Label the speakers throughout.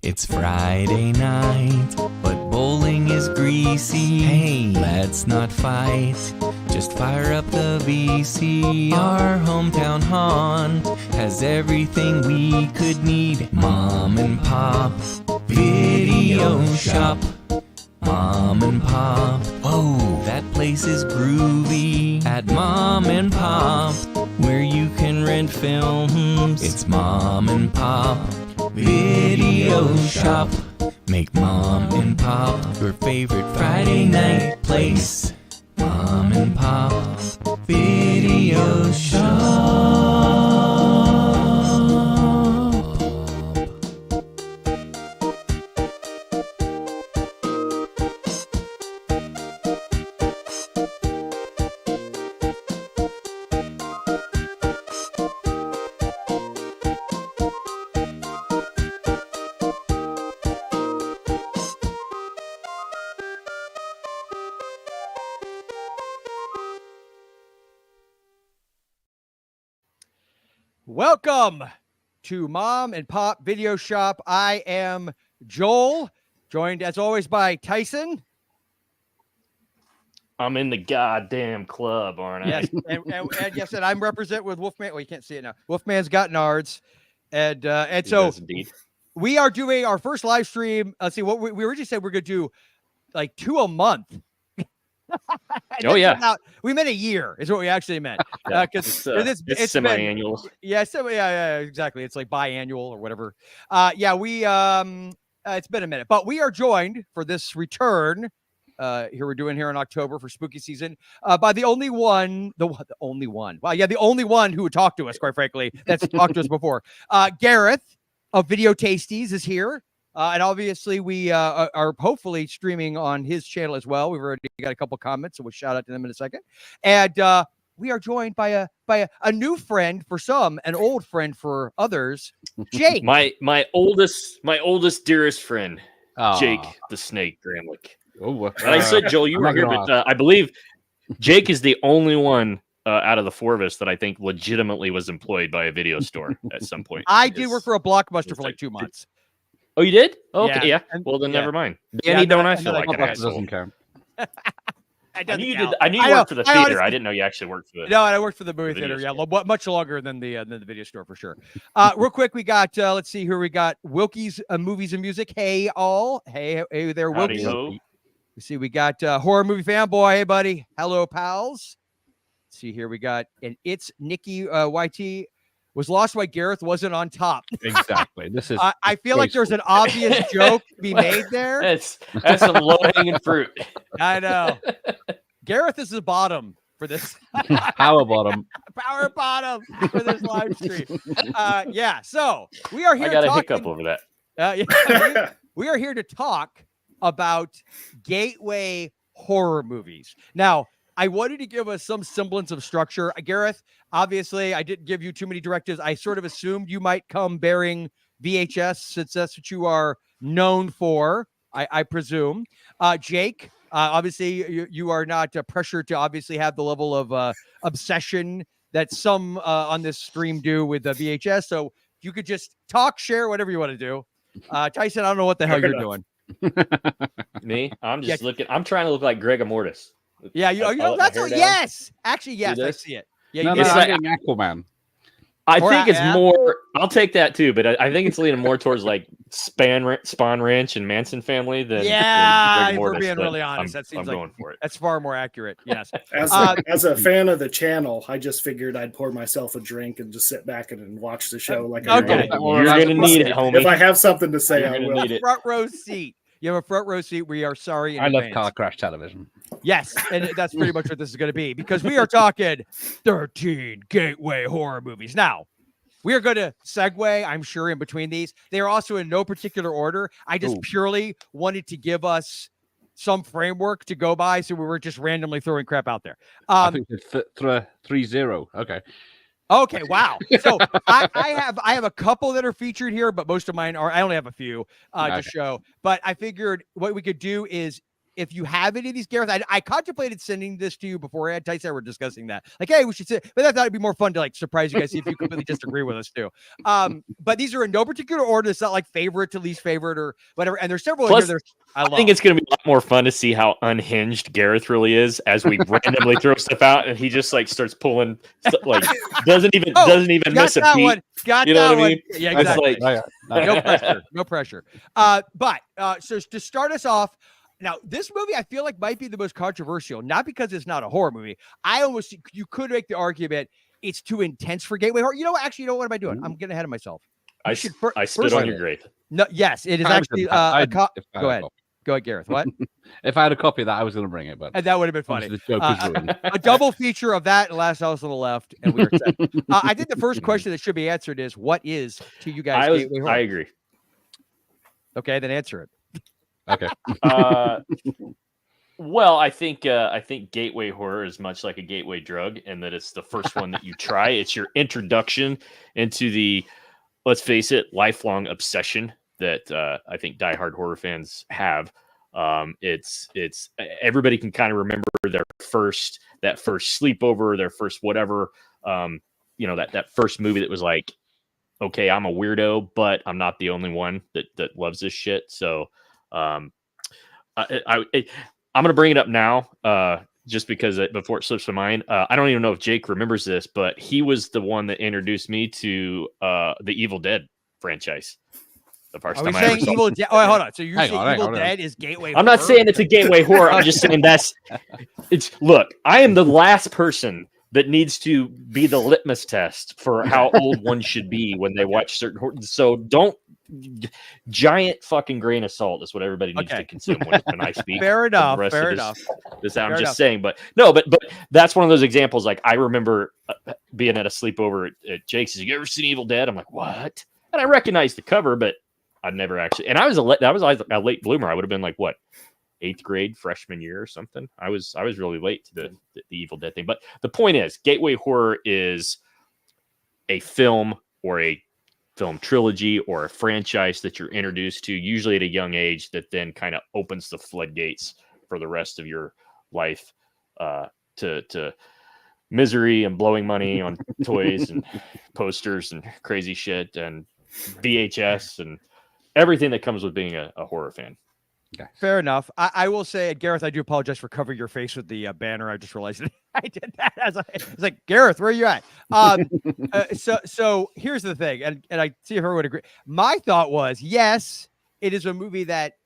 Speaker 1: It's Friday night, but bowling is greasy. Hey, let's not fight, just fire up the VC. Our hometown haunt has everything we could need. Mom and Pop Video Shop. Mom and Pop, whoa, that place is groovy. At Mom and Pop, where you can rent films. It's Mom and Pop Video Shop. Make Mom and Pop your favorite Friday night place. Mom and Pop Video Shop.
Speaker 2: Welcome to Mom and Pop Video Shop. I am Joel, joined as always by Tyson.
Speaker 3: I'm in the goddamn club, aren't I?
Speaker 2: Yes, and yes, and I'm represent with Wolfman. Well, you can't see it now. Wolfman's got nards, and so
Speaker 3: Yes, indeed.
Speaker 2: we are doing our first live stream. Let's see, what we originally said we're going to do, like 2 a month.
Speaker 3: Oh yeah,
Speaker 2: we meant a year is what we actually meant. Because
Speaker 3: it's semi-annual.
Speaker 2: Yeah, exactly. It's like biannual or whatever. It's been a minute, but we are joined for this return. We're doing here in October for spooky season by the only one. The only one. Well, yeah, the only one who would talk to us, quite frankly, that's talked to us before. Gareth of Video Tasties is here. And obviously, we are hopefully streaming on his channel as well. We've already got a couple comments, so we'll shout out to them in a second. And we are joined by a new friend for some, an old friend for others, Jake.
Speaker 3: my oldest, dearest friend, Jake the Snake Gramlich.
Speaker 4: Oh,
Speaker 3: I said, Joel, you were here, but I believe Jake is the only one out of the four of us that I think legitimately was employed by a video store at some point.
Speaker 2: I did work for a Blockbuster for like 2 months.
Speaker 3: Oh, you did? Okay, yeah.
Speaker 2: And,
Speaker 3: well, then never mind.
Speaker 2: Yeah,
Speaker 3: don't I feel like an
Speaker 4: doesn't
Speaker 3: asshole?
Speaker 4: count.
Speaker 3: I knew you did. I knew you worked for the theater. I didn't know you actually worked for the.
Speaker 2: No, I worked for the movie theater.
Speaker 3: store.
Speaker 2: Yeah, much longer than the video store for sure. Real quick, we got. Let's see here. We got Wilkie's Movies and Music. Hey all. Hey there, Wilkie.
Speaker 3: Howdy-ho.
Speaker 2: We see we got Horror Movie Fanboy. Hey buddy. Hello pals. Let's see here we got and it's Nikki YT. Was lost why Gareth wasn't on top.
Speaker 4: Exactly. This is.
Speaker 2: I feel like there's an obvious joke to be made there.
Speaker 3: That's some low hanging fruit.
Speaker 2: I know. Gareth is the bottom for this.
Speaker 4: Power bottom.
Speaker 2: Power bottom for this live stream. Yeah. So we are here.
Speaker 3: I got a
Speaker 2: talking,
Speaker 3: hiccup over that.
Speaker 2: we are here to talk about gateway horror movies. Now, I wanted to give us some semblance of structure. Gareth, obviously, I didn't give you too many directives. I sort of assumed you might come bearing VHS since that's what you are known for, I presume. Jake, obviously, you are not pressured to obviously have the level of obsession that some on this stream do with the VHS. So you could just talk, share, whatever you want to do. Tyson, I don't know what the hell you're doing.
Speaker 3: Me? I'm just looking. I'm trying to look like Greg Mortis.
Speaker 2: Yeah, that's what, yes. Actually, yes, I see it. Yeah,
Speaker 4: No,
Speaker 3: It's
Speaker 4: I'm
Speaker 3: like-
Speaker 4: getting Aquaman.
Speaker 3: I
Speaker 2: Or
Speaker 3: think it's
Speaker 2: yeah.
Speaker 3: more. I'll take that too, but I think it's leaning more towards like Spawn Ranch and Manson Family than.
Speaker 2: Yeah,
Speaker 3: than
Speaker 2: if
Speaker 3: Greg
Speaker 2: we're
Speaker 3: Mortis,
Speaker 2: being
Speaker 3: but
Speaker 2: really honest,
Speaker 3: I'm
Speaker 2: that seems
Speaker 3: going
Speaker 2: like
Speaker 3: for it.
Speaker 2: that's far more accurate. Yes.
Speaker 5: As a fan of the channel, I just figured I'd pour myself a drink and just sit back and watch the show. Like I
Speaker 2: Okay.
Speaker 3: You're gonna need it, homie.
Speaker 5: If I have something to say,
Speaker 3: You're
Speaker 5: I
Speaker 3: gonna
Speaker 5: will.
Speaker 3: need it.
Speaker 2: Front row seat. You have a front row seat. We are sorry. In
Speaker 4: I love
Speaker 2: advance.
Speaker 4: car crash television.
Speaker 2: Yes, and that's pretty much what this is going to be because we are talking 13 gateway horror movies. Now, we are going to segue, I'm sure, in between these. They are also in no particular order. I just purely wanted to give us some framework to go by, so we were just randomly throwing crap out there.
Speaker 4: I think it's 3-0. Okay.
Speaker 2: Okay, wow. So I have a couple that are featured here, but most of mine are. I only have a few to show. But I figured what we could do is if you have any of these, Gareth, I contemplated sending this to you before Tyson and I were discussing that. Like, hey, we should sit, but I thought it'd be more fun to like surprise you guys, see if you completely disagree with us too. But these are in no particular order. It's not like favorite to least favorite or whatever. And there's several
Speaker 3: Plus,
Speaker 2: here.
Speaker 3: I think it's going to be a lot more fun to see how unhinged Gareth really is as we randomly throw stuff out, and he just like starts pulling, like doesn't even miss a beat.
Speaker 2: One. Got
Speaker 3: you know
Speaker 2: that
Speaker 3: what I mean?
Speaker 2: Yeah, exactly.
Speaker 3: Like,
Speaker 2: no pressure. But so to start us off, now this movie I feel like might be the most controversial, not because it's not a horror movie. You could make the argument it's too intense for gateway horror. You know what? Actually, you know what am I doing? I'm getting ahead of myself.
Speaker 3: I spit on your grave.
Speaker 2: No, yes, it is actually. Go ahead. Go ahead, Gareth. What?
Speaker 4: If I had a copy of that, I was going to bring it, but
Speaker 2: and that would have been funny.
Speaker 4: The joke was ruined.
Speaker 2: A double feature of that and Last House on the Left, and we were set. I think the first question that should be answered is, what is to you guys gateway horror?
Speaker 3: I agree.
Speaker 2: Okay, then answer it.
Speaker 4: Okay.
Speaker 3: Well, I think gateway horror is much like a gateway drug, in that it's the first one that you try. It's your introduction into the, let's face it, lifelong obsession that I think diehard horror fans have. It's everybody can kind of remember that first sleepover, their first whatever. That first movie that was like, okay, I'm a weirdo, but I'm not the only one that loves this shit. So I'm going to bring it up now, just because before it slips my mind. I don't even know if Jake remembers this, but he was the one that introduced me to the Evil Dead franchise. The first time I ever saw
Speaker 2: Evil Dead. Oh, hold on. So you're saying Evil Dead is gateway horror?
Speaker 3: I'm not saying it's a gateway horror. I'm just saying look, I am the last person that needs to be the litmus test for how old one should be when they watch certain horror. So don't giant fucking grain of salt is what everybody needs to consume when I speak.
Speaker 2: Fair enough.
Speaker 3: I'm just saying, but that's one of those examples. Like, I remember being at a sleepover at Jake's. You ever seen Evil Dead? I'm like, what? And I recognized the cover, but I'd never actually. And I was a late bloomer. I would have been like, what, 8th grade, freshman year or something. I was really late to the Evil Dead thing. But the point is, gateway horror is a film or a film trilogy or a franchise that you're introduced to, usually at a young age, that then kind of opens the floodgates for the rest of your life to misery and blowing money on toys and posters and crazy shit and VHS and everything that comes with being a horror fan.
Speaker 2: Okay. Fair enough. I will say, Gareth, I do apologize for covering your face with the banner. I just realized I did that. I was like, Gareth, where are you at? So here's the thing, and I see if everyone would agree. My thought was, yes, it is a movie that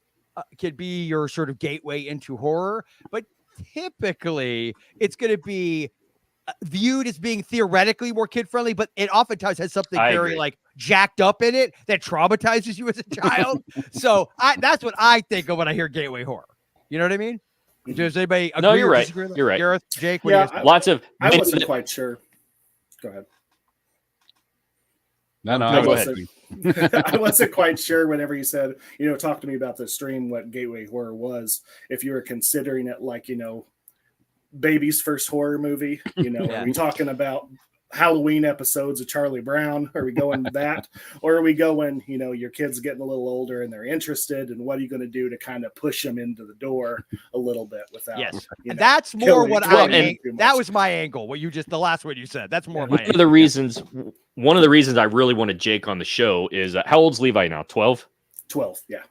Speaker 2: could be your sort of gateway into horror, but typically it's going to be viewed as being theoretically more kid friendly, but it oftentimes has something very like jacked up in it that traumatizes you as a child. So that's what I think of when I hear gateway horror. You know what I mean? Does anybody agree?
Speaker 3: No, you're right.
Speaker 2: You're right. Gareth, Jake, what do you guys
Speaker 3: lots of.
Speaker 5: I wasn't quite sure. Go ahead.
Speaker 4: No,
Speaker 3: go ahead.
Speaker 5: I wasn't quite sure whenever you said, talk to me about the stream, what gateway horror was. If you were considering it like, baby's first horror movie, are we talking about Halloween episodes of Charlie Brown? Are we going that? Or are we going, your kid's getting a little older and they're interested, and what are you going to do to kind of push them into the door a little bit without,
Speaker 2: and that's more what that was my angle. The last one you said, that's more my angle.
Speaker 3: One of the reasons I really wanted Jake on the show is how old's Levi now? 12?
Speaker 5: 12. Yeah.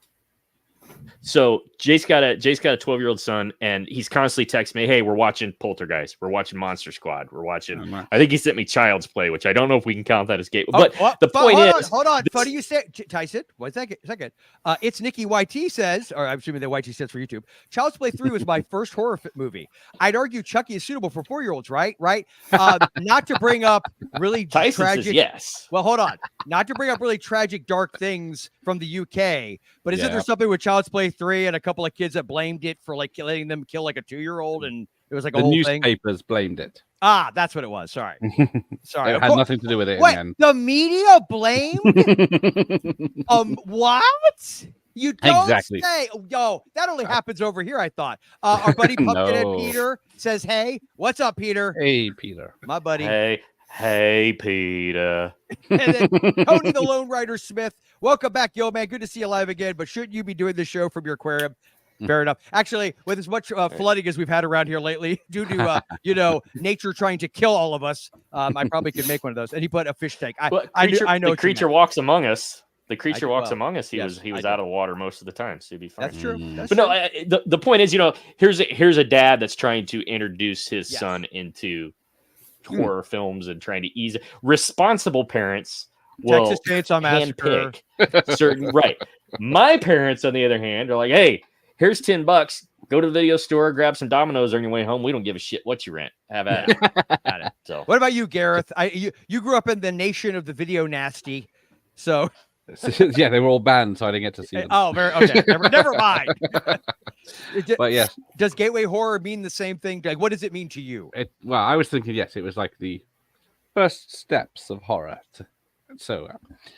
Speaker 3: So Jake's got a 12-year-old son, and he's constantly texting me, "Hey, we're watching Poltergeist. We're watching Monster Squad. We're watching." I think he sent me Child's Play, which I don't know if we can count that as gateway. But the point is,
Speaker 2: hold on. What do you say, Tyson? 1 second. It's Nikki YT says, or I'm assuming that YT says for YouTube. Child's Play 3 was my first horror movie. I'd argue Chucky is suitable for 4-year-olds, right? Not to bring up really
Speaker 3: Tyson
Speaker 2: tragic.
Speaker 3: Says yes.
Speaker 2: Well, hold on. Not to bring up really tragic, dark things from the UK, but isn't there something with Child's Play 3 and a couple of kids that blamed it for like letting them kill like a 2-year-old, and it was like a whole thing?
Speaker 4: The newspapers blamed it.
Speaker 2: That's what it was. Sorry.
Speaker 4: It had nothing to do with it.
Speaker 2: Wait, the media blamed? What? You don't say. Yo, that only happens over here, I thought. Our buddy Pumpkinhead Peter says, "Hey, what's up, Peter?"
Speaker 4: Hey, Peter.
Speaker 2: My buddy.
Speaker 3: Hey, Peter.
Speaker 2: And then Tony the Lone Rider Smith. Welcome back, yo, man. Good to see you live again. But shouldn't you be doing this show from your aquarium? Fair enough. Actually, with as much flooding as we've had around here lately, due to nature trying to kill all of us, I probably could make one of those. And he put a fish tank. I know.
Speaker 3: The creature walks among us. The creature walks among us. He was out of the water most of the time, so he'd be fine.
Speaker 2: That's true.
Speaker 3: But no, the point is, here's a dad that's trying to introduce his son into horror films and trying to ease it. Responsible parents will
Speaker 2: Texas Chainsaw Massacre.
Speaker 3: Handpick certain right. My parents, on the other hand, are like, hey, here's $10. Go to the video store, grab some Dominoes on your way home. We don't give a shit what you rent. Have at it. So,
Speaker 2: what about you, Gareth? You grew up in the nation of the video nasty, so.
Speaker 4: Yeah, they were all banned, so I didn't get to see them.
Speaker 2: Oh, okay. Never mind.
Speaker 4: But yes,
Speaker 2: does gateway horror mean the same thing? Like, what does it mean to you?
Speaker 4: Well, I was thinking, yes, it was like the first steps of horror.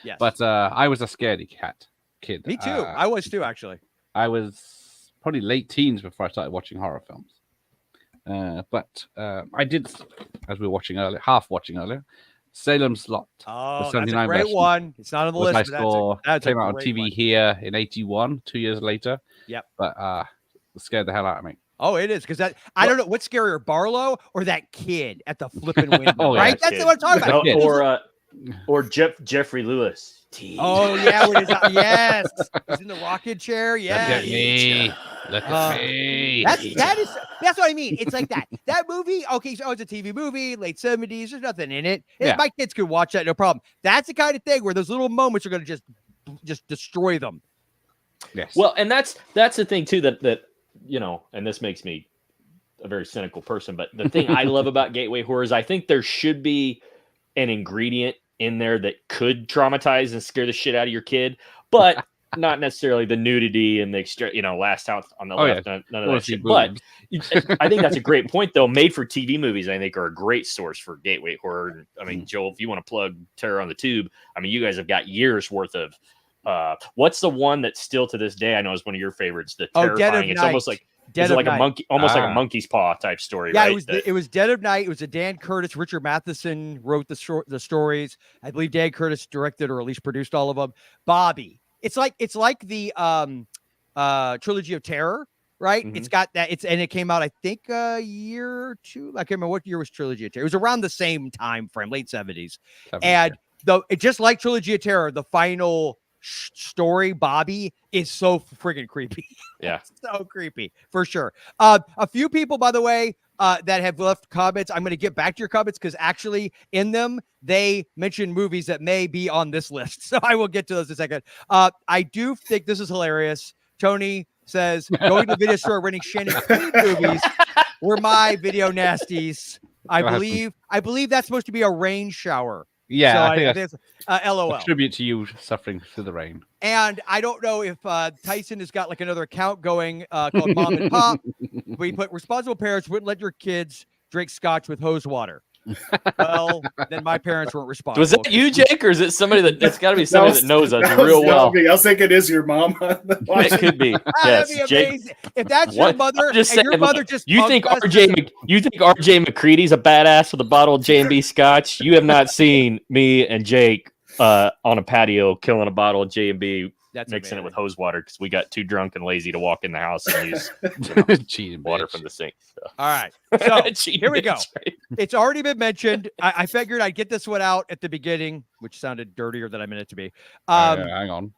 Speaker 4: Yes. But I was a scaredy cat kid.
Speaker 2: Me too. I was too, actually.
Speaker 4: I was probably late teens before I started watching horror films. But I did, as we were half watching earlier, Salem's Lot.
Speaker 2: Oh, that's a great one. It's not on the list.
Speaker 4: I saw came out on TV here in 81, 2 years later.
Speaker 2: Yep.
Speaker 4: But it scared the hell out of me.
Speaker 2: Oh, it is, because I don't know what's scarier, Barlow or that kid at the flipping window, right? That's what I'm talking about.
Speaker 3: Or Jeffrey Lewis.
Speaker 2: Oh yeah, yes, he's in the rocking chair. Yeah,
Speaker 4: look at me.
Speaker 2: That's what I mean. It's like that. That movie. Okay, so it's a TV movie, late 70s. There's nothing in it. Yeah. My kids could watch that, no problem. That's the kind of thing where those little moments are going to just destroy them.
Speaker 4: Yes.
Speaker 3: Well, and that's the thing too that and this makes me a very cynical person, but the thing I love about gateway horror is I think there should be an ingredient in there that could traumatize and scare the shit out of your kid, but not necessarily the nudity and the extra, last house on the left, none of that shit. But I think that's a great point, though. Made for TV movies, I think, are a great source for gateway horror. I mean, Joel, if you want to plug Terror on the Tube, I mean, you guys have got years worth of. What's the one that still to this day I know is one of your favorites? The Terrifying.
Speaker 2: Dead of
Speaker 3: it's
Speaker 2: Night.
Speaker 3: Almost like a monkey, almost like a monkey's paw type story.
Speaker 2: Yeah,
Speaker 3: right?
Speaker 2: it was Dead of Night. It was a Dan Curtis. Richard Matheson wrote the stories. I believe Dan Curtis directed or at least produced all of them. Bobby. It's like the Trilogy of Terror, right? Mm-hmm. It's got that. It came out I think a year or two. I can't remember what year was Trilogy of Terror. It was around the same time frame, late 70s. And just like Trilogy of Terror, the final story, Bobby, is so friggin' creepy.
Speaker 3: Yeah.
Speaker 2: So creepy, for sure. A few people, by the way, that have left comments. I'm going to get back to your comments because actually in them, they mention movies that may be on this list. So I will get to those in a second. I do think this is hilarious. Tony says, going to the video store renting Shannon Queen movies were my video nasties. I believe that's supposed to be a rain shower.
Speaker 4: Yeah,
Speaker 2: so
Speaker 4: I think
Speaker 2: that's LOL.
Speaker 4: A tribute to you suffering through the rain.
Speaker 2: And I don't know if Tyson has got like another account going called Mom and Pop. We put responsible parents wouldn't let your kids drink scotch with hose water. Well, then my parents weren't responsible.
Speaker 3: Was it you, Jake, or is it somebody that's got to be somebody that knows us real well?
Speaker 5: I was thinking it is your mom.
Speaker 3: It could be. Yes,
Speaker 2: that'd be amazing. If that's your mother, and your mother just
Speaker 3: you think RJ McCready's a badass with a bottle of J&B scotch? You have not seen me and Jake on a patio killing a bottle of J&B. Mixing it with hose water because we got too drunk and lazy to walk in the house and use water from the sink. So.
Speaker 2: All right. So here we go. Right? It's already been mentioned. I figured I'd get this one out at the beginning, which sounded dirtier than I meant it to be.
Speaker 4: Hang on.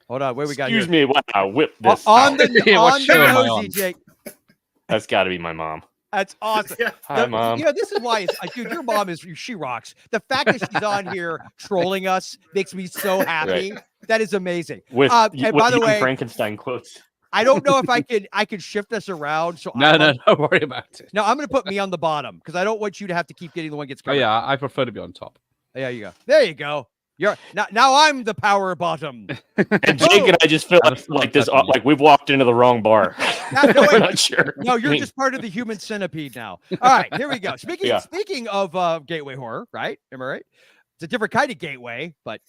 Speaker 2: Hold on. Where we got?
Speaker 3: Excuse me. Wow. I whipped this.
Speaker 2: On the nosy, Jake.
Speaker 3: That's got to be my mom.
Speaker 2: That's awesome.
Speaker 3: Hi, Mom.
Speaker 2: This is why dude, your mom she rocks. The fact that she's on here trolling us makes me so happy. Right. That is amazing.
Speaker 3: And by the way, Frankenstein quotes.
Speaker 2: I don't know if I can shift us around. So
Speaker 4: no, don't worry about it.
Speaker 2: No, I'm going to put me on the bottom because I don't want you to have to keep getting the one gets covered.
Speaker 4: Oh yeah, I prefer to be on top.
Speaker 2: There you go. There you go. You're now I'm the power bottom.
Speaker 3: And Jake and I just feel like this, like we've walked into the wrong bar. We're not sure.
Speaker 2: No, you're just part of the human centipede now. All right, here we go. Speaking of gateway horror, right? Am I right? It's a different kind of gateway, but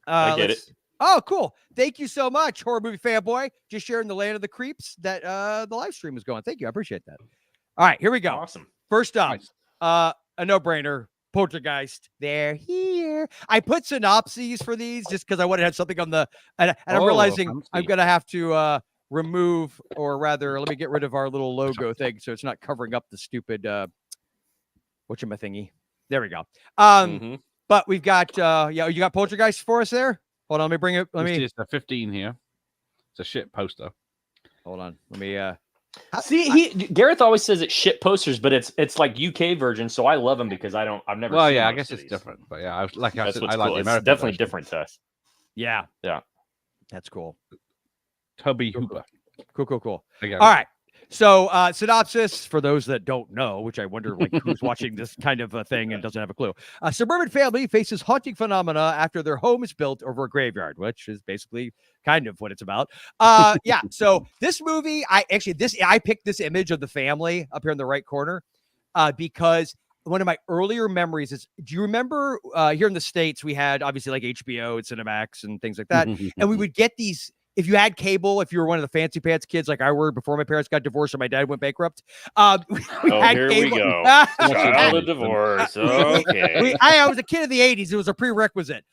Speaker 3: I get it.
Speaker 2: Oh, cool. Thank you so much, Horror Movie Fanboy. Just sharing the land of the creeps that the live stream is going. Thank you. I appreciate that. All right, here we go.
Speaker 3: Awesome.
Speaker 2: First up, a no-brainer. Poltergeist, they're here. I put synopses for these just because I want to have something on the and I'm realizing I'm gonna have to remove, or rather, let me get rid of our little logo thing so it's not covering up the stupid whatchamachingy. There we go. But we've got you got Poltergeist for us there? Hold on, let me bring it.
Speaker 4: It's a 15 here. It's a shit poster.
Speaker 2: Hold on. Let me
Speaker 3: see. Gareth always says it's shit posters, but it's like UK version, so I love them because I've never.
Speaker 4: Well,
Speaker 3: seen
Speaker 4: yeah, I guess it's different, but yeah, I like
Speaker 3: I
Speaker 4: said,
Speaker 3: like
Speaker 4: the
Speaker 3: it's
Speaker 4: American
Speaker 3: definitely
Speaker 4: version.
Speaker 3: different to us.
Speaker 2: Yeah, that's cool.
Speaker 4: Toby Hooper.
Speaker 2: Cool.
Speaker 4: All
Speaker 2: right. So synopsis for those that don't know, which I wonder like who's watching this kind of a thing and doesn't have a clue. A suburban family faces haunting phenomena after their home is built over a graveyard, which is basically kind of what it's about. Yeah. So this movie, I picked this image of the family up here in the right corner because one of my earlier memories is, do you remember here in the States, we had obviously like HBO and Cinemax and things like that. And we would get these, if you had cable, if you were one of the fancy pants kids like I were before my parents got divorced and my dad went bankrupt.
Speaker 3: Here we go. Child of divorce. Okay.
Speaker 2: I was a kid of the 80s. It was a prerequisite.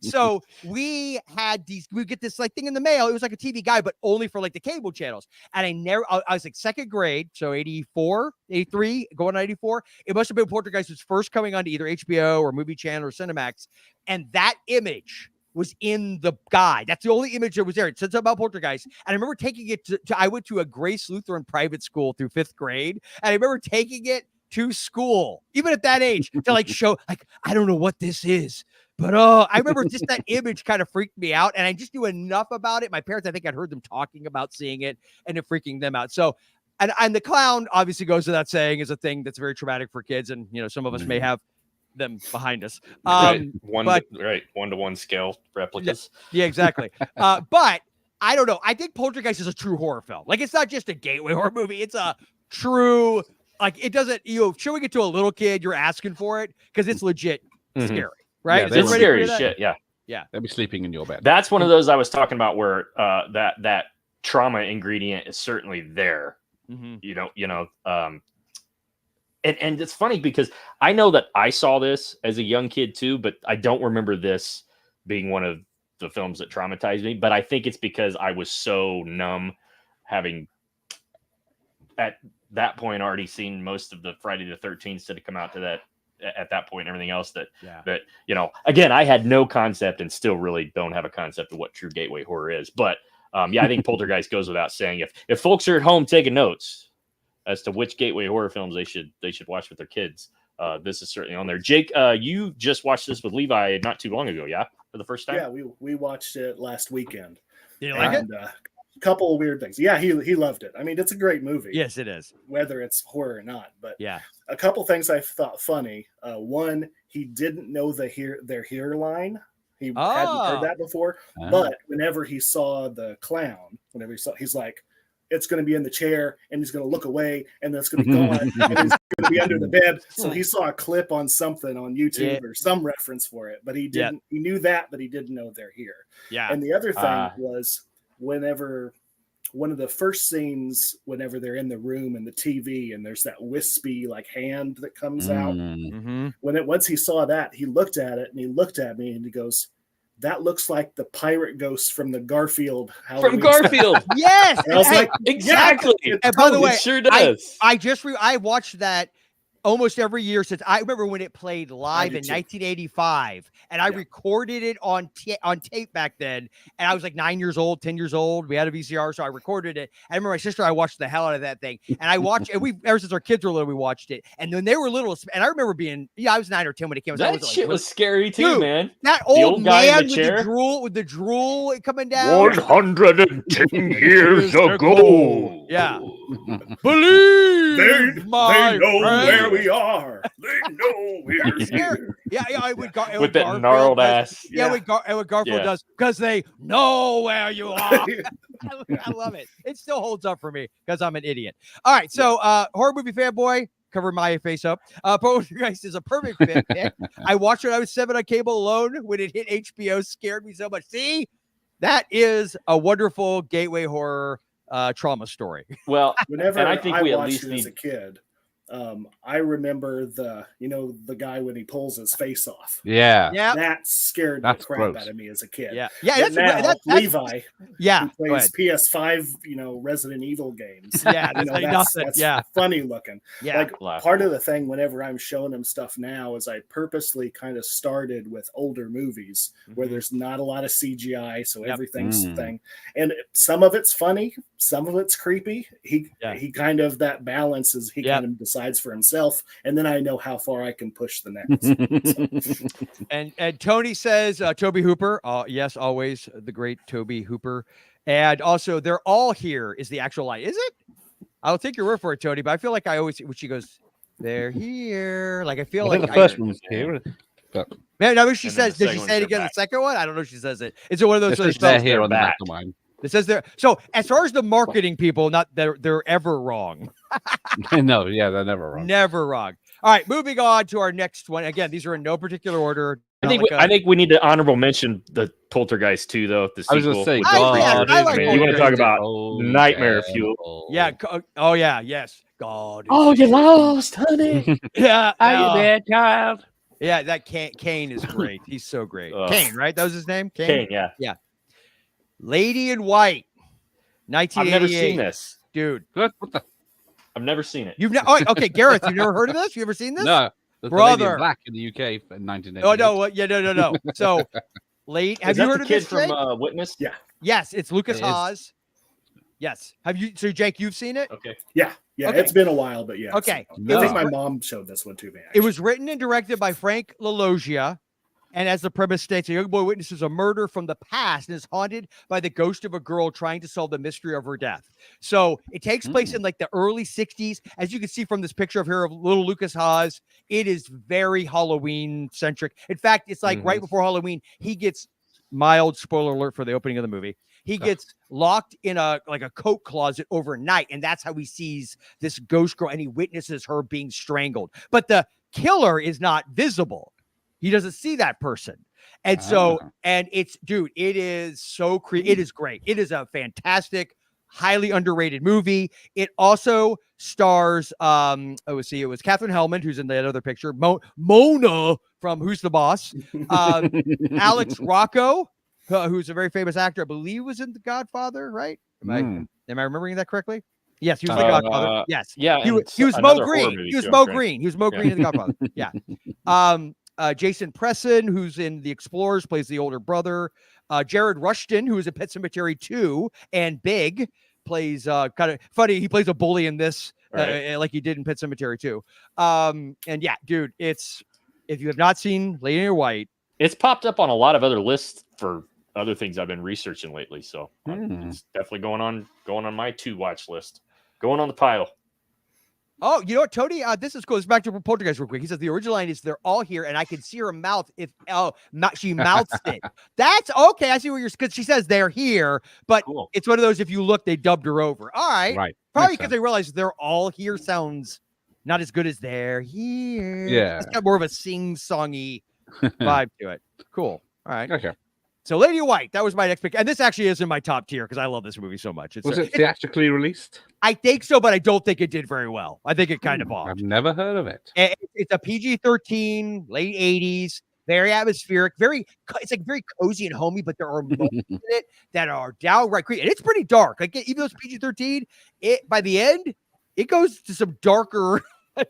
Speaker 2: So we get this like thing in the mail. It was like a TV guide, but only for like the cable channels. And I was like second grade. So 84, 83, going on 84. It must have been Poltergeist was first coming on to either HBO or Movie Channel or Cinemax. And that image was in the guide. That's the only image that was there. It said something about Poltergeist. And I remember taking it I went to a Grace Lutheran private school through 5th grade. And I remember taking it to school, even at that age, to like show, like, I don't know what this is. But I remember just that image kind of freaked me out. And I just knew enough about it. My parents, I think I'd heard them talking about seeing it and it freaking them out. So, and the clown obviously goes without saying is a thing that's very traumatic for kids. And, some of us may have them behind us.
Speaker 3: Right. 1-to-1 scale replicas.
Speaker 2: Yeah, exactly. But I don't know. I think Poltergeist is a true horror film. Like, it's not just a gateway horror movie. It's a true, like, it doesn't, showing it to a little kid, you're asking for it because it's legit scary, right?
Speaker 4: Yeah,
Speaker 3: it's scary as shit. Yeah.
Speaker 4: They'll be sleeping in your bed.
Speaker 3: That's one of those I was talking about where that trauma ingredient is certainly there. And it's funny because I know that I saw this as a young kid too, but I don't remember this being one of the films that traumatized me. But I think it's because I was so numb, having at that point already seen most of the Friday the 13th that had come out to that at that point and everything else that again, I had no concept and still really don't have a concept of what true gateway horror is. But I think Poltergeist goes without saying. If folks are at home taking notes as to which gateway horror films they should watch with their kids, this is certainly on there. Jake, you just watched this with Levi not too long ago, for the first time?
Speaker 5: Yeah, we watched it last weekend.
Speaker 2: Did you like it?
Speaker 5: A couple of weird things. Yeah, he loved it. I mean, it's a great movie.
Speaker 2: Yes, it is.
Speaker 5: Whether it's horror or not. But
Speaker 2: yeah,
Speaker 5: a couple things I thought funny. One, he didn't know their hair line. He hadn't heard that before. But whenever he saw the clown, he's like, it's going to be in the chair and he's going to look away and then it's going to be gone and he's going to be under the bed. So he saw a clip on something on YouTube or some reference for it, but he didn't, he knew that, but he didn't know they're here.
Speaker 2: Yeah.
Speaker 5: And the other thing was whenever one of the first scenes, whenever they're in the room and the TV and there's that wispy like hand that comes out, once he saw that, he looked at it and he looked at me and he goes, that looks like the pirate ghost from the Garfield.
Speaker 3: From Garfield.
Speaker 2: Yes.
Speaker 5: And I was like,
Speaker 3: exactly.
Speaker 2: And by the way,
Speaker 3: it sure does.
Speaker 2: I watched that almost every year since I remember when it played live in 1985, and I recorded it on tape back then. And I was like 9 years old, 10 years old. We had a VCR, so I recorded it. I remember my sister, I watched the hell out of that thing, and I watched it. Ever since our kids were little, we watched it. And when they were little, and I remember being, I was 9 or 10 when it came out.
Speaker 3: That shit was scary too,
Speaker 2: dude,
Speaker 3: man.
Speaker 2: That old
Speaker 3: guy
Speaker 2: man
Speaker 3: in the chair
Speaker 2: with the drool coming down.
Speaker 3: 110 years ago.
Speaker 2: Yeah. Believe
Speaker 5: they know
Speaker 2: friend.
Speaker 5: where we are. They know we're here.
Speaker 2: Yeah, it would go
Speaker 3: with that gnarled ass.
Speaker 2: Yeah, what Garfield does, because they know where you are. I love it. It still holds up for me because I'm an idiot. All right, so horror movie fanboy, cover my face up. Poltergeist is a perfect fit. I watched it when I was 7 on cable alone. When it hit HBO, scared me so much. See, that is a wonderful gateway horror trauma story.
Speaker 3: Well,
Speaker 5: whenever
Speaker 3: and I think
Speaker 5: I
Speaker 3: we at
Speaker 5: watched
Speaker 3: least
Speaker 5: it
Speaker 3: need
Speaker 5: as a kid, I remember the guy when he pulls his face off.
Speaker 4: Yeah.
Speaker 5: That scared the crap out of me as a kid.
Speaker 2: Yeah.
Speaker 5: But now
Speaker 2: that's
Speaker 5: Levi,
Speaker 2: yeah,
Speaker 5: who plays PS5, Resident Evil games.
Speaker 2: Yeah,
Speaker 5: that's funny looking.
Speaker 2: Yeah.
Speaker 5: Like part of the thing whenever I'm showing him stuff now is I purposely kind of started with older movies where there's not a lot of CGI, so everything's thing. And some of it's funny, some of it's creepy. He kind of that balance is kind of decides for himself, and then I know how far I can push the next.
Speaker 2: And Tony says Toby Hooper. Yes, always the great Toby Hooper. And also, they're all here is the actual line. Is it? I'll take your word for it, Tony. But I feel like I always when she goes, they're here. Like I feel like
Speaker 4: the first one was here. But
Speaker 2: man, now she says, did she say it again? The second one? I don't know if she says it. It's one of those.
Speaker 4: They're here on the back of mine.
Speaker 2: It says there. So as far as the marketing people, not they're ever wrong.
Speaker 4: No, yeah, they're never wrong.
Speaker 2: Never wrong. All right, moving on to our next one. Again, these are in no particular order.
Speaker 3: I think we need to honorable mention the Poltergeist 2, though. The sequel.
Speaker 4: I was going to say,
Speaker 2: I like
Speaker 3: you want to talk about nightmare fuel?
Speaker 2: Yeah. Oh yeah. Yes. God.
Speaker 3: Oh, you lost, honey.
Speaker 2: Yeah.
Speaker 4: Are you there, child?
Speaker 2: Yeah. That Kane is great. He's so great. Kane, right? That was his name.
Speaker 3: Kane. Yeah.
Speaker 2: Yeah. Lady in White. 1988.
Speaker 3: I've never seen this,
Speaker 2: dude.
Speaker 4: What the?
Speaker 3: I've never seen it.
Speaker 2: Okay, Gareth, you've never heard of this? You ever seen this?
Speaker 4: No.
Speaker 2: Brother.
Speaker 4: Black in the UK in 1988.
Speaker 2: Oh no, no. So have you heard of this
Speaker 3: kid from Witness?
Speaker 5: Yeah.
Speaker 2: Yes, it's Lucas Haas. Yes. Have you? So Jake, you've seen it?
Speaker 3: Okay.
Speaker 5: Yeah. Okay. It's been a while, but yeah.
Speaker 2: Okay.
Speaker 5: I think my mom showed this one to me.
Speaker 2: It was written and directed by Frank LaLoggia. And as the premise states, a young boy witnesses a murder from the past and is haunted by the ghost of a girl trying to solve the mystery of her death. So it takes place in like the early 60s. As you can see from this picture of here of little Lucas Haas, it is very Halloween centric. In fact, it's like right before Halloween, he gets mild spoiler alert for the opening of the movie. He gets locked in a coat closet overnight. And that's how he sees this ghost girl and he witnesses her being strangled. But the killer is not visible. He doesn't see that person. And so, and it's, dude, it is so creepy. It is great. It is a fantastic, highly underrated movie. It also stars, it was Katherine Hellman, who's in that other picture, Mona from Who's the Boss, Alex Rocco, who's a very famous actor, I believe was in The Godfather, right? Am I remembering that correctly? Yes, he was the Godfather. Yes.
Speaker 3: Yeah.
Speaker 2: He was Mo Green. He was Mo Green. He was Mo Green in The Godfather. Yeah. Jason Presson, who's in The Explorers, plays the older brother. Jared Rushton, who is in Pet Sematary 2 and Big, plays kind of funny. He plays a bully in this, like he did in Pet Sematary 2. And yeah, dude, if you have not seen Lady in White,
Speaker 3: it's popped up on a lot of other lists for other things I've been researching lately. So it's definitely going on my to-watch list, going on the pile.
Speaker 2: Oh, you know what, Tony? This is cool. It's back to Poltergeist real quick. He says the original line is "They're all here," and I can see her mouth. She mouths it. That's okay. I see where because she says they're here, but it's one of those. If you look, they dubbed her over. All right, probably because they realize they're all here sounds not as good as they're here.
Speaker 4: Yeah,
Speaker 2: it's got more of a sing-songy vibe to it. Cool. All right.
Speaker 4: Okay.
Speaker 2: So Lady White, that was my next pick. And this actually is in my top tier because I love this movie so much.
Speaker 4: Was it theatrically released?
Speaker 2: I think so, but I don't think it did very well. I think it kind of bombed.
Speaker 4: I've never heard of it.
Speaker 2: It's a PG-13, late 80s, very atmospheric, it's like very cozy and homey, but there are moments in it that are downright creepy. And it's pretty dark. Like even though it's PG-13, by the end, it goes to some darker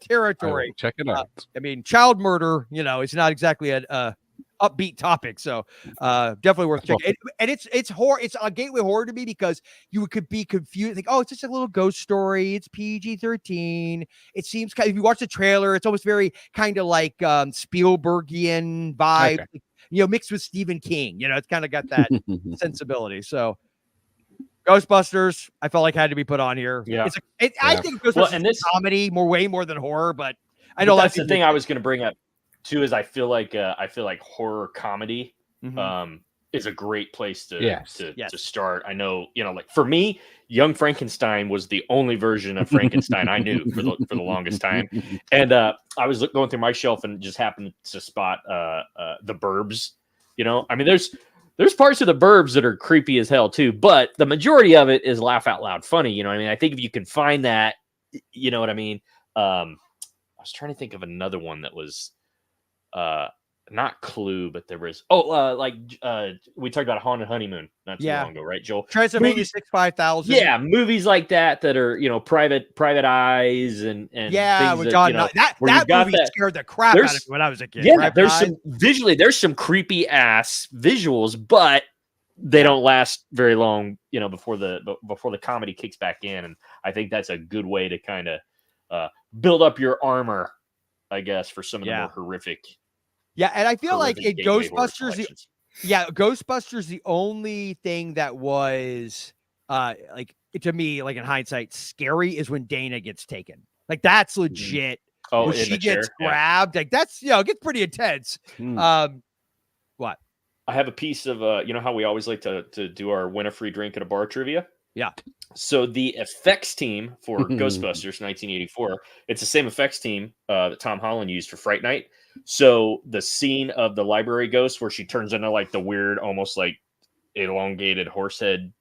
Speaker 2: territory.
Speaker 4: Check it out.
Speaker 2: I mean, child murder, it's not exactly a upbeat topic, so definitely worth checking. And it's horror. It's a gateway horror to me because you could be confused, think, oh, it's just a little ghost story. It's PG-13. It seems kind of, if you watch the trailer, it's almost very kind of like Spielbergian vibe, mixed with Stephen King. It's kind of got that sensibility. So Ghostbusters, I felt like had to be put on here.
Speaker 3: Yeah,
Speaker 2: I think Ghostbusters is comedy way more than horror, but I know
Speaker 3: that's the thing I was going to bring up. Too, is I feel like horror comedy is a great place to start. I know, like for me, Young Frankenstein was the only version of Frankenstein I knew for the longest time. And I was going through my shelf and just happened to spot The Burbs. I mean, there's parts of The Burbs that are creepy as hell too, but the majority of it is laugh out loud funny. I mean, I think if you can find that, you know what I mean. was trying to think of another one that was not Clue, but there was we talked about Haunted Honeymoon not too long ago, right, Joel?
Speaker 2: Transylvania 65000.
Speaker 3: Yeah, movies like that are Private Eyes and
Speaker 2: yeah,
Speaker 3: things
Speaker 2: with John that movie scared the crap out of me when I was a kid.
Speaker 3: Yeah, there's some creepy ass visuals, but they don't last very long, before the comedy kicks back in, and I think that's a good way to kind of build up your armor, I guess, for some of the more horrific.
Speaker 2: Yeah, and I feel like in Ghostbusters, Ghostbusters, the only thing that was like to me, like in hindsight, scary is when Dana gets taken. Like that's legit.
Speaker 3: Oh,
Speaker 2: when she gets grabbed, like that's it gets pretty intense. What?
Speaker 3: I have a piece of how we always like to do our win a free drink at a bar trivia.
Speaker 2: Yeah.
Speaker 3: So the effects team for Ghostbusters 1984, it's the same effects team that Tom Holland used for Fright Night. So the scene of the library ghost where she turns into like the weird, almost like elongated horse head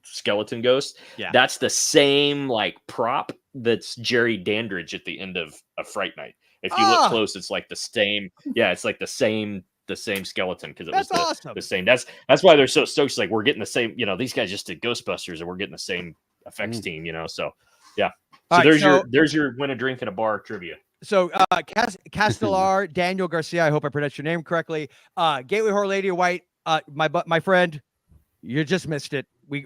Speaker 3: skeleton ghost.
Speaker 2: Yeah.
Speaker 3: That's the same like prop that's Jerry Dandridge at the end of Fright Night. If you look close, it's like the same. Yeah, it's like the same skeleton because it was the same. That's why they're so stoked. It's like we're getting the same. These guys just did Ghostbusters, and we're getting the same effects team. So yeah. So there's your win a drink at a bar trivia.
Speaker 2: So Castellar, Daniel Garcia, I hope I pronounced your name correctly. Gateway Horror Lady White, my friend, you just missed it. We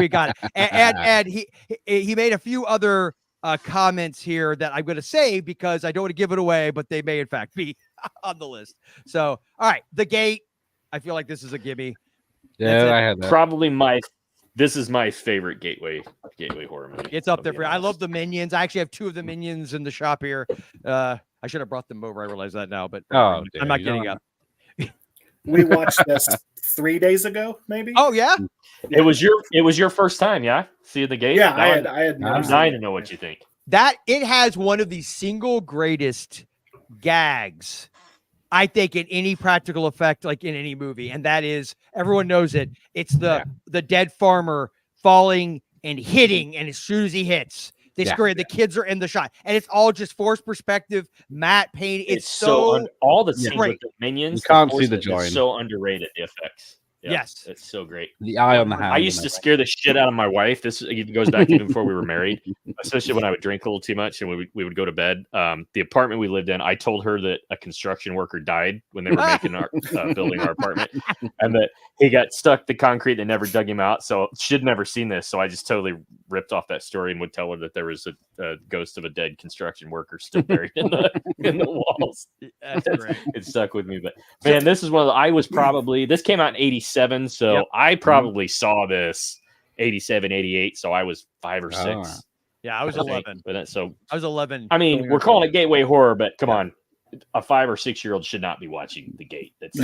Speaker 2: got it. And he made a few other comments here that I'm going to say because I don't want to give it away, but they may in fact be on the list. So, all right, The Gate. I feel like this is a gimme.
Speaker 4: Yeah, I had that.
Speaker 3: Probably this is my favorite gateway horror movie.
Speaker 2: It's up there for you. I love the Minions. I actually have 2 of the Minions in the shop here. I should have brought them over. I realize that now, but I'm not getting up.
Speaker 5: We watched this 3 days ago, maybe.
Speaker 2: Oh yeah.
Speaker 3: It was your first time, yeah? See The Gate?
Speaker 5: Yeah, I had
Speaker 3: I'm dying to know what you think.
Speaker 2: That it has one of the single greatest gags, I think, in any practical effect, like in any movie, and that is everyone knows it. It's the dead farmer falling and hitting, and as soon as he hits, they scream. The kids are in the shot, and it's all just forced perspective. Matte painting. It's so
Speaker 3: all the scenes with the Minions.
Speaker 4: You can't see the joint.
Speaker 3: It's so underrated. The effects. Yeah,
Speaker 2: yes,
Speaker 3: it's so great.
Speaker 4: The eye on the hand.
Speaker 3: I used to scare the shit out of my wife. This goes back even before we were married, especially when I would drink a little too much and we would go to bed. The apartment we lived in, I told her that a construction worker died when they were making our building our apartment, and that he got stuck to concrete. They never dug him out, so she'd never seen this. So I just totally ripped off that story and would tell her that there was a ghost of a dead construction worker still buried in the walls.
Speaker 2: That's great.
Speaker 3: It stuck with me. But man, this is one of this came out in 1987, so I probably saw this 87, 88, so I was 5 or 6.
Speaker 2: Yeah, I was 11.
Speaker 3: But
Speaker 2: I was 11.
Speaker 3: I mean, we're calling it gateway horror, but come on, a 5 or 6 year old should not be watching The Gate. That's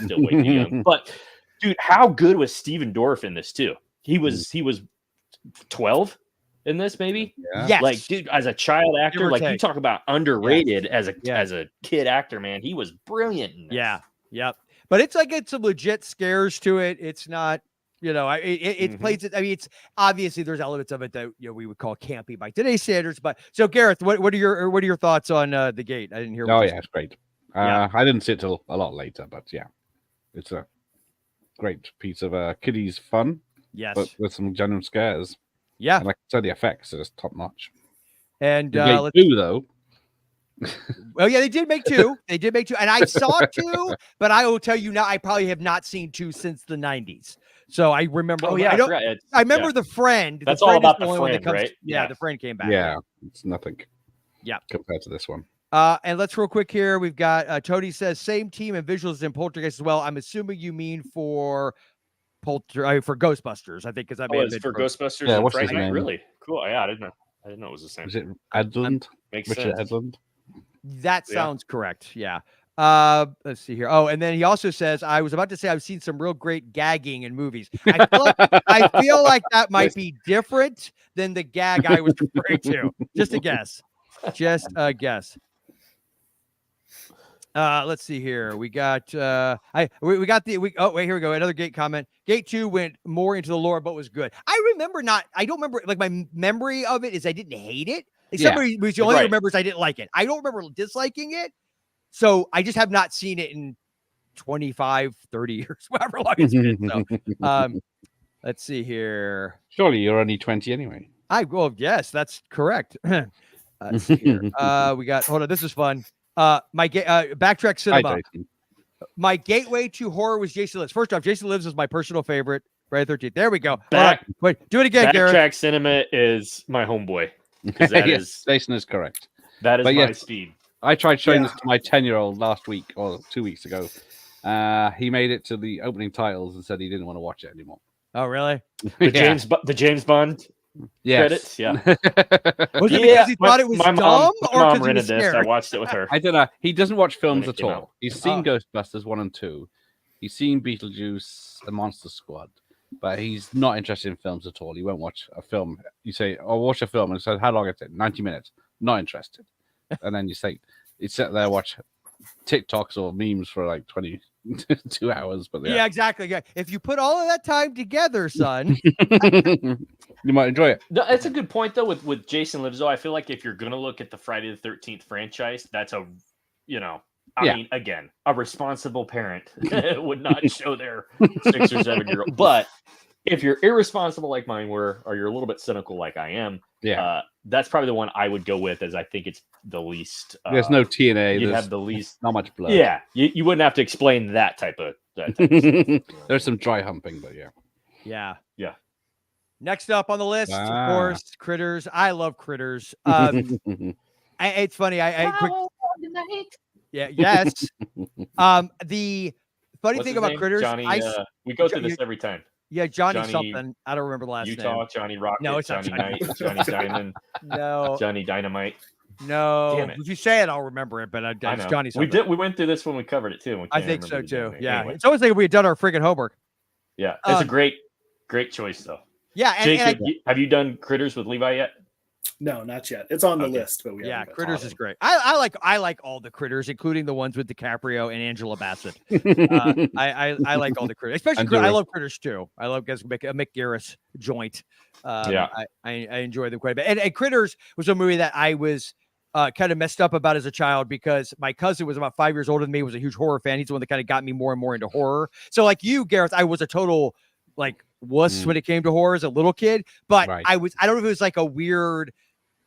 Speaker 3: still way too young. But dude, how good was Steven Dorff in this too? He was 12 in this, maybe.
Speaker 2: Yeah. Yes.
Speaker 3: Like, dude, as a child actor, like you talk about underrated as a kid actor, man, he was brilliant in this.
Speaker 2: Yeah. Yep. But it's like some legit scares to it. It's not, it plays it. I mean, it's obviously there's elements of it that we would call campy by today's standards. But so, Gareth, what are your thoughts on The Gate? I didn't hear.
Speaker 4: Oh yeah, it's great. I didn't see it till a lot later, but yeah, it's a great piece of kiddies fun.
Speaker 2: Yes,
Speaker 4: but with some genuine scares.
Speaker 2: Yeah,
Speaker 4: and like I said, the effects are just top notch.
Speaker 2: And
Speaker 4: let's do though.
Speaker 2: Well, yeah, they did make 2. They did make 2, and I saw 2, but I will tell you now, I probably have not seen 2 since the 90s. So I remember.
Speaker 3: Oh yeah,
Speaker 2: I remember The Friend.
Speaker 3: That's all about The Friend, right?
Speaker 2: Yeah, The Friend came back.
Speaker 4: Yeah, it's nothing.
Speaker 2: Yeah,
Speaker 4: compared to this one.
Speaker 2: And let's real quick here. We've got Tony says same team and visuals in Poltergeist as well. I'm assuming you mean for Ghostbusters. I think because I mean
Speaker 3: for Ghostbusters.
Speaker 4: Yeah,
Speaker 3: and
Speaker 4: what's
Speaker 3: Fright
Speaker 4: his
Speaker 3: Night?
Speaker 4: name?
Speaker 3: Really cool. Yeah, I didn't know it was the same.
Speaker 4: Is it Edlund?
Speaker 3: Makes
Speaker 4: Richard
Speaker 3: sense.
Speaker 4: Edlund?
Speaker 2: That sounds correct. Yeah. Let's see here. Oh, and then he also says, I was about to say I've seen some real great gagging in movies. I feel like that might be different than the gag I was referring to. Just a guess. Let's see here. We got here we go. Another Gate comment. Gate 2 went more into the lore, but was good. I don't remember, like my memory of it is I didn't hate it. Like
Speaker 4: Yeah.
Speaker 2: somebody who only
Speaker 3: Right.
Speaker 2: remembers I didn't like it. I don't remember disliking it. So I just have not seen it in 25, 30 years, however long it's been. So let's see here.
Speaker 4: Surely you're only 20 anyway.
Speaker 2: Yes, that's correct. Let's see here. We got, hold on, this is fun. Backtrack
Speaker 4: Hi,
Speaker 2: Cinema.
Speaker 4: Jason.
Speaker 2: My gateway to horror was Jason Lives. First off, Jason Lives is my personal favorite. Friday the 13th. There we go. Wait, do it again, Gareth.
Speaker 3: Backtrack Cinema is my homeboy. Because that
Speaker 4: Yes,
Speaker 3: is
Speaker 4: Jason is correct.
Speaker 3: that is
Speaker 4: But
Speaker 3: my
Speaker 4: yes.
Speaker 3: speed.
Speaker 4: I tried showing this to my 10-year-old last week or 2 weeks ago. He made it to the opening titles and said he didn't want to watch it anymore.
Speaker 2: Oh, really?
Speaker 3: The James Bond
Speaker 4: Yes.
Speaker 3: credits. Yeah.
Speaker 2: Was it because he thought it was
Speaker 3: my
Speaker 2: dumb
Speaker 3: mom
Speaker 2: or because he
Speaker 3: rented
Speaker 2: was
Speaker 3: this. I
Speaker 2: scared?
Speaker 3: watched it with her.
Speaker 4: I don't know. He doesn't watch films
Speaker 3: it
Speaker 4: at
Speaker 3: came
Speaker 4: all.
Speaker 3: out.
Speaker 4: He's seen Ghostbusters 1 and 2. He's seen Beetlejuice and Monster Squad, but he's not interested in films at all. He won't watch a film. You say, "I'll watch a film," and says, "How long is it?" 90 minutes. Not interested. And then you say, "You sit there watch TikToks or memes for like 22 hours." But
Speaker 2: Yeah, exactly. Yeah. If you put all of that time together, son.
Speaker 4: you might enjoy it.
Speaker 3: No, that's a good point though. With Jason Lives, though, I feel like if you're gonna look at the Friday the 13th franchise, that's a, I mean, again, a responsible parent would not show their 6 or 7-year-old. But if you're irresponsible like mine were, or you're a little bit cynical like I am, that's probably the one I would go with, as I think it's the least.
Speaker 4: There's no TNA.
Speaker 3: You'd
Speaker 4: There's
Speaker 3: have the least.
Speaker 4: not much blood.
Speaker 3: Yeah, you wouldn't have to explain that type of stuff.
Speaker 4: There's some dry humping, but
Speaker 2: Yeah.
Speaker 3: Yeah.
Speaker 2: Next up on the list, of
Speaker 4: Ah.
Speaker 2: course, Critters. I love Critters. It's funny. Yes. The funny
Speaker 3: What's
Speaker 2: thing
Speaker 3: his
Speaker 2: about
Speaker 3: name?
Speaker 2: Critters,
Speaker 3: Johnny. We go through this every time.
Speaker 2: Johnny
Speaker 3: Johnny
Speaker 2: something. I don't remember the last
Speaker 3: Utah,
Speaker 2: name.
Speaker 3: Johnny Rocket,
Speaker 2: No, it's not
Speaker 3: Johnny
Speaker 2: Johnny.
Speaker 3: Knight, Johnny Diamond,
Speaker 2: No,
Speaker 3: Johnny Dynamite.
Speaker 2: no.
Speaker 3: Damn it.
Speaker 2: If you say it, I'll remember it. But
Speaker 3: I
Speaker 2: it's
Speaker 3: know.
Speaker 2: Johnny
Speaker 3: We
Speaker 2: something.
Speaker 3: We went through this when we covered it too. and we
Speaker 2: I
Speaker 3: can't
Speaker 2: think so
Speaker 3: remember the damn
Speaker 2: too.
Speaker 3: name.
Speaker 2: Yeah.
Speaker 3: Anyway.
Speaker 2: It's always like we had done our friggin' homework.
Speaker 3: Yeah, it's a great choice though.
Speaker 2: Yeah.
Speaker 3: Jacob, have you done Critters with Levi yet?
Speaker 5: No, not yet. It's on the
Speaker 3: Okay.
Speaker 5: list, but we
Speaker 2: Yeah,
Speaker 5: haven't
Speaker 2: Critters
Speaker 5: got
Speaker 2: is
Speaker 5: to
Speaker 2: great. I like all the Critters, including the ones with DiCaprio and Angela Bassett. I like all the Critters, especially I love Critters too. I love a Mick Garris joint. I enjoy them quite a bit. And Critters was a movie that I was kind of messed up about as a child because my cousin was about 5 years older than me, was a huge horror fan. He's the one that kind of got me more and more into horror. So like you, Gareth, I was a total like wuss when it came to horror as a little kid, but I don't know if it was like a weird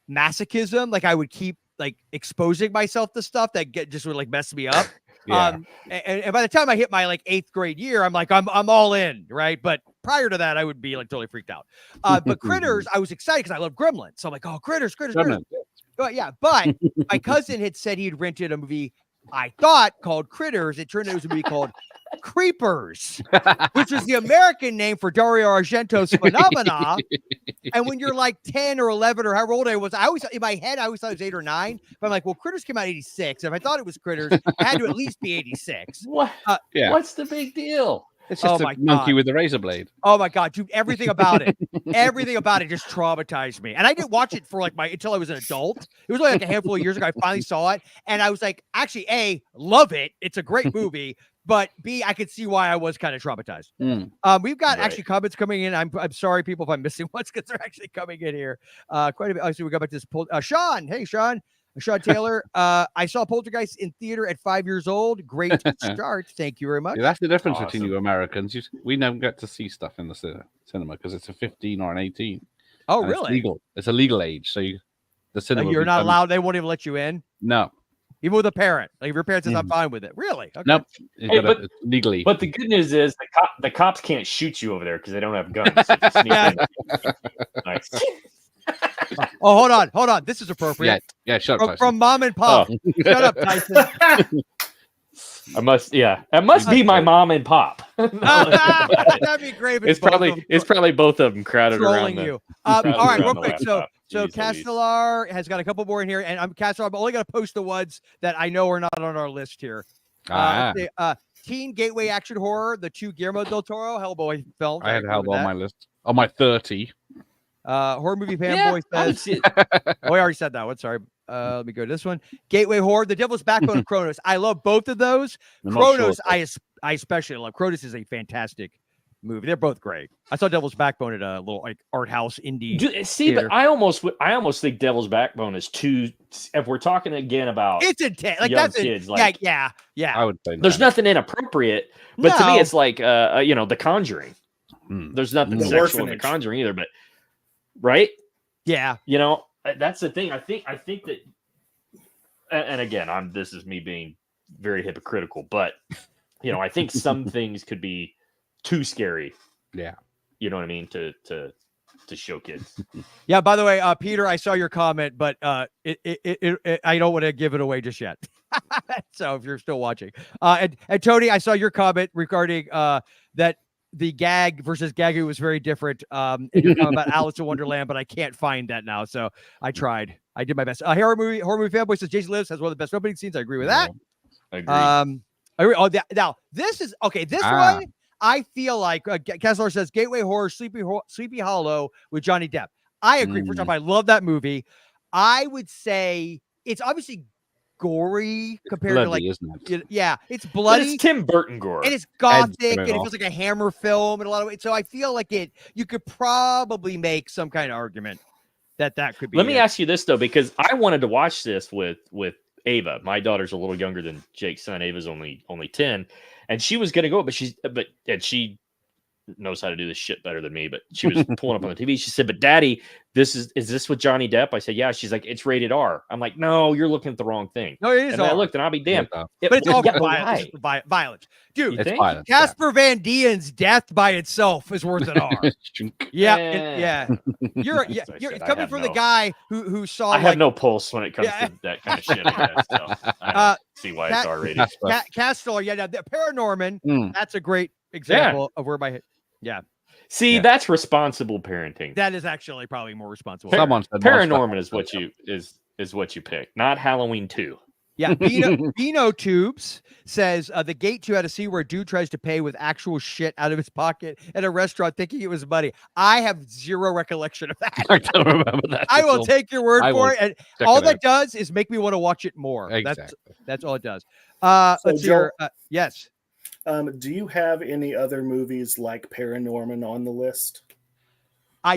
Speaker 2: masochism. Like I would keep like exposing myself to stuff that just would like mess me up. And by the time I hit my like 8th grade year, I'm like, I'm all in, right? But prior to that, I would be like totally freaked out. But Critters, I was excited because I love Gremlins. So I'm like, oh, Critters. But yeah, but my cousin had said he'd rented a movie I thought called Critters. It turned out it was a movie called Creepers, which was the American name for Dario Argento's Phenomena. And when you're like 10 or 11 or however old I was, in my head, I always thought it was 8 or 9. But I'm like, well, Critters came out 86. If I thought it was Critters, it had to at least be 86.
Speaker 3: What? What's the big deal?
Speaker 4: It's just a monkey with a razor blade.
Speaker 2: Oh my God, dude, everything about it just traumatized me. And I didn't watch it for like until I was an adult. It was only like a handful of years ago. I finally saw it. And I was like, actually, A, love it. It's a great movie. But B, I could see why I was kind of traumatized. We've got actually comments coming in. I'm sorry, people, if I'm missing ones because they're actually coming in here. Quite a bit. So we go back to this. Sean, hey, Sean Taylor. I saw Poltergeist in theater at 5 years old. Great start. Thank you very much.
Speaker 4: Yeah, that's the difference between you Americans. We never get to see stuff in the cinema because it's a 15 or an 18.
Speaker 2: Oh,
Speaker 4: and
Speaker 2: really?
Speaker 4: It's legal. It's a legal age. So the cinema.
Speaker 2: You're not allowed. They won't even let you in.
Speaker 4: No.
Speaker 2: Even with a parent. Like if your parent says, I'm fine with it. Really? Okay.
Speaker 4: Nope.
Speaker 3: But
Speaker 4: legally.
Speaker 3: But the good news is the cops can't shoot you over there because they don't have guns. So just sneak in. Nice.
Speaker 2: Oh, hold on. This is appropriate.
Speaker 4: Yeah, shut up.
Speaker 2: From Mom and Pop. Shut up, Tyson.
Speaker 3: It must be my mom and pop.
Speaker 2: That'd be great.
Speaker 3: It's probably both of them crowded around
Speaker 2: you. All right, real quick. So
Speaker 3: Jeez,
Speaker 2: Castellar has got a couple more in here, and I'm only going to post the ones that I know are not on our list here. Teen Gateway Action Horror, the 2 Guillermo del Toro Hellboy films.
Speaker 4: I had Hellboy on my list. On my 30.
Speaker 2: Horror movie fanboy says. Oh, I already said that one. Sorry. Let me go to this one. Gateway Horror, The Devil's Backbone, Kronos. I love both of those. Kronos, I especially love. Kronos is a fantastic movie. They're both great. I saw Devil's Backbone at a little like art house indie.
Speaker 3: See,
Speaker 2: theater.
Speaker 3: but I almost think Devil's Backbone is too. If we're talking again about
Speaker 2: it's intense, like
Speaker 3: young
Speaker 2: that's
Speaker 3: kids, like
Speaker 2: yeah.
Speaker 4: I would say
Speaker 3: there's nothing inappropriate, but to me, it's like The Conjuring. There's nothing sexual in The Conjuring either, but right?
Speaker 2: Yeah,
Speaker 3: that's the thing. I think that, and again, this is me being very hypocritical, but I think some things could be too scary.
Speaker 4: Yeah,
Speaker 3: you know what I mean to show kids.
Speaker 2: Yeah. By the way, Peter, I saw your comment, but I don't want to give it away just yet. So if you're still watching, and Tony, I saw your comment regarding that the gag versus Gagu was very different. And you're talking about Alice in Wonderland, but I can't find that now. So I tried. I did my best. Horror movie fanboy says Jason Lives has one of the best opening scenes. I agree with that.
Speaker 3: Agreed.
Speaker 2: Now this is okay. This one I feel like Kessler says Gateway Horror, Sleepy Hollow with Johnny Depp. I agree. First off, I love that movie. I would say it's obviously gory compared
Speaker 4: bloody,
Speaker 2: to like,
Speaker 4: isn't it?
Speaker 2: Yeah, it's bloody.
Speaker 3: But it's Tim Burton gore,
Speaker 2: and it's gothic, and it feels like a Hammer film in a lot of ways. So I feel like you could probably make some kind of argument that could be.
Speaker 3: Let me ask you this though, because I wanted to watch this with Ava. My daughter's a little younger than Jake's son. Ava's only 10, and she was gonna go, but she knows how to do this shit better than me. But she was pulling up on the TV. She said, "But Daddy, is this with Johnny Depp?" I said, "Yeah." She's like, "It's rated R." I'm like, "No, you're looking at the wrong thing."
Speaker 2: No, it is.
Speaker 3: And I looked, and I'll be damned.
Speaker 2: But it's all violence, dude.
Speaker 4: It's violence.
Speaker 2: Casper Van Dien's death by itself is worth an R. Yeah. It's coming from the guy who saw.
Speaker 3: I have no pulse when it comes to that kind of shit. I guess, so I don't see why it's R rated.
Speaker 2: Castor, the Paranorman. That's a great example of where my head. Yeah.
Speaker 3: See, that's responsible parenting.
Speaker 2: That is actually probably more responsible.
Speaker 3: Someone said Paranorman is what you pick, not Halloween 2.
Speaker 2: Yeah, Bino Tubes says the gate 2 had a scene where a dude tries to pay with actual shit out of his pocket at a restaurant thinking it was money. I have zero recollection of that.
Speaker 4: I don't remember that.
Speaker 2: I will take your word for it. And all that does is make me want to watch it more.
Speaker 4: Exactly.
Speaker 2: That's all it does. Let's hear. Yes.
Speaker 5: Do you have any other movies like Paranorman on the list?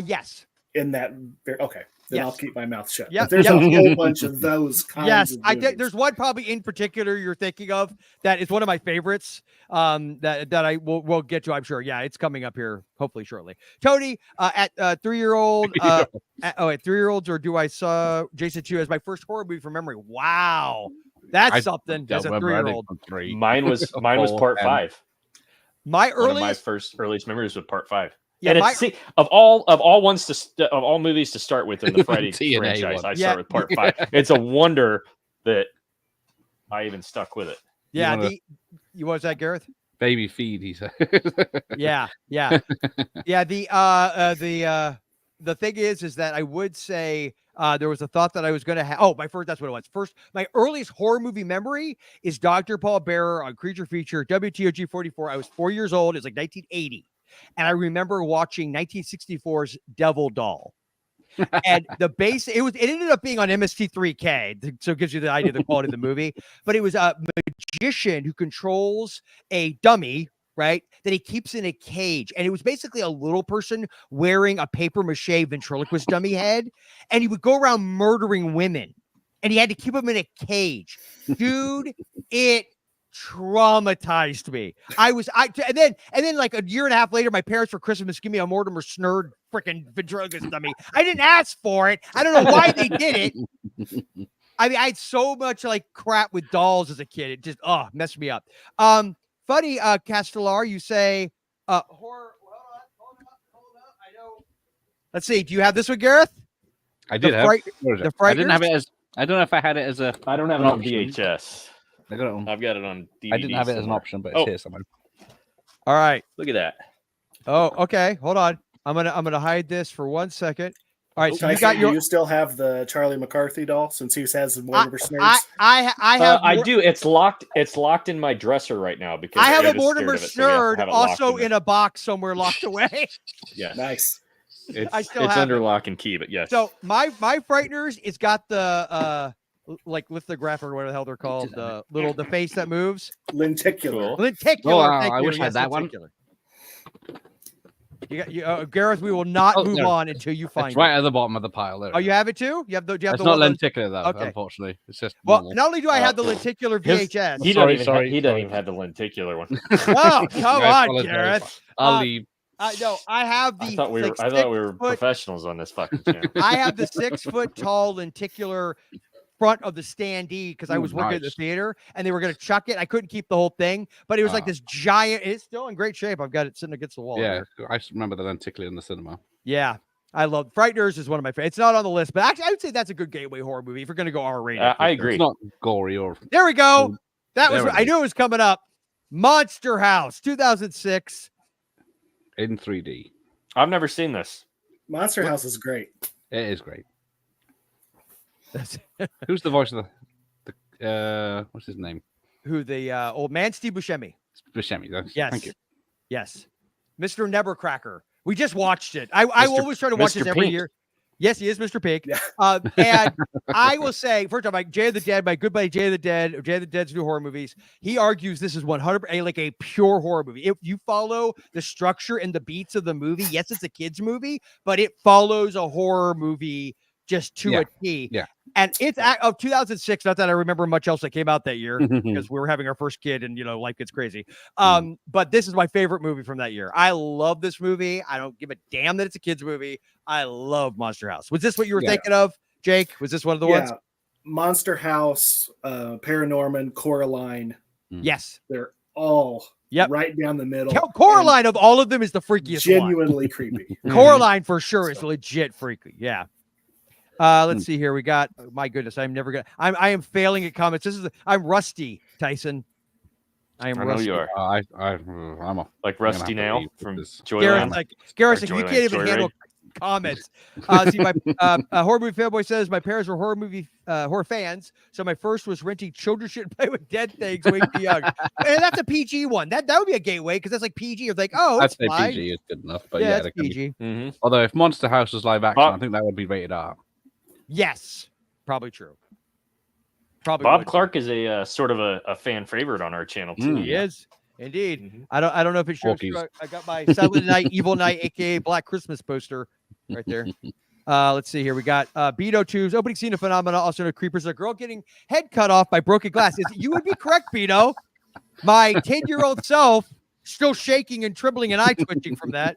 Speaker 2: Yes.
Speaker 5: In that, okay. Then
Speaker 2: yes.
Speaker 5: I'll keep my mouth shut.
Speaker 2: Yep.
Speaker 5: But there's a whole bunch of those kinds of movies.
Speaker 2: I think there's one probably in particular you're thinking of that is one of my favorites. That I will get to, I'm sure. Yeah, it's coming up here hopefully shortly. Tony, at 3-year-old, at 3-year-olds, or do I saw Jason 2 as my first horror movie from memory? Wow. That's something as a 3-year-old.
Speaker 3: Mine was part 5.
Speaker 2: My
Speaker 3: first earliest memories was part 5.
Speaker 2: Yeah,
Speaker 3: and it's of all movies to start with in the Friday franchise, I start with part 5. It's a wonder that I even stuck with it.
Speaker 2: Yeah, what was that, Gareth?
Speaker 4: Baby feed, he said.
Speaker 2: Yeah. The thing is that I would say there was a thought that I was going to have. Oh, that's what it was. My earliest horror movie memory is Dr. Paul Bearer on Creature Feature, WTOG 44. I was 4 years old. It's like 1980. And I remember watching 1964's Devil Doll. And it ended up being on MST3K, so it gives you the idea of the quality of the movie. But it was a magician who controls a dummy, right, that he keeps in a cage. And it was basically a little person wearing a paper mache ventriloquist dummy head. And he would go around murdering women. And he had to keep them in a cage. Dude, it traumatized me. And then like a year and a half later, my parents for Christmas give me a Mortimer Snurd freaking ventriloquist dummy. I didn't ask for it. I don't know why they did it. I mean, I had so much like crap with dolls as a kid. It just messed me up. Funny, Castellar, you say horror. Hold up. I know. Let's see. Do you have this one, Gareth?
Speaker 4: I did have
Speaker 2: the
Speaker 4: I didn't have it as. I don't know if I had it as a.
Speaker 3: I don't have it on VHS.
Speaker 4: I've
Speaker 3: got it on DVD.
Speaker 4: I didn't have it as an option, but it's here somewhere.
Speaker 2: All right.
Speaker 3: Look at that.
Speaker 2: Oh, okay. Hold on. I'm gonna hide this for 1 second. All right. So
Speaker 5: Tyson,
Speaker 2: you got your.
Speaker 5: Do you still have the Charlie McCarthy doll since he has the Mortimer Snurds?
Speaker 2: I have.
Speaker 3: I do. It's locked. It's locked in my dresser right now because
Speaker 2: I have a Mortimer Snurd also in a box somewhere locked away.
Speaker 3: Yeah.
Speaker 5: Nice.
Speaker 3: It's under lock and key, but yes.
Speaker 2: So my frighteners, it's got the like lithograph or whatever the hell they're called, the face that moves.
Speaker 5: Lenticular.
Speaker 2: Lenticular.
Speaker 4: Oh, I wish I had that one.
Speaker 2: Gareth, we will not move on until you find
Speaker 4: It's right
Speaker 2: it.
Speaker 4: at the bottom of the pile. There.
Speaker 2: Oh, you have it too? You have the. Do you have
Speaker 4: It's
Speaker 2: the
Speaker 4: not
Speaker 2: one
Speaker 4: lenticular though.
Speaker 2: Okay.
Speaker 4: Unfortunately, it's just.
Speaker 2: Well,
Speaker 4: normal.
Speaker 2: not only do I have the lenticular VHS.
Speaker 3: He
Speaker 4: Sorry,
Speaker 3: doesn't even have the lenticular one.
Speaker 2: Oh, come
Speaker 4: I
Speaker 2: on,
Speaker 4: apologize.
Speaker 2: Gareth.
Speaker 4: I'll leave.
Speaker 2: No, I have the.
Speaker 3: I thought we were professionals on this fucking channel.
Speaker 2: I have the 6 foot tall lenticular front of the standee because I was working at the
Speaker 4: nice.
Speaker 2: theater and they were going to chuck it. I couldn't keep the whole thing, but it was like this giant. It's still in great shape. I've got it sitting against the wall.
Speaker 4: Yeah,
Speaker 2: here.
Speaker 4: I remember the lenticular in the cinema.
Speaker 2: Yeah. I love Frighteners is one of my favorites. It's not on the list, but actually I would say that's a good gateway horror movie if you're going to go R-rated.
Speaker 3: I agree.
Speaker 4: It's not gory or.
Speaker 2: There we go. That was
Speaker 4: There it
Speaker 2: I knew it was coming up. Monster House, 2006.
Speaker 4: In 3D.
Speaker 3: I've never seen this.
Speaker 5: Monster House is great.
Speaker 4: It is great. Who's the voice of the what's his name?
Speaker 2: Who the old man? Steve Buscemi.
Speaker 4: Buscemi.
Speaker 2: Yes.
Speaker 4: Thank you.
Speaker 2: Yes. Mr. Nevercracker. We just watched it. I always try to watch this every year. Yes, he is Mr. Pink.
Speaker 5: Yeah.
Speaker 2: And I will say, first off, like Jay of the Dead, my good buddy Jay of the Dead's new horror movies, he argues this is 100% like a pure horror movie. If you follow the structure and the beats of the movie, yes, it's a kid's movie, but it follows a horror movie just to a T.
Speaker 4: Yeah.
Speaker 2: And it's of 2006. Not that I remember much else that came out that year because we were having our first kid and, life gets crazy. But this is my favorite movie from that year. I love this movie. I don't give a damn that it's a kid's movie. I love Monster House. Was this what you were thinking of, Jake? Was this one of the ones?
Speaker 5: Monster House, Paranorman, Coraline.
Speaker 2: Yes.
Speaker 5: They're all right down the middle.
Speaker 2: Coraline of all of them is the freakiest
Speaker 5: genuinely creepy.
Speaker 2: Coraline for sure is legit freaky. Yeah. Let's see here. We got, my goodness, I am failing at comments. I'm rusty, Tyson. I am rusty.
Speaker 3: know you are.
Speaker 4: I'm
Speaker 3: like Rusty Nail from
Speaker 2: Joyland. Gareth, you can't even handle comments. See, my horror movie fanboy says my parents were horror fans, so my first was renting children shouldn't play with dead things way too young. And that's a PG one. That would be a gateway because that's like PG. It's like, it's fine.
Speaker 4: PG is good enough, but
Speaker 2: it's PG.
Speaker 4: Although if Monster House was live action, I think that would be rated R.
Speaker 2: Yes, probably true.
Speaker 3: Bob Clark is a sort of a fan favorite on our channel too.
Speaker 2: He is indeed. I don't know if it's true. I got my Silent Night, Evil Night, aka Black Christmas poster right there. Let's see here. We got Beto 2's opening scene of Phenomena, also known Creepers. A girl getting head cut off by broken glass. You would be correct, Beto. My 10-year-old self still shaking and trembling and eye twitching from that.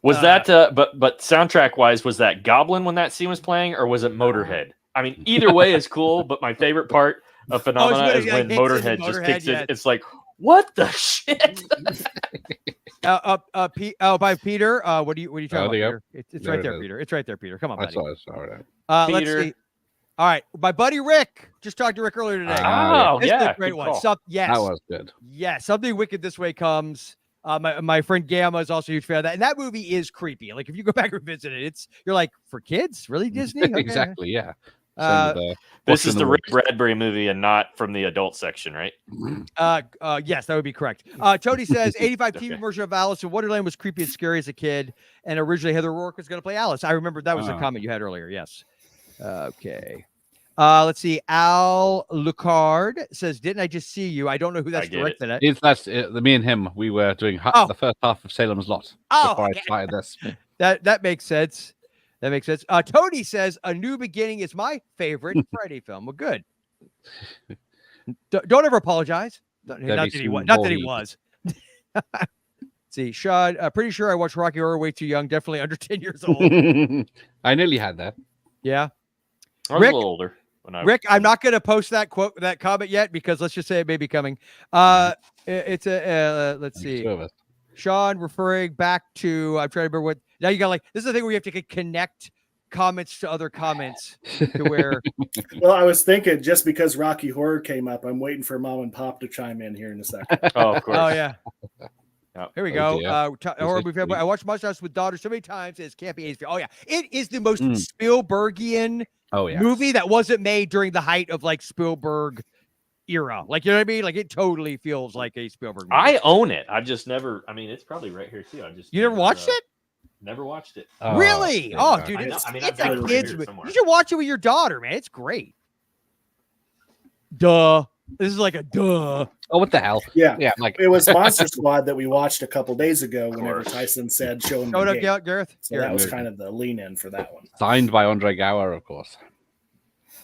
Speaker 3: Was that but soundtrack wise, was that Goblin when that scene was playing, or was it Motorhead? I mean, either way is cool, but my favorite part of Phenomena is when Motorhead just kicks it. It's like, what the shit?
Speaker 2: By Peter. What are you talking about?
Speaker 4: Peter?
Speaker 2: It's right there, Peter. It's right there, Peter. Come on, buddy.
Speaker 4: I saw it.
Speaker 2: Let's see. All right, my buddy Rick. Just talked to Rick earlier today.
Speaker 3: This is
Speaker 2: a great one. Yes,
Speaker 4: that was good.
Speaker 2: Yeah, Something Wicked This Way Comes. My friend Gamma is also a huge fan of that, and that movie is creepy. Like if you go back and visit it, you're like, for kids, really, Disney? Okay.
Speaker 4: Exactly, yeah.
Speaker 3: This is the Rick Bradbury movie and not from the adult section, right?
Speaker 2: Yes, that would be correct. Tony says 85 TV version of Alice in Wonderland was creepy and scary as a kid, and originally Heather O'Rourke was going to play Alice. I remember that was a comment you had earlier. Yes. Okay. Let's see. Al Lucard says, "Didn't I just see you?" I don't know who that's directed at.
Speaker 4: That's me and him. We were doing the first half of Salem's Lot before I started this.
Speaker 2: That makes sense. That makes sense. Tony says, "A New Beginning" is my favorite Friday film. Well, good. Don't ever apologize. Not that he was. See, Sean, pretty sure I watched Rocky Horror way too young. Definitely under 10 years old.
Speaker 4: I nearly had that.
Speaker 2: Yeah.
Speaker 3: I was a little older.
Speaker 2: Rick, I'm not going to post that comment yet because let's just say it may be coming. It's let's see. Sean referring back to, I'm trying to remember what, now you got this is the thing where you have to connect comments to other comments to where.
Speaker 5: Well, I was thinking just because Rocky Horror came up, I'm waiting for Mom and Pop to chime in here in a second.
Speaker 3: Oh, of course.
Speaker 2: Oh, yeah. Here we go. I watched Monster House with daughters so many times. It can't be aged. Oh, yeah. It is the most Spielbergian movie that wasn't made during the height of Spielberg era. You know what I mean? It totally feels like a Spielberg movie.
Speaker 3: I own it. I've just never, it's probably right here too.
Speaker 2: You never watched it?
Speaker 3: Never watched it.
Speaker 2: Really? Oh, dude. It's a kid's movie. You should watch it with your daughter, man. It's great. Duh. This is like a duh.
Speaker 4: Oh, what the hell?
Speaker 5: Yeah.
Speaker 4: Yeah, like
Speaker 5: It was Monster Squad that we watched a couple days ago whenever Tyson said show him the
Speaker 2: Showed
Speaker 5: gate.
Speaker 2: up, Gareth.
Speaker 5: So that was kind of the lean in for that one.
Speaker 4: signed by Andre Gower, of course.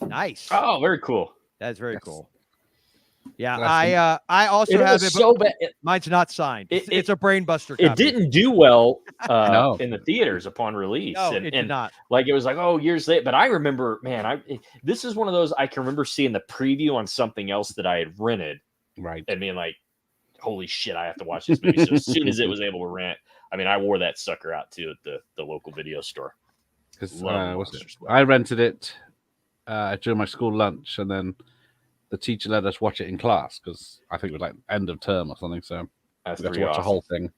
Speaker 2: Nice.
Speaker 3: Oh, very cool.
Speaker 2: That's very cool. Yeah,
Speaker 4: That's
Speaker 2: I also
Speaker 3: It
Speaker 2: have
Speaker 3: was
Speaker 2: it.
Speaker 3: so bad.
Speaker 2: Mine's not signed. It's a brain buster.
Speaker 3: It
Speaker 2: copy.
Speaker 3: didn't do well
Speaker 4: No.
Speaker 3: in the theaters upon release.
Speaker 2: No,
Speaker 3: and,
Speaker 2: it did not.
Speaker 3: Like it was like, oh, years late. But I remember, man, this is one of those I can remember seeing the preview on something else that I had rented,
Speaker 4: Right.
Speaker 3: and being like, holy shit, I have to watch this movie. So as soon as it was able to rent, I mean, I wore that sucker out too at the local video store.
Speaker 4: Because
Speaker 3: Monster Squad.
Speaker 4: I rented it during my school lunch, and then the teacher let us watch it in class because I think it was like end of term or something. So
Speaker 3: That's
Speaker 4: we got to
Speaker 3: pretty
Speaker 4: watch the
Speaker 3: awesome.
Speaker 4: whole thing.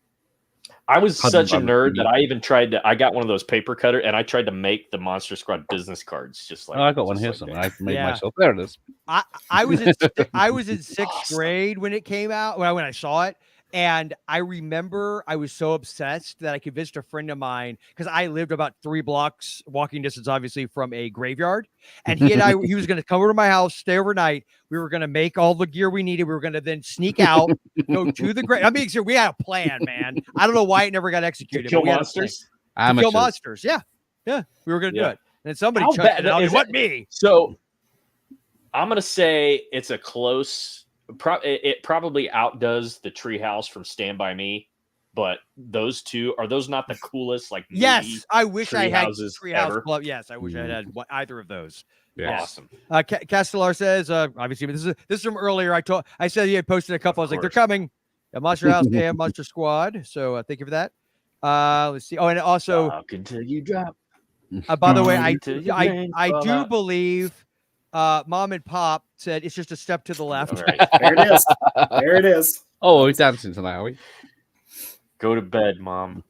Speaker 3: I was such a nerd that
Speaker 4: I
Speaker 3: I even I got one of those paper cutter, and I tried to make the Monster Squad business cards. Just like
Speaker 4: got one
Speaker 3: just
Speaker 4: here
Speaker 3: like
Speaker 4: somewhere.
Speaker 3: that.
Speaker 4: I made
Speaker 2: Yeah.
Speaker 4: myself. There it is.
Speaker 2: I was in sixth
Speaker 3: Awesome.
Speaker 2: grade when it came out. When I saw it, and I remember I was so obsessed that I convinced a friend of mine because I lived about 3 blocks walking distance, obviously, from a graveyard, and he was going to come over to my house, stay overnight. We were going to make all the gear we needed. We were going to then sneak out, go to the grave. I'm being serious. We had a plan, man. I don't know why it never got
Speaker 3: To
Speaker 2: executed.
Speaker 3: kill
Speaker 2: but we had a
Speaker 3: monsters.
Speaker 2: plan. To kill
Speaker 4: Amateurs.
Speaker 2: monsters. Yeah, we were going to do
Speaker 3: Yeah.
Speaker 2: it, and then somebody
Speaker 3: How
Speaker 2: chucked
Speaker 3: bad
Speaker 2: it out.
Speaker 3: is
Speaker 2: It wasn't
Speaker 3: that?
Speaker 2: me.
Speaker 3: So I'm gonna say it's a close. It probably outdoes the Treehouse from Stand by Me, but those two are those not the coolest? Like movie
Speaker 2: Yes, I wish I had
Speaker 3: Treehouses
Speaker 2: Treehouse
Speaker 3: ever?
Speaker 2: Club. Yes, I wish I had either of those.
Speaker 4: Yeah.
Speaker 3: Awesome.
Speaker 2: Castellar says, obviously, this is from earlier. I said he had posted a couple. I was like, they're
Speaker 3: course.
Speaker 2: coming. A Monster House and Monster Squad. So thank you for that. Let's see. Oh, and also,
Speaker 3: Rock until you drop.
Speaker 2: by the way,
Speaker 3: Until your brains
Speaker 2: I
Speaker 3: fall
Speaker 2: do
Speaker 3: out.
Speaker 2: believe Mom and Pop said it's just a step to the left.
Speaker 3: All right.
Speaker 5: There it is. There it is.
Speaker 4: Oh, we're dancing tonight, are we?
Speaker 3: Go to bed, Mom.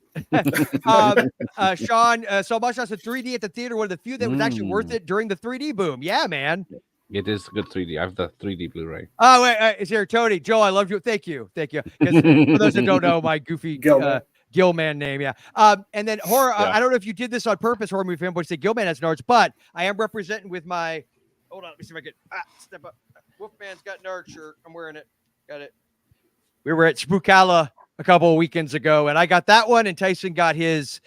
Speaker 2: Sean, so much as a 3D at the theater, one of the few that was actually worth it during the 3D boom. Yeah, man.
Speaker 4: It is good 3D. I have the 3D Blu-ray.
Speaker 2: Oh, wait, it's here, Tony. Joe, I love you. Thank you. 'Cause for those that don't know, my goofy Gilman name, yeah. And then horror. I don't know if you did this on purpose, horror movie fanboy. Say Gilman has nards, but I am representing with my. Hold on, let me see if I can step up. Wolfman's got nerd shirt. I'm wearing it. Got it. We were at Spookala a couple of weekends ago, and I got that one, and Tyson got his.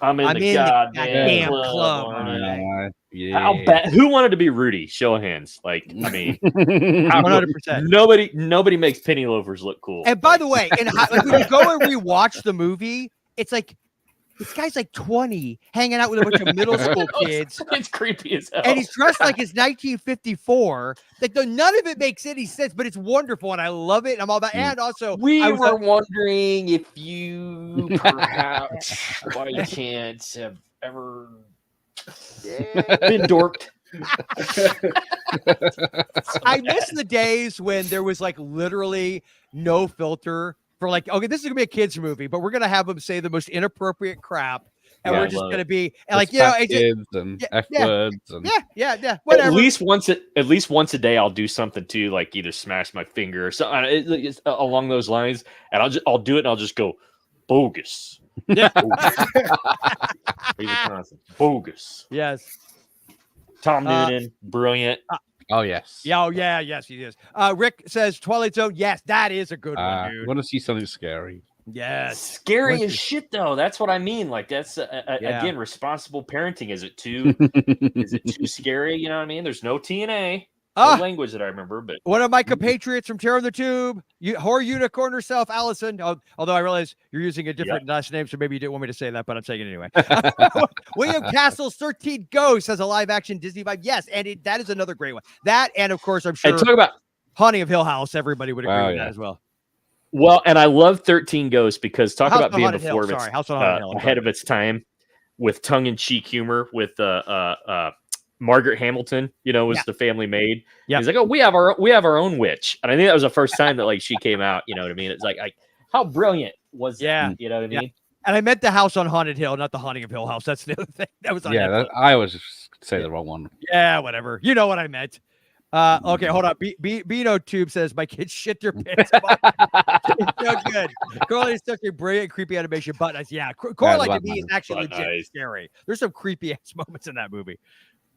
Speaker 3: I'm in the goddamn
Speaker 2: club.
Speaker 4: Yeah.
Speaker 3: How bad? Who wanted to be Rudy? Show of hands. Like, I mean,
Speaker 2: 100%.
Speaker 3: Nobody makes penny loafers look cool.
Speaker 2: And by the way, like when you go and rewatch the movie, it's like this guy's like 20, hanging out with a bunch of middle school kids.
Speaker 3: It's creepy as hell.
Speaker 2: And he's dressed like it's 1954. Like none of it makes any sense, but it's wonderful, and I love it. And I'm all about. And also,
Speaker 3: we were wondering if you perhaps by chance have ever been dorked.
Speaker 2: I miss the days when there was like literally no filter for like, okay, this is gonna be a kids movie, but we're gonna have them say the most inappropriate crap, and we're just gonna be and like
Speaker 4: kids and F words and
Speaker 2: whatever.
Speaker 3: At least once a day, I'll do something too, like either smash my finger or something it's along those lines, and I'll do it, and I'll just go bogus.
Speaker 2: Yeah.
Speaker 3: Bogus.
Speaker 2: Yes.
Speaker 3: Tom Noonan, brilliant.
Speaker 4: Oh yes.
Speaker 2: Yeah, yes, he is. Rick says Twilight Zone. Yes, that is a good one,
Speaker 4: I
Speaker 2: dude.
Speaker 4: want to see something scary.
Speaker 2: Yes.
Speaker 3: Scary as shit, though. That's what I mean. Like that's again responsible parenting. Is it too scary? You know what I mean? There's no TNA. No language that I remember, but
Speaker 2: one of my compatriots from Terror on the Tube, horror unicorn herself, Allison. Although I realize you're using a different last name, so maybe you didn't want me to say that, but I'm saying it anyway. William Castle's 13 Ghosts has a live action Disney vibe. Yes, and that is another great one. That, and of course, I'm sure
Speaker 3: talk about
Speaker 2: Haunting of Hill House. Everybody would agree with that as well.
Speaker 3: Well, and I love 13 Ghosts because talk
Speaker 2: House
Speaker 3: about being
Speaker 2: Haunted
Speaker 3: before
Speaker 2: Hill.
Speaker 3: its
Speaker 2: Sorry, House on Haunted Hill.
Speaker 3: ahead of its time with tongue-in-cheek humor with Margaret Hamilton, was the family maid. He's like, oh, we have our own witch, and I think that was the first time that like she came out. You know what I mean? It's like how brilliant was that? You know what I mean?
Speaker 2: And I meant the House on Haunted Hill, not the Haunting of Hill House. That's the other thing. That was on
Speaker 4: I always say the wrong one.
Speaker 2: Yeah, whatever. You know what I meant. Okay, hold on. Beano Tube says my kids shit their pants. It's so good. Coraline is such a brilliant, creepy animation. But Coraline to me is actually legit scary. There's some creepy ass moments in that movie.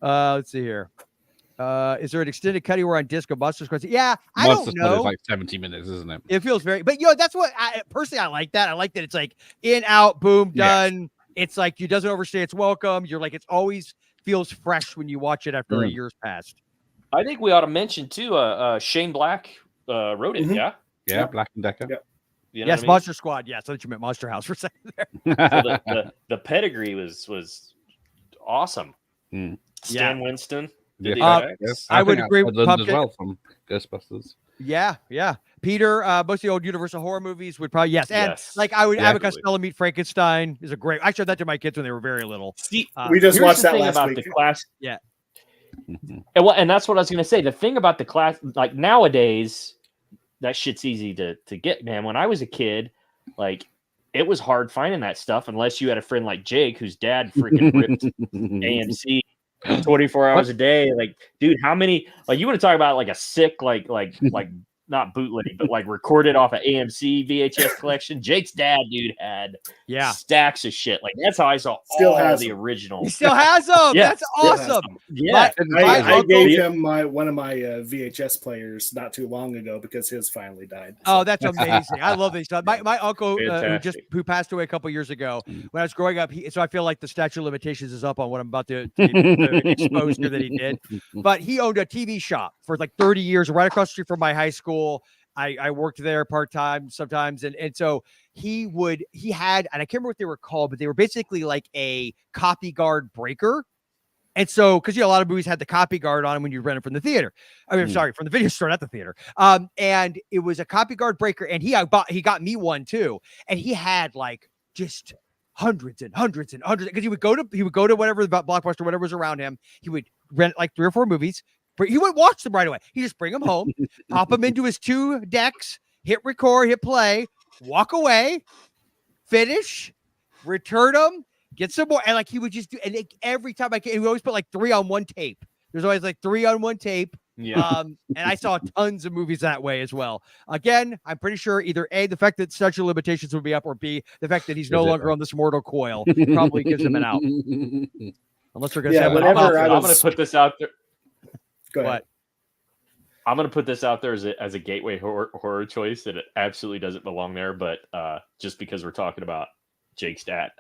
Speaker 2: Let's see here. Is there an extended cut anywhere on disc of Monster Squad? Yeah, I
Speaker 4: Monster
Speaker 2: don't
Speaker 4: Squad
Speaker 2: know.
Speaker 4: is like 70 minutes, isn't it?
Speaker 2: It feels very, but that's what I personally I like that. I like that it's like in, out, boom, done. It's like it doesn't overstay its welcome. You're like, it's always feels fresh when you watch it after a year's passed.
Speaker 3: I think we ought to mention too. Shane Black wrote it.
Speaker 5: Mhm.
Speaker 3: Yeah,
Speaker 4: Black and Decker.
Speaker 5: Yep.
Speaker 3: You know
Speaker 2: Yes,
Speaker 3: what I mean?
Speaker 2: Monster Squad. Yes, I thought you meant Monster House for a second there.
Speaker 3: So the pedigree was awesome. Stan Winston. Did the effects.
Speaker 2: I would agree with
Speaker 4: Pumpkin as
Speaker 2: Pumpkin.
Speaker 4: well from Ghostbusters.
Speaker 2: Yeah. Peter, most of the old Universal horror movies would probably and like I would Abbott
Speaker 3: absolutely.
Speaker 2: Costello Meet Frankenstein is a great. I showed that to my kids when they were very little.
Speaker 3: See,
Speaker 5: We just
Speaker 3: here's
Speaker 5: watched
Speaker 3: the
Speaker 5: that
Speaker 3: thing
Speaker 5: last
Speaker 3: about
Speaker 5: week.
Speaker 3: the class.
Speaker 2: Yeah.
Speaker 3: And that's what I was gonna say. The thing about the class, like nowadays, that shit's easy to get, man. When I was a kid, like it was hard finding that stuff unless you had a friend like Jake, whose dad freaking ripped AMC 24 hours a day. Like, dude, how many? Like, you want to talk about like a sick, like not bootleg, but like recorded off an AMC VHS collection. Jake's dad, dude, had stacks of shit. Like that's how I saw
Speaker 5: Still
Speaker 3: all
Speaker 5: has
Speaker 3: the
Speaker 5: them.
Speaker 3: original.
Speaker 2: He still has them.
Speaker 3: Yeah,
Speaker 2: That's
Speaker 5: still has
Speaker 2: awesome.
Speaker 3: Yeah,
Speaker 5: I gave him one of my VHS players not too long ago because his finally died. So.
Speaker 2: Oh, that's amazing. I love these stuff. My uncle who passed away a couple years ago when I was growing up. So I feel like the statute of limitations is up on what I'm about to expose here that he did. But he owned a TV shop for like 30 years right across the street from my high school. I worked there part-time sometimes. And so he had, and I can't remember what they were called, but they were basically like a copy guard breaker. And so, because a lot of movies had the copy guard on them when you rent it from the theater. I mean, sorry, from the video store, not the theater. And it was a copy guard breaker, and he got me one too. And he had like just hundreds and hundreds and hundreds, because he would go to whatever the Blockbuster, whatever was around him. He would rent like 3 or 4 movies. But he wouldn't watch them right away. He just bring them home, pop them into his 2 decks, hit record, hit play, walk away, finish, return them, get some more. And like he would just do, and every time he would always put like 3 on 1 tape. There's always like 3 on 1 tape.
Speaker 3: Yeah.
Speaker 2: And I saw tons of movies that way as well. Again, I'm pretty sure either A, the fact that statute of limitations would be up, or B, the fact that he's no longer on this mortal coil probably gives him an out. Unless they're going to say,
Speaker 3: I'm going to put this out there.
Speaker 5: Go ahead.
Speaker 2: What?
Speaker 3: I'm going to put this out there as a gateway horror choice, and it absolutely doesn't belong there, but just because we're talking about Jake's dad.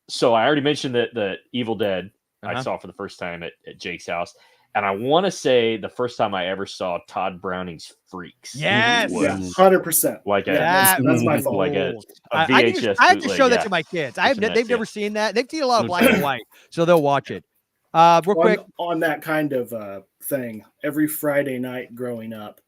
Speaker 3: So I already mentioned that the Evil Dead I saw for the first time at Jake's house. And I want to say the first time I ever saw Todd Browning's Freaks.
Speaker 2: Yes.
Speaker 5: Yeah, 100%.
Speaker 3: Like
Speaker 5: that's my fault.
Speaker 3: Like a
Speaker 2: I
Speaker 3: VHS.
Speaker 2: have to show that to my kids. They've never seen that. They've seen a lot of black and white, so they'll watch it. Real quick
Speaker 5: on that kind of thing, every Friday night growing up,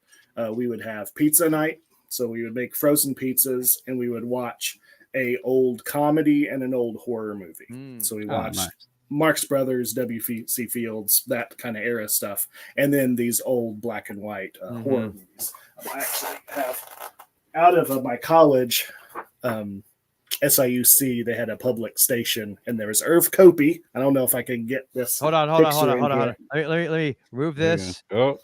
Speaker 5: we would have pizza night. So we would make frozen pizzas and we would watch a old comedy and an old horror movie. So we watched Marx Brothers, W.C. Fields, that kind of era stuff, and then these old black and white horror movies. I actually have out of my college. SIUC, they had a public station, and there was Irv Kopey. I don't know if I can get this.
Speaker 2: Hold on. Let me move this.
Speaker 4: Oh,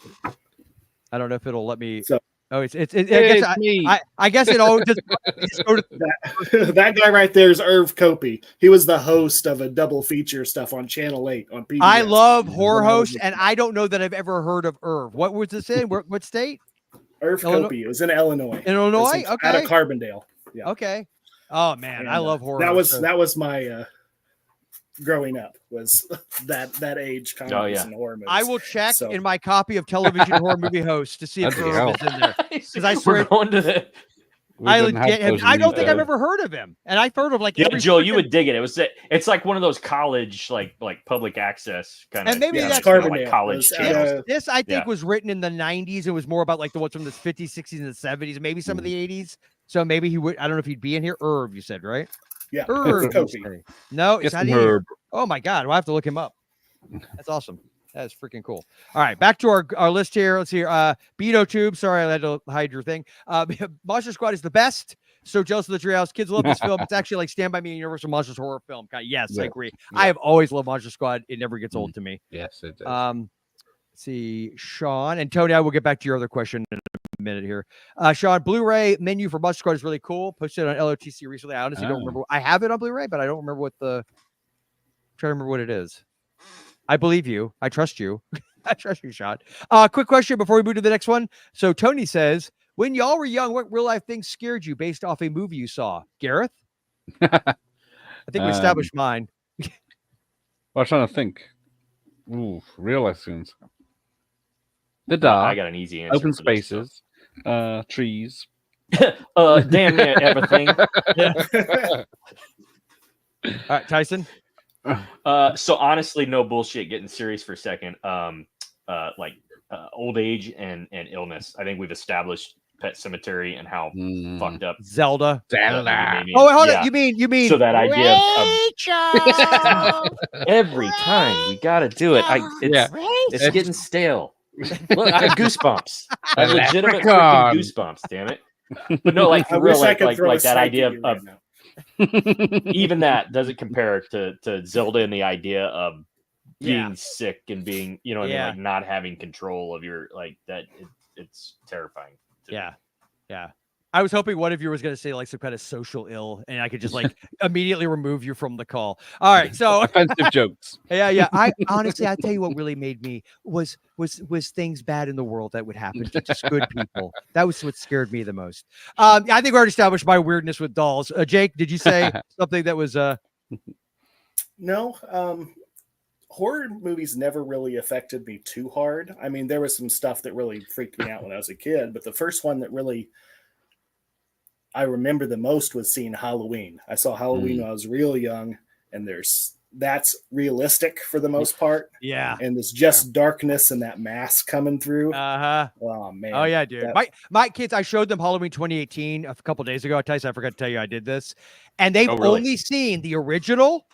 Speaker 2: I don't know if it'll let me.
Speaker 5: So,
Speaker 2: I guess it all just go to
Speaker 5: that guy right there is Irv Kopey. He was the host of a double feature stuff on Channel 8 on PBS.
Speaker 2: I love horror hosts, and I don't know that I've ever heard of Irv. What was this in? What state?
Speaker 5: Irv Kopey. It was in Illinois.
Speaker 2: Okay.
Speaker 5: Out of Carbondale. Yeah.
Speaker 2: Okay. Oh man, and I love horror.
Speaker 5: That was my growing up, was that age comedies and horror movies.
Speaker 2: I will check in my copy of Television Horror Movie Host to see if Irv is in there. Because I swear,
Speaker 3: going to the.
Speaker 2: I don't think I've ever heard of him, and I've heard of like.
Speaker 3: Yeah, Joel, you would dig it. It's like one of those college like public access kind of.
Speaker 2: And maybe that's
Speaker 5: Carbondale.
Speaker 3: College channels.
Speaker 2: This I think was written in the 90s. It was more about like the ones from the 50s, 60s, and the 70s, maybe some of the 80s. So maybe he would. I don't know if he'd be in here. Irv, you said, right?
Speaker 5: Yeah.
Speaker 2: Irv. No, it's not here. Oh my God, we'll have to look him up. That's awesome. That is freaking cool. All right, back to our list here. Let's see. Beto Tube. Sorry, I had to hide your thing. Monster Squad is the best. So jealous of the Treehouse. Kids love this film. It's actually like Stand By Me, Universal Monsters horror film. Yes, I agree. Yeah. I have always loved Monster Squad. It never gets old to me.
Speaker 4: Yes, it does.
Speaker 2: Let's see, Sean and Tony. I will get back to your other question in a minute here. Sean, Blu-ray menu for Monster Squad is really cool. Posted on LOTC recently. I honestly don't remember. I have it on Blu-ray, but I don't remember what the. I'm trying to remember what it is. I believe you. I trust you. I trust you, Sean. Quick question before we move to the next one. So Tony says, when y'all were young, what real life things scared you based off a movie you saw? Gareth? I think we established mine.
Speaker 4: I'm trying to think. Ooh, real life things. The dark.
Speaker 3: I got an easy answer.
Speaker 4: Open
Speaker 3: for this,
Speaker 4: spaces. Trees.
Speaker 3: Damn near everything.
Speaker 2: All right, Tyson.
Speaker 3: So honestly, no bullshit. Getting serious for a second. Old age and illness. I think we've established Pet Cemetery and how fucked up
Speaker 2: Zelda.
Speaker 3: Oh,
Speaker 2: hold on. You mean
Speaker 3: so that idea of every time we got to do it. It's getting stale. Look, I have goosebumps. I have legitimate freaking goosebumps. Damn it! But no, like for real, like that idea of even that doesn't compare to Zelda and the idea of being sick and being, you know, I mean, like not having control of your like that. It's terrifying.
Speaker 2: Yeah. I was hoping one of you was going to say like some kind of social ill, and I could just like immediately remove you from the call. All right, so
Speaker 4: offensive jokes.
Speaker 2: Yeah. I honestly, I tell you what really made me was things bad in the world that would happen to just good people. That was what scared me the most. I think we already established my weirdness with dolls. Jake, did you say something that was
Speaker 5: No. Horror movies never really affected me too hard. I mean, there was some stuff that really freaked me out when I was a kid, but the first one that really I remember the most was seeing Halloween. I saw Halloween when I was real young, and that's realistic for the most part.
Speaker 2: Yeah.
Speaker 5: And there's just darkness and that mask coming through. Oh man.
Speaker 2: Oh yeah, dude. My kids, I showed them Halloween 2018 a couple days ago. Tyson, I forgot to tell you I did this. And they've only seen the original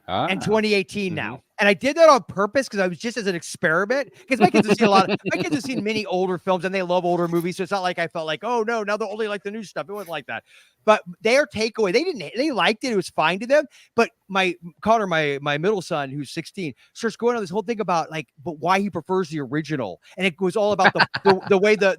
Speaker 2: and 2018 now. And I did that on purpose because I was just as an experiment. Because my kids have seen my kids have seen many older films and they love older movies. So it's not like I felt like, oh no, now they only like the new stuff. It wasn't like that. But their takeaway, they liked it. It was fine to them. But Connor, my middle son, who's 16, starts going on this whole thing about but why he prefers the original. And it was all about the way the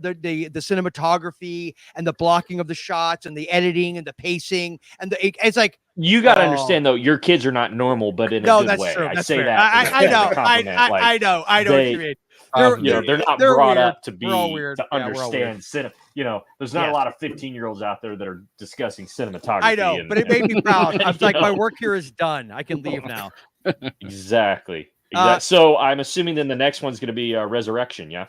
Speaker 2: cinematography and the blocking of the shots and the editing and the pacing and it's like,
Speaker 3: you got to understand though, your kids are not normal, but in a good way.
Speaker 2: True.
Speaker 3: I
Speaker 2: That's
Speaker 3: say
Speaker 2: fair.
Speaker 3: that.
Speaker 2: I know what you mean.
Speaker 3: They're not brought
Speaker 2: weird.
Speaker 3: up to
Speaker 2: to
Speaker 3: understand cinema. You know, there's not a lot of 15-year-olds out there that are discussing cinematography.
Speaker 2: I know, but it made me proud. I was like, my work here is done. I can leave now.
Speaker 3: Exactly. So I'm assuming then the next one's going to be Resurrection. Yeah.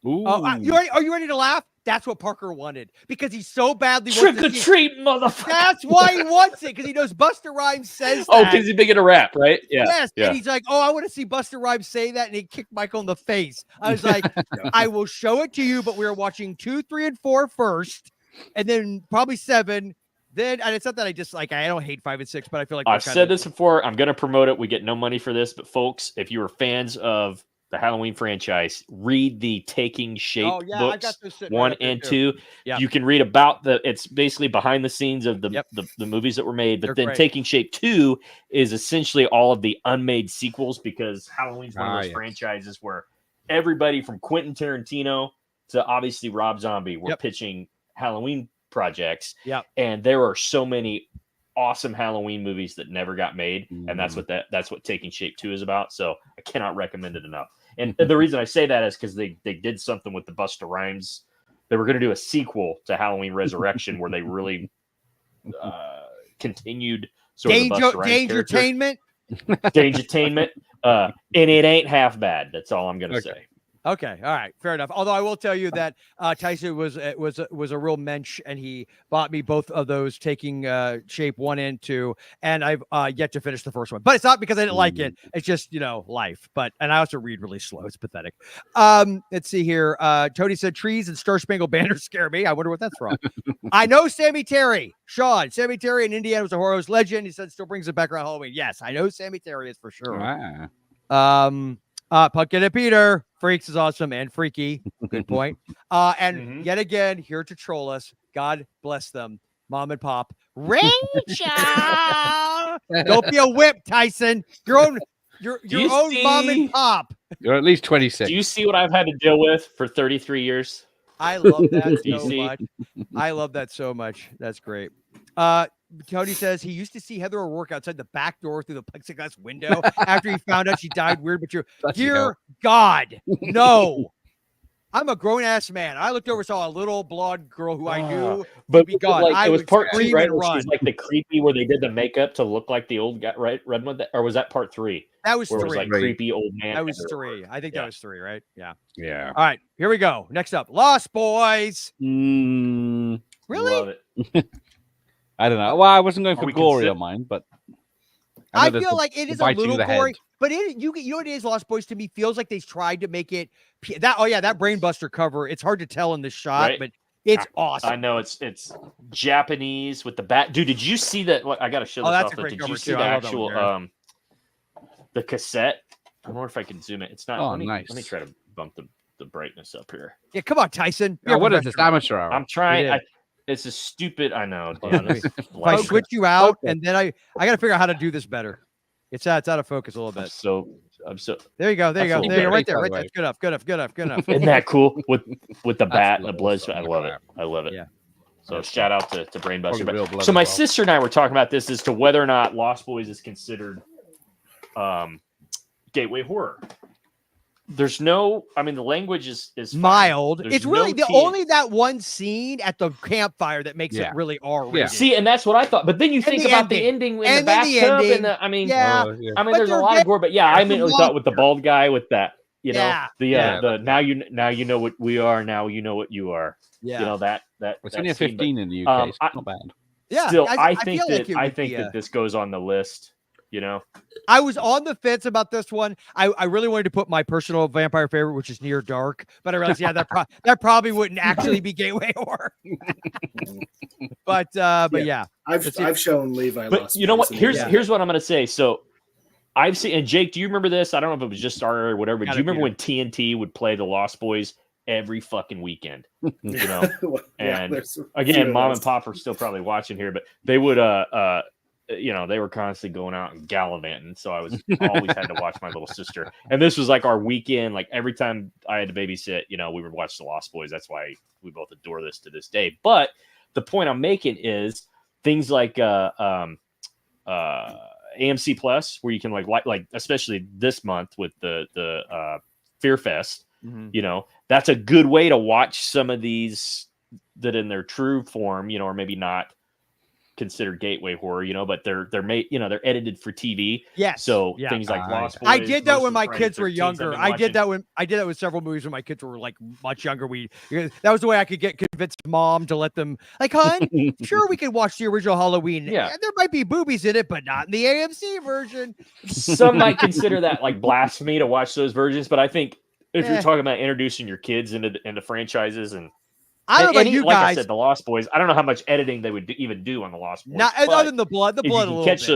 Speaker 2: Ooh. Are you ready to laugh? That's what Parker wanted because he so badly
Speaker 3: trick or treat, motherfucker.
Speaker 2: That's why he wants it because he knows Busta Rhymes says that.
Speaker 3: Oh, because he's big into rap, right? Yeah.
Speaker 2: Yes. Yeah. And he's like, oh, I want to see Busta Rhymes say that, and he kicked Michael in the face. I was like, I will show it to you, but we're watching 2, 3, and 4 first, and then probably 7. Then, and it's not that I just I don't hate 5 and 6, but I feel like
Speaker 3: I've said this before. I'm going to promote it. We get no money for this, but folks, if you are fans of the Halloween franchise, read the Taking Shape books 1 and 2. Yep. You can read about it's basically behind the scenes of the movies that were made, but then Taking Shape 2 is essentially all of the unmade sequels because Halloween's one of those franchises where everybody from Quentin Tarantino to obviously Rob Zombie were pitching Halloween projects.
Speaker 2: Yep.
Speaker 3: And there are so many awesome Halloween movies that never got made, and that's what Taking Shape 2 is about. So I cannot recommend it enough. And the reason I say that is because they did something with the Busta Rhymes. They were going to do a sequel to Halloween Resurrection where they really continued sort of the Busta Rhymes Dangertainment. And it ain't half bad. That's all I'm going to say.
Speaker 2: Okay, all right, fair enough. Although I will tell you that Tyson was a real mensch, and he bought me both of those Taking Shape 1 and 2, and I've yet to finish the first one. But it's not because I didn't like it; it's just life. And I also read really slow. It's pathetic. Let's see here. Tony said trees and Star Spangled Banner scare me. I wonder what that's from. I know Sammy Terry, Sean. Sammy Terry in Indiana was a horror legend. He said still brings it back around Halloween. Yes, I know Sammy Terry is for sure.
Speaker 4: Wow.
Speaker 2: Pumpkin and Peter, Freaks is awesome and freaky. Good point. And yet again, here to troll us. God bless them. Mom and Pop. Rachel! Don't be a whip, Tyson. Your own mom and pop.
Speaker 4: You're at least 26.
Speaker 3: Do you see what I've had to deal with for 33 years?
Speaker 2: I love that so much. I love that so much. That's great. Tony says he used to see Heather O'Rourke outside the back door through the plexiglass window after he found out she died weird but true. Dear God, no. I'm a grown-ass man. I looked over, saw a little blonde girl who I knew
Speaker 3: but
Speaker 2: be gone.
Speaker 3: Like, it was part 2, right?
Speaker 2: She's
Speaker 3: like the creepy where they did the makeup to look like the old guy, right? Redmond, or was that part 3?
Speaker 2: That was
Speaker 3: where
Speaker 2: 3.
Speaker 3: It was like creepy old man.
Speaker 2: That was 3. I think that was 3, right? Yeah.
Speaker 4: Yeah.
Speaker 2: All right, here we go. Next up, Lost Boys.
Speaker 4: Really?
Speaker 3: Love it.
Speaker 4: I don't know. Well, I wasn't going for gory on mine, but
Speaker 2: I feel like it is a little gory. But you know what it is, Lost Boys to me feels like they tried to make it that Brainbuster cover. It's hard to tell in this shot, but it's awesome.
Speaker 3: I know it's Japanese with the bat. Dude, did you see that? I got to show this off. Did you see the actual the cassette? I wonder if I can zoom it. It's not.
Speaker 4: Nice.
Speaker 3: Let me try to bump the brightness up here.
Speaker 2: Yeah, come on, Tyson.
Speaker 4: Yeah, what is this amateur hour?
Speaker 3: I'm trying. It's a stupid. I know.
Speaker 2: If I switch you out, and then I got to figure out how to do this better. It's out of focus a little bit.
Speaker 3: I'm so.
Speaker 2: There you go. There you go. Right there. Good enough.
Speaker 3: Isn't that cool with the bat and the blood? I love it. I love it.
Speaker 2: Yeah.
Speaker 3: So shout out to Brainbuster. So my sister and I were talking about this as to whether or not Lost Boys is considered gateway horror. There's no, I mean, the language is
Speaker 2: mild. It's really only that one scene at the campfire that makes it really R-rated.
Speaker 3: Yeah. See, and that's what I thought. But then you think about the ending in the bathtub, and I mean, there's a lot of gore. But I immediately thought with the bald guy with that, the now you know what we are. Now you know what you are.
Speaker 2: Yeah,
Speaker 3: you know that
Speaker 4: it's only a 15 in the UK. It's not bad.
Speaker 2: Yeah,
Speaker 3: still, I think that this goes on the list. You know,
Speaker 2: I was on the fence about this one. I really wanted to put my personal vampire favorite, which is Near Dark, but I realized, that probably wouldn't actually be gateway horror. but yeah,
Speaker 5: I've shown Levi.
Speaker 3: But you know what? Here's what I'm gonna say. So I've seen, and Jake, do you remember this? I don't know if it was just Star or whatever. But do you remember when TNT would play the Lost Boys every fucking weekend? You know, and again, Mom and Pop are still probably watching here, but they would they were constantly going out and gallivanting. So I was always had to watch my little sister. And this was like our weekend. Like every time I had to babysit, we would watch the Lost Boys. That's why we both adore this to this day. But the point I'm making is things like AMC Plus, where you can like especially this month with the Fear Fest, that's a good way to watch some of these that in their true form, or maybe not considered gateway horror, but they're made, they're edited for TV.
Speaker 2: Yes.
Speaker 3: So things like Lost Boys.
Speaker 2: I did that when my kids were younger. I did that with several movies when my kids were like much younger. That was the way I could convince Mom to let them, like, hon, sure, we could watch the original Halloween. Yeah, there might be boobies in it, but not in the AMC version.
Speaker 3: Some might consider that like blasphemy to watch those versions, but I think if you're talking about introducing your kids into franchises and
Speaker 2: I don't know about you
Speaker 3: like
Speaker 2: guys.
Speaker 3: I said, the Lost Boys. I don't know how much editing they would even do on the Lost Boys.
Speaker 2: Not other than the blood. The blood.
Speaker 3: If you can catch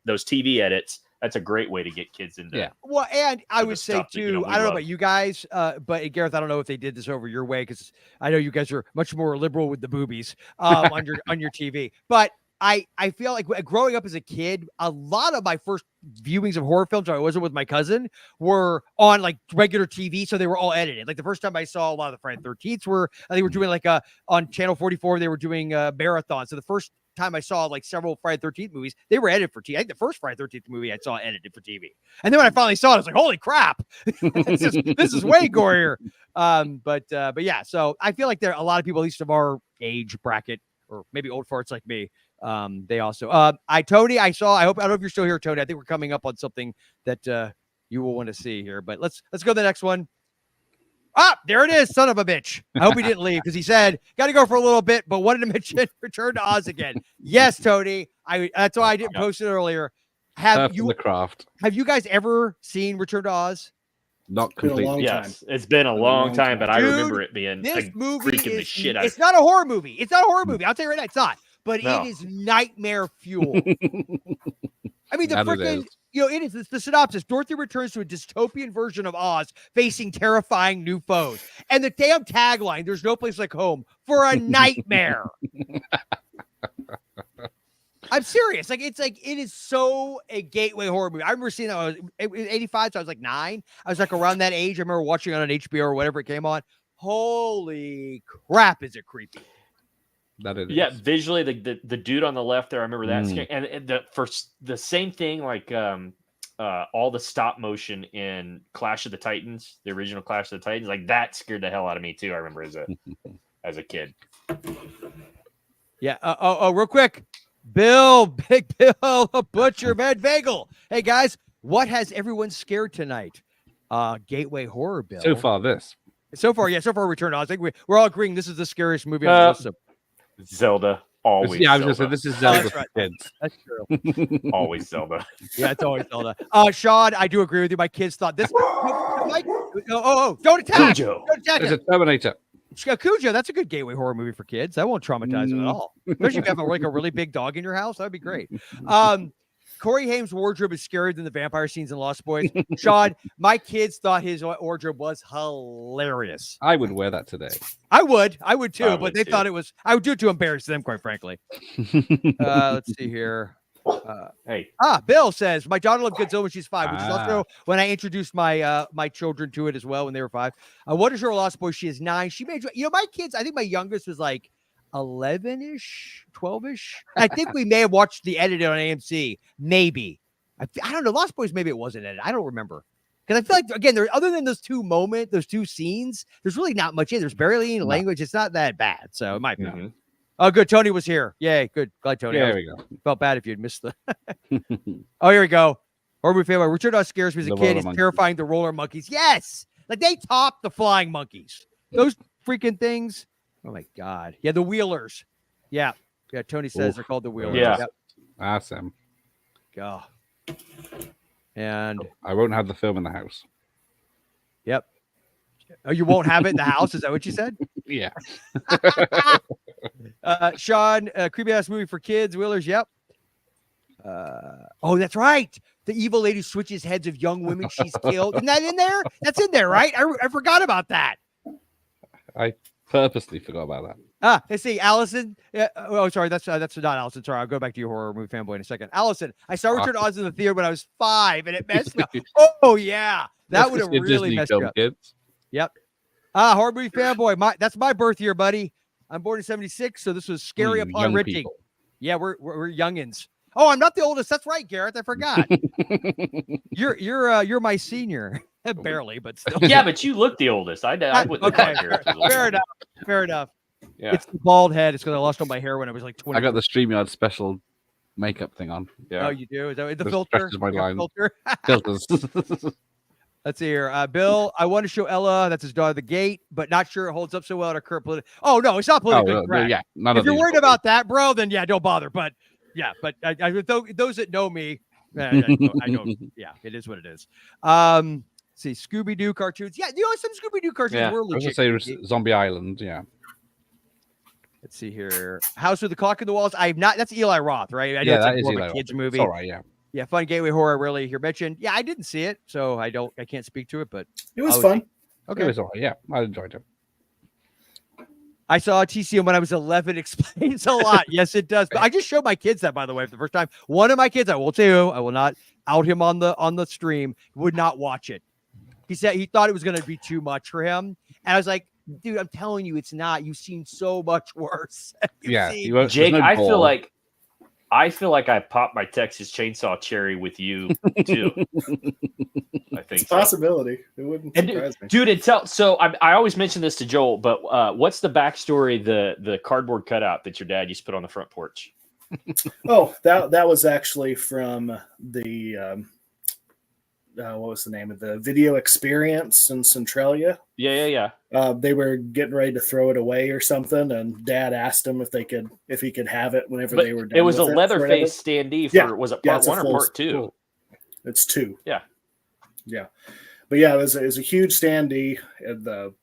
Speaker 3: those TV edits, that's a great way to get kids into.
Speaker 2: Yeah. Well, and I would say too. I don't know about you guys, but Gareth, I don't know if they did this over your way because I know you guys are much more liberal with the boobies on your TV. But I feel like growing up as a kid, a lot of my first viewings of horror films, I wasn't with my cousin, were on like regular TV, so they were all edited. Like the first time I saw a lot of the Friday the 13th they were doing like on Channel 44, they were doing marathon. So the first time I saw like several Friday the 13th movies, they were edited for TV. I think the first Friday the 13th movie I saw edited for TV, and then when I finally saw it, I was like, holy crap, this is way gorier. But yeah, so I feel like there are a lot of people, at least of our age bracket, or maybe old farts like me. They also, Tony, I don't know if you're still here, Tony. I think we're coming up on something that you will want to see here, but let's go to the next one. There it is. Son of a bitch. I hope he didn't leave because he said, got to go for a little bit, but wanted to mention Return to Oz again. Yes, Tony. That's why I didn't post it earlier. Have you guys ever seen Return to Oz?
Speaker 4: Not completely.
Speaker 3: Yes, it's been a long time, but I remember it being freaking the shit out.
Speaker 2: It's not a horror movie. It's not a horror movie. I'll tell you right now, it's not. But it is nightmare fuel. I mean, it is the synopsis. Dorothy returns to a dystopian version of Oz, facing terrifying new foes. And the damn tagline, there's no place like home, for a nightmare. I'm serious. It is so a gateway horror movie. I remember seeing that it was 85, so I was like 9. I was like around that age. I remember watching it on HBO or whatever it came on. Holy crap, is it creepy.
Speaker 4: That it is.
Speaker 3: Yeah, visually, the dude on the left there, I remember that. And the same thing, like all the stop motion in Clash of the Titans, the original Clash of the Titans, like that scared the hell out of me too. I remember as a kid.
Speaker 2: Yeah. Real quick, Bill, Big Bill, Butcher, Van Vagel. Hey guys, what has everyone scared tonight? Gateway horror, Bill.
Speaker 4: So far,
Speaker 2: Return. I think we're all agreeing this is the scariest movie on the list. So.
Speaker 3: Zelda. Always.
Speaker 4: Yeah, I was going to say, this is Zelda for kids.
Speaker 2: That's true.
Speaker 3: Always Zelda.
Speaker 2: Yeah, it's always Zelda. Sean, I do agree with you. My kids thought this. Don't attack.
Speaker 3: Cujo.
Speaker 2: Don't attack.
Speaker 4: There's a Terminator.
Speaker 2: Cujo, that's a good gateway horror movie for kids. That won't traumatize them at all. Especially if you have a really big dog in your house. That'd be great. Corey Haim's wardrobe is scarier than the vampire scenes in Lost Boys. Sean, my kids thought his wardrobe was hilarious.
Speaker 4: I would wear that today.
Speaker 2: I would too, but they thought it was. I would do it to embarrass them, quite frankly. Let's see here. Bill says my daughter loved Godzilla when she's 5, which is also when I introduced my my children to it as well when they were 5. What is her Lost Boys? She is 9. She made my kids. I think my youngest was like 11-ish, 12-ish. I think we may have watched the edited on AMC. Maybe I don't know. Lost Boys. Maybe it wasn't edited. I don't remember because I feel like again, other than those two scenes, there's really not much in. There's barely any language. It's not that bad, so it might be.
Speaker 3: Mm-hmm.
Speaker 2: Oh, good. Tony was here. Yay. Good. Glad Tony.
Speaker 4: There we go.
Speaker 2: Felt bad if you'd missed the. Oh, here we go. Horror family. Richard Dawes scares me as a kid. He's terrifying. The roller monkeys. Yes. Like they topped the flying monkeys. Those freaking things. Oh my God. Yeah. The Wheelers. Yeah. Yeah. Tony says they're called the Wheelers.
Speaker 3: Yeah.
Speaker 2: Yep.
Speaker 4: Awesome.
Speaker 2: Go. And
Speaker 4: I won't have the film in the house.
Speaker 2: Yep. Oh, you won't have it in the house? Is that what you said?
Speaker 4: Yeah.
Speaker 2: Sean, creepy ass movie for kids. Wheelers. Yep. Oh, that's right. The evil lady switches heads of young women she's killed. Isn't that in there? That's in there, right? I forgot about that.
Speaker 4: I purposely forgot about that.
Speaker 2: Let's see, Allison. Sorry, that's not Allison. Sorry, I'll go back to your horror movie fanboy in a second. Allison, I saw Return to Oz in the theater when I was 5, and it messed me up. Oh yeah, that would have really messed me up.
Speaker 4: Kids.
Speaker 2: Yep. Horror movie fanboy. That's my birth year, buddy. I'm born in 76, so this was scary upon wrenching. People. Yeah, we're youngins. Oh, I'm not the oldest. That's right, Garrett. I forgot. You're my senior. Barely, but still.
Speaker 3: Yeah, but you look the oldest. I wouldn't
Speaker 2: okay. Fair enough. Yeah. It's the bald head. It's because I lost all my hair when I was like 20.
Speaker 4: I got the StreamYard special makeup thing on.
Speaker 2: Yeah. Oh, you do? Is that the filter?
Speaker 4: My line.
Speaker 2: Filter?
Speaker 4: Filters.
Speaker 2: Let's see here. Bill, I want to show Ella, that's his daughter, the gate, but not sure it holds up so well to current political. Oh, no, it's not politically correct.
Speaker 4: Yeah,
Speaker 2: if you're worried about that, bro, then yeah, don't bother. But yeah, but those that know me, I know. Yeah, it is what it is. See, Scooby-Doo cartoons. Yeah, some Scooby-Doo cartoons were legit.
Speaker 4: I was going to say Zombie Island, yeah.
Speaker 2: Let's see here. House with the Clock in the Walls. I've not. That's Eli Roth, right? I know
Speaker 4: yeah,
Speaker 2: it's
Speaker 4: more
Speaker 2: of a kids movie.
Speaker 4: It's all right, yeah.
Speaker 2: Yeah, fun gateway horror. I rarely hear mentioned. Yeah, I didn't see it, so I can't speak to it, but
Speaker 5: it was fun.
Speaker 2: Okay,
Speaker 4: it was all right. Yeah, I enjoyed it.
Speaker 2: I saw TCM when I was 11. Explains a lot. Yes, it does. But I just showed my kids that, by the way, for the first time. One of my kids, I will tell you, I will not out him on the stream, would not watch it. He said he thought it was going to be too much for him, and I was like, dude, I'm telling you, it's not. You've seen so much worse.
Speaker 3: Jake, I feel like I popped my Texas Chainsaw cherry with you too. I think
Speaker 5: it's a possibility. It wouldn't surprise me,
Speaker 3: dude. So I always mention this to Joel, but what's the backstory? The cardboard cutout that your dad used to put on the front porch.
Speaker 5: Oh, that was actually from the. What was the name of the video experience in Centralia?
Speaker 3: Yeah.
Speaker 5: They were getting ready to throw it away or something, and Dad asked him if he could have it whenever they were done.
Speaker 3: It was a Leatherface standee for was it part 1 or part 2?
Speaker 5: It's 2.
Speaker 3: Yeah.
Speaker 5: But yeah, it was a huge standee, and the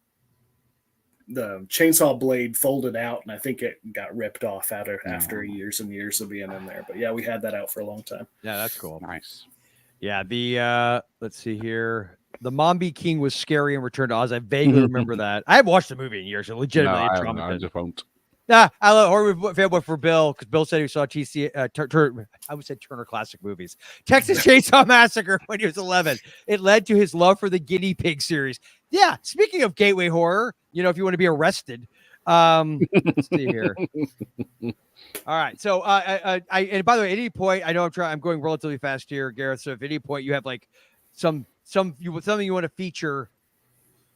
Speaker 5: chainsaw blade folded out, and I think it got ripped off after years and years of being in there. But yeah, we had that out for a long time.
Speaker 2: Yeah, that's cool.
Speaker 4: Nice.
Speaker 2: Yeah, the let's see here. The Mombi King was scary in Return to Oz. I vaguely remember that. I haven't watched the movie in years. So legitimately,
Speaker 4: I just won't.
Speaker 2: I love horror fanboy for Bill because Bill said he saw TC. I would say Turner Classic Movies, Texas Chainsaw Massacre when he was 11. It led to his love for the Guinea Pig series. Yeah, speaking of gateway horror, if you want to be arrested, Let's see here. All right. So, and by the way, at any point, I know I'm going relatively fast here, Gareth. So, if at any point you have like something you want to feature,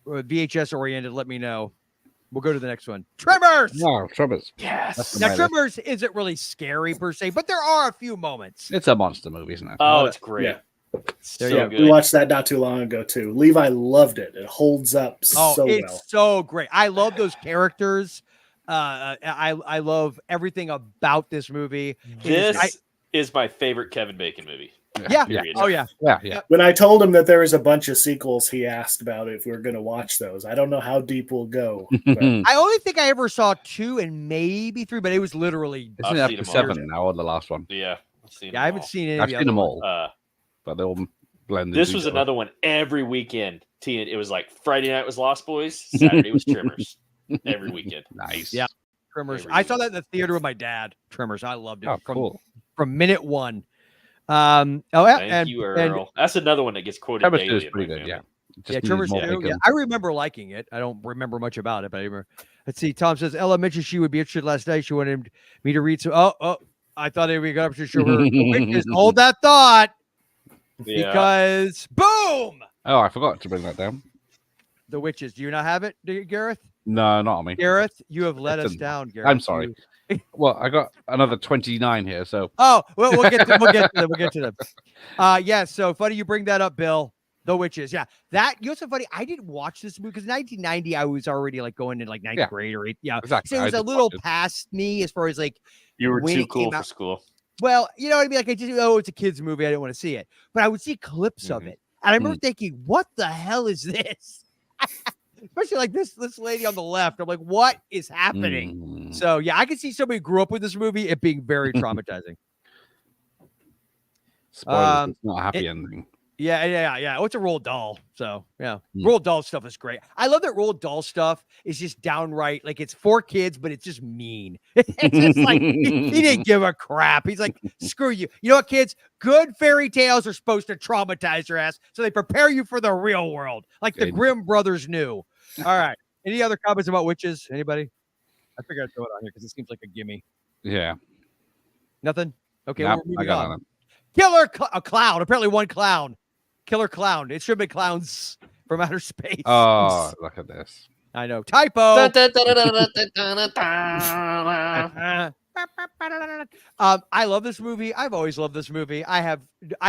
Speaker 2: VHS oriented, let me know. We'll go to the next one. Tremors.
Speaker 4: No, Tremors.
Speaker 3: Yes.
Speaker 2: Now, Tremors isn't really scary per se, but there are a few moments.
Speaker 4: It's a monster movie, isn't it?
Speaker 3: Oh, it's great.
Speaker 5: Yeah.
Speaker 3: So good.
Speaker 5: We watched that not too long ago too. Levi loved it. It holds up so well.
Speaker 2: So great. I love those characters. I love everything about this movie.
Speaker 3: This is my favorite Kevin Bacon movie.
Speaker 2: Yeah.
Speaker 3: Period.
Speaker 2: Oh yeah.
Speaker 4: Yeah.
Speaker 5: When I told him that there was a bunch of sequels, he asked about if we were going to watch those. I don't know how deep we'll go. But
Speaker 2: I only think I ever saw 2 and maybe 3, but it was literally.
Speaker 4: Isn't it up to 7 now, or the last one?
Speaker 3: Yeah.
Speaker 2: I haven't seen any.
Speaker 4: I've seen them all,
Speaker 3: Uh,
Speaker 4: but they all blended.
Speaker 3: This was another one every weekend. It was like Friday night was Lost Boys, Saturday was Tremors. Every weekend.
Speaker 4: Nice.
Speaker 2: Yeah. Tremors. I saw that in the theater with my dad. Tremors. I loved it.
Speaker 4: Oh, cool.
Speaker 2: From minute one.
Speaker 3: Thank you, Earl. That's another one that gets quoted
Speaker 4: Tremors
Speaker 3: daily.
Speaker 4: is pretty good. Yeah.
Speaker 2: Tremors 2. Yeah, I remember liking it. I don't remember much about it, but I remember. Let's see. Tom says Ella mentioned she would be interested last night. She wanted me to read some. Oh! I thought we got up to show her. Just hold that thought, because boom!
Speaker 4: Oh, I forgot to bring that down.
Speaker 2: The Witches. Do you not have it, Gareth?
Speaker 4: No, not on me.
Speaker 2: Gareth, you have let us down, Gareth.
Speaker 4: I'm sorry. Well, I got another 29 here, so.
Speaker 2: Oh, well, we'll get to them. Yeah. So funny you bring that up, Bill. The Witches. Yeah. So funny. I didn't watch this movie because 1990, I was already like going in like ninth grade or 8th. Yeah.
Speaker 4: Exactly.
Speaker 2: So it was a little past me as far as like.
Speaker 3: You were too cool for school.
Speaker 2: Well, you know what I mean? Like, it's a kid's movie. I didn't want to see it. But I would see clips of it. And I remember thinking, what the hell is this? Especially like this lady on the left. I'm like, what is happening? So, yeah, I could see somebody who grew up with this movie, it being very traumatizing.
Speaker 4: Spoilers, it's not a happy ending.
Speaker 2: Yeah. Oh, it's a Roald Dahl. So, yeah. Roald Dahl stuff is great. I love that Roald Dahl stuff is just downright, like, it's for kids, but it's just mean. It's just like, he didn't give a crap. He's like, screw you. You know what, kids? Good fairy tales are supposed to traumatize your ass, so they prepare you for the real world, like the Grimm brothers knew. All right. Any other comments about witches? Anybody? I figured I'd throw it on here because it seems like a gimme.
Speaker 4: Yeah.
Speaker 2: Nothing? Okay,
Speaker 4: Nope,
Speaker 2: we're
Speaker 4: I
Speaker 2: moving
Speaker 4: got
Speaker 2: on. Killer clown. Apparently one clown. Killer clown. It should have been clowns from outer space.
Speaker 4: Oh, look at this.
Speaker 2: I know. Typo. I love this movie. I've always loved this movie. I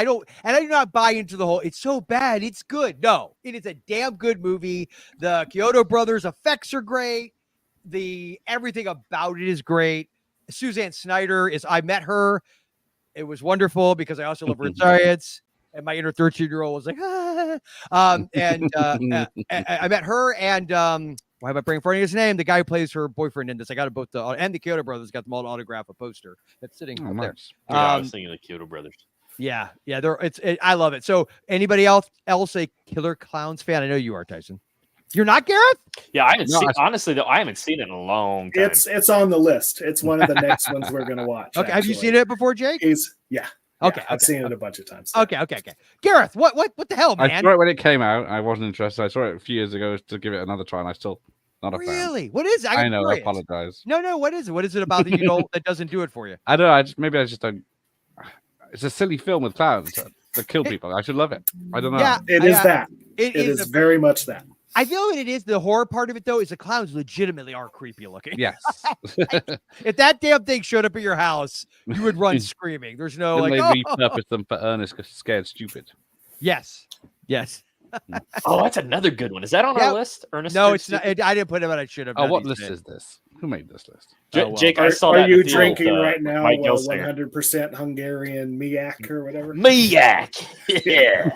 Speaker 2: do not buy into the whole, it's so bad, it's good. No, it is a damn good movie. The Kyoto brothers effects are great. Everything about it is great. Suzanne Snyder I met her. It was wonderful because I also love her in science. And my inner 13-year-old was like, I met her and why am I bringing forgetting his name? The guy who plays her boyfriend in this. I got it both and the Kyoto brothers got them all to autograph a poster that's sitting up there.
Speaker 3: Yeah, I was thinking of the Kyoto brothers.
Speaker 2: Yeah. I love it. So anybody else a Killer Clowns fan? I know you are, Tyson. You're not, Gareth?
Speaker 3: Yeah, honestly though, I haven't seen it in a long time.
Speaker 5: It's on the list. It's one of the next ones we're gonna watch.
Speaker 2: Okay, have you seen it before, Jake?
Speaker 5: Yeah.
Speaker 2: Okay,
Speaker 5: I've seen it a bunch of times.
Speaker 2: Okay. Gareth, what the hell, man?
Speaker 4: I saw it when it came out. I wasn't interested. I saw it a few years ago to give it another try, and I still not a fan.
Speaker 2: Really? What is it?
Speaker 4: I know. I apologize.
Speaker 2: No. What is it? What is it about that doesn't do it for you?
Speaker 4: I don't know. Maybe I just don't. It's a silly film with clowns that kill people. I should love it. I don't know.
Speaker 5: Yeah, it is very much that.
Speaker 2: I feel what it is. The horror part of it, though, is the clowns legitimately are creepy looking.
Speaker 4: Yes.
Speaker 2: If that damn thing showed up at your house, you would run screaming. There's no
Speaker 4: they repurposed them for Ernest Scared Stupid.
Speaker 2: Yes.
Speaker 3: Oh, that's another good one. Is that on our list? Ernest?
Speaker 2: No, it's not. I didn't put it, but I should have.
Speaker 4: Oh, what list is this? Who made this list?
Speaker 3: Jake, I saw
Speaker 5: that.
Speaker 3: Are
Speaker 5: you drinking right now?
Speaker 3: Mike
Speaker 5: 100% Hungarian Miak or whatever.
Speaker 3: Miak. Yeah.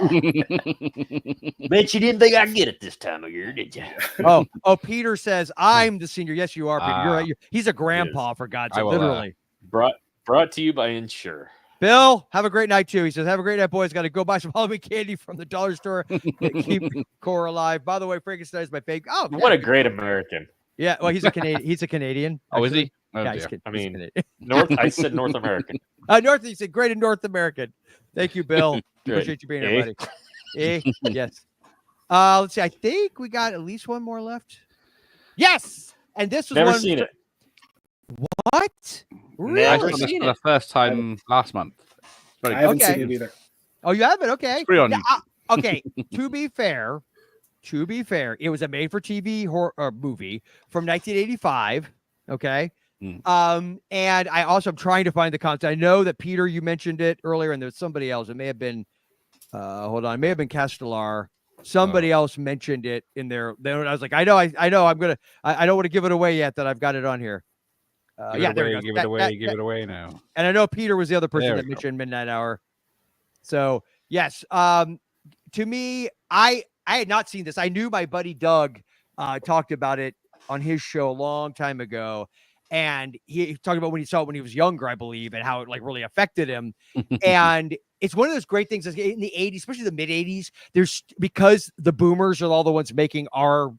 Speaker 3: Bet you didn't think I'd get it this time of year, did you?
Speaker 2: Oh, Peter says I'm the senior. Yes, you are, Peter. You're right. He's a grandpa, for God's sake. Literally.
Speaker 3: Brought to you by Insure.
Speaker 2: Bill, have a great night too. He says, have a great night, boys. Got to go buy some Halloween candy from the dollar store. Keep core alive. By the way, Frankenstein is my favorite. Oh,
Speaker 3: what a great American.
Speaker 2: Yeah, well, he's a Canadian. He's a Canadian.
Speaker 4: Oh, is he? Oh,
Speaker 2: yeah,
Speaker 3: I said North American.
Speaker 2: He said great in North American. Thank you, Bill. Appreciate you being here, buddy. Yes. Let's see. I think we got at least one more left. Yes. And this was
Speaker 3: Never
Speaker 2: one.
Speaker 3: seen it.
Speaker 2: What?
Speaker 3: Never
Speaker 4: I saw this
Speaker 3: seen
Speaker 4: for the
Speaker 3: it.
Speaker 4: first time last month. It's very
Speaker 5: I haven't
Speaker 2: Okay.
Speaker 5: seen it either.
Speaker 2: Oh, you haven't? Okay.
Speaker 4: It's free on
Speaker 2: Yeah,
Speaker 4: YouTube.
Speaker 2: okay. To be fair, it was a made-for-TV horror movie from 1985. Okay. And I also am trying to find the content. I know that Peter, you mentioned it earlier, and there's somebody else. It may have been, hold on, it may have been Castellar. Somebody else mentioned it in there. Then I was like, I know. I don't want to give it away yet. That I've got it on here. There we go.
Speaker 4: Give it away now.
Speaker 2: And I know Peter was the other person
Speaker 4: There
Speaker 2: that
Speaker 4: we go.
Speaker 2: mentioned Midnight Hour. So yes, to me, I had not seen this. I knew my buddy Doug talked about it on his show a long time ago, and he talked about when he saw it when he was younger, I believe, and how it like really affected him. And it's one of those great things in the 80s, especially the mid 80s. There's because the boomers are all the ones making our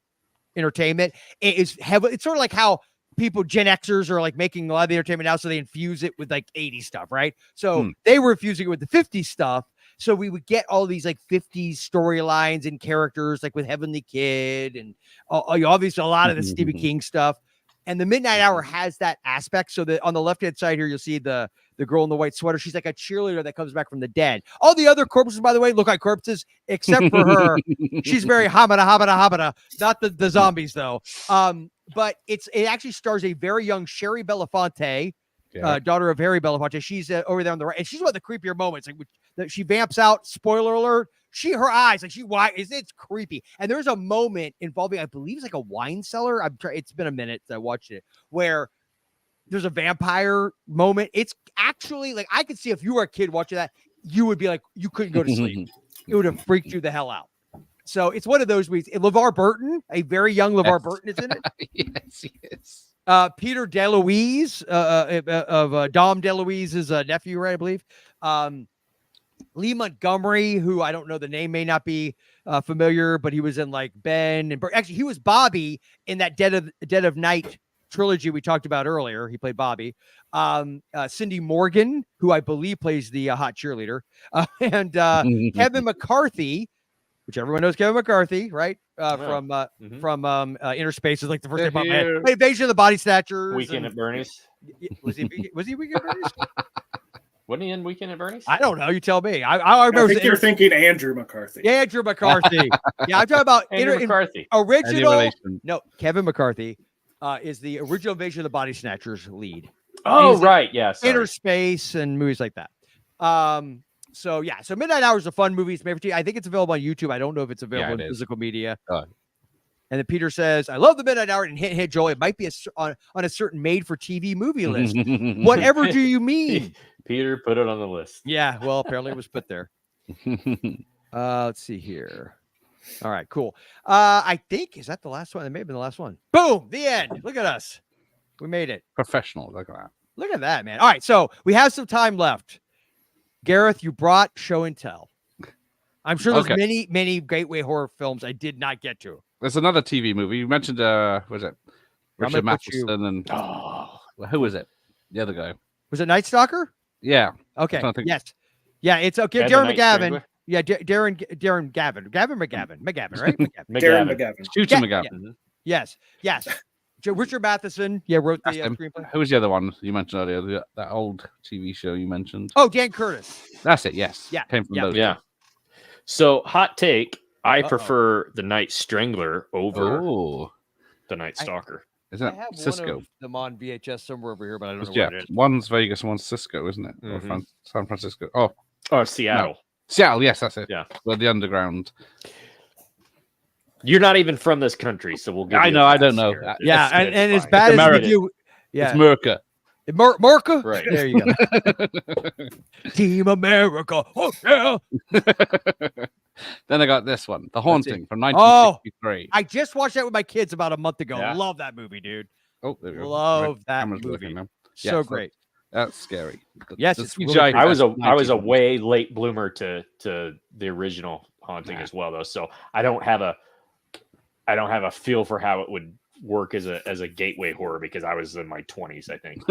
Speaker 2: entertainment. It's sort of like how people Gen Xers are like making a lot of the entertainment now, so they infuse it with like 80s stuff, right? So they were infusing it with the 50s stuff. So we would get all these like 50s storylines and characters, like with Heavenly Kid and obviously a lot of the Stephen King stuff. And the Midnight Hour has that aspect. So that on the left-hand side here, you'll see the girl in the white sweater. She's like a cheerleader that comes back from the dead. All the other corpses, by the way, look like corpses, except for her. She's very habada, not the zombies though. But it actually stars a very young Sherry Belafonte, daughter of Harry Belafonte. She's over there on the right, and she's one of the creepier moments. Like that she vamps out. Spoiler alert. Her eyes, like it's creepy. And there's a moment involving, I believe it's like a wine cellar. It's been a minute since I watched it, where there's a vampire moment. It's actually like, I could see if you were a kid watching that, you would be like, you couldn't go to sleep. It would have freaked you the hell out. So it's one of those movies. LeVar Burton, a very young LeVar Burton is in it.
Speaker 4: Yes, he is.
Speaker 2: Peter DeLuise, of Dom DeLuise's nephew, right, I believe. Lee Montgomery, who I don't know, the name may not be familiar, but he was in like Ben and actually he was Bobby in that Dead of Night trilogy we talked about earlier. He played Bobby. Cindy Morgan, who I believe plays the hot cheerleader, and Kevin McCarthy, which everyone knows Kevin McCarthy, right? From Inner Space is like the first name on my head. Invasion of the Body Snatchers.
Speaker 3: Weekend at Bernie's.
Speaker 2: Was he Weekend at Bernie's?
Speaker 3: Wasn't he in Weekend at Bernie's?
Speaker 2: I don't know. You tell me. I remember.
Speaker 5: I think you're thinking Andrew McCarthy.
Speaker 2: Andrew McCarthy. Yeah, I'm talking about
Speaker 3: Andrew McCarthy.
Speaker 2: Original. No, Kevin McCarthy is the original Invasion of the Body Snatchers lead.
Speaker 3: Oh, right. Yeah.
Speaker 2: Inner Space and movies like that. So Midnight Hour is a fun movie. It's made for TV. I think it's available on YouTube. I don't know if it's available in physical media. And then Peter says, I love the Midnight Hour, and hint, Joel, it might be on a certain made-for-TV movie list. Whatever do you mean?
Speaker 3: Peter put it on the list.
Speaker 2: Yeah, well, apparently it was put there. Let's see here. All right, cool. I think, is that the last one? That may have been the last one. Boom, the end. Look at us. We made it.
Speaker 4: Professional. Look at that.
Speaker 2: Look at that, man. All right, so we have some time left. Gareth, you brought Show and Tell. I'm sure there's many, many gateway horror films I did not get to.
Speaker 4: There's another TV movie. You mentioned, was it Richard Matheson and who was it? The other guy.
Speaker 2: Was it Night Stalker?
Speaker 4: Yeah.
Speaker 2: Okay. Yes. Yeah, it's okay. Darren McGavin. Yeah, Darren Gavin. Gavin McGavin. McGavin, right?
Speaker 5: Darren McGavin.
Speaker 4: Shooter McGavin.
Speaker 2: Yes. Richard Matheson. Yeah, wrote the screenplay.
Speaker 4: Who was the other one you mentioned earlier? That old TV show you mentioned.
Speaker 2: Oh, Dan Curtis.
Speaker 4: That's it. Yes.
Speaker 2: Yeah.
Speaker 4: Came from those.
Speaker 3: Yeah. So, hot take. I prefer the Night Strangler over the Night Stalker.
Speaker 4: Isn't it
Speaker 2: I have
Speaker 4: Cisco?
Speaker 2: one of them on VHS somewhere over here, but I don't know what it is.
Speaker 4: One's Vegas, one's Cisco, isn't it? Or San Francisco. Oh,
Speaker 3: Seattle.
Speaker 4: No. Seattle, yes, that's it.
Speaker 3: Yeah.
Speaker 4: Where the underground.
Speaker 3: You're not even from this country, so we'll give you
Speaker 4: I don't know.
Speaker 2: Yeah, and as bad as we do. Yeah.
Speaker 4: It's Merca.
Speaker 2: Merca?
Speaker 3: Right.
Speaker 2: There you go. Team America. Oh, yeah.
Speaker 4: Then I got this one, The Haunting from 1963.
Speaker 2: I just watched that with my kids about a month ago.
Speaker 3: Yeah.
Speaker 2: Love that movie, dude.
Speaker 4: Oh, there we go.
Speaker 2: Love that movie. So great.
Speaker 4: That's scary.
Speaker 2: Yes,
Speaker 4: it's
Speaker 2: really
Speaker 3: I was a way late bloomer to the original Haunting as well, though. So I don't have a feel for how it would work as a gateway horror because I was in my 20s, I think.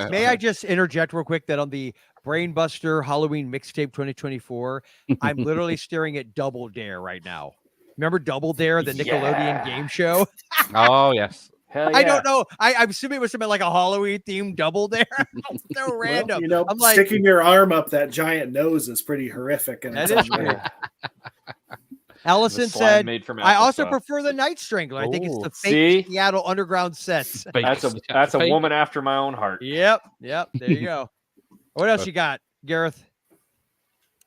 Speaker 2: May I just interject real quick that on the Brainbuster Halloween Mixtape 2024, I'm literally staring at Double Dare right now. Remember Double Dare, the Nickelodeon game show?
Speaker 4: Oh, yes.
Speaker 3: Hell yeah.
Speaker 2: I don't know. I'm assuming it was something like a Halloween themed double there. So random.
Speaker 5: Well,
Speaker 2: I'm like,
Speaker 5: sticking your arm up that giant nose is pretty horrific. And
Speaker 2: That is true. Allison
Speaker 3: The slime
Speaker 2: said,
Speaker 3: made from
Speaker 2: I also
Speaker 3: applesauce.
Speaker 2: prefer the Night Strangler. I think it's
Speaker 4: Oh,
Speaker 2: the fake
Speaker 3: see?
Speaker 2: Seattle underground sets.
Speaker 3: That's a woman after my own heart.
Speaker 2: Yep. There you go. What else you got, Gareth?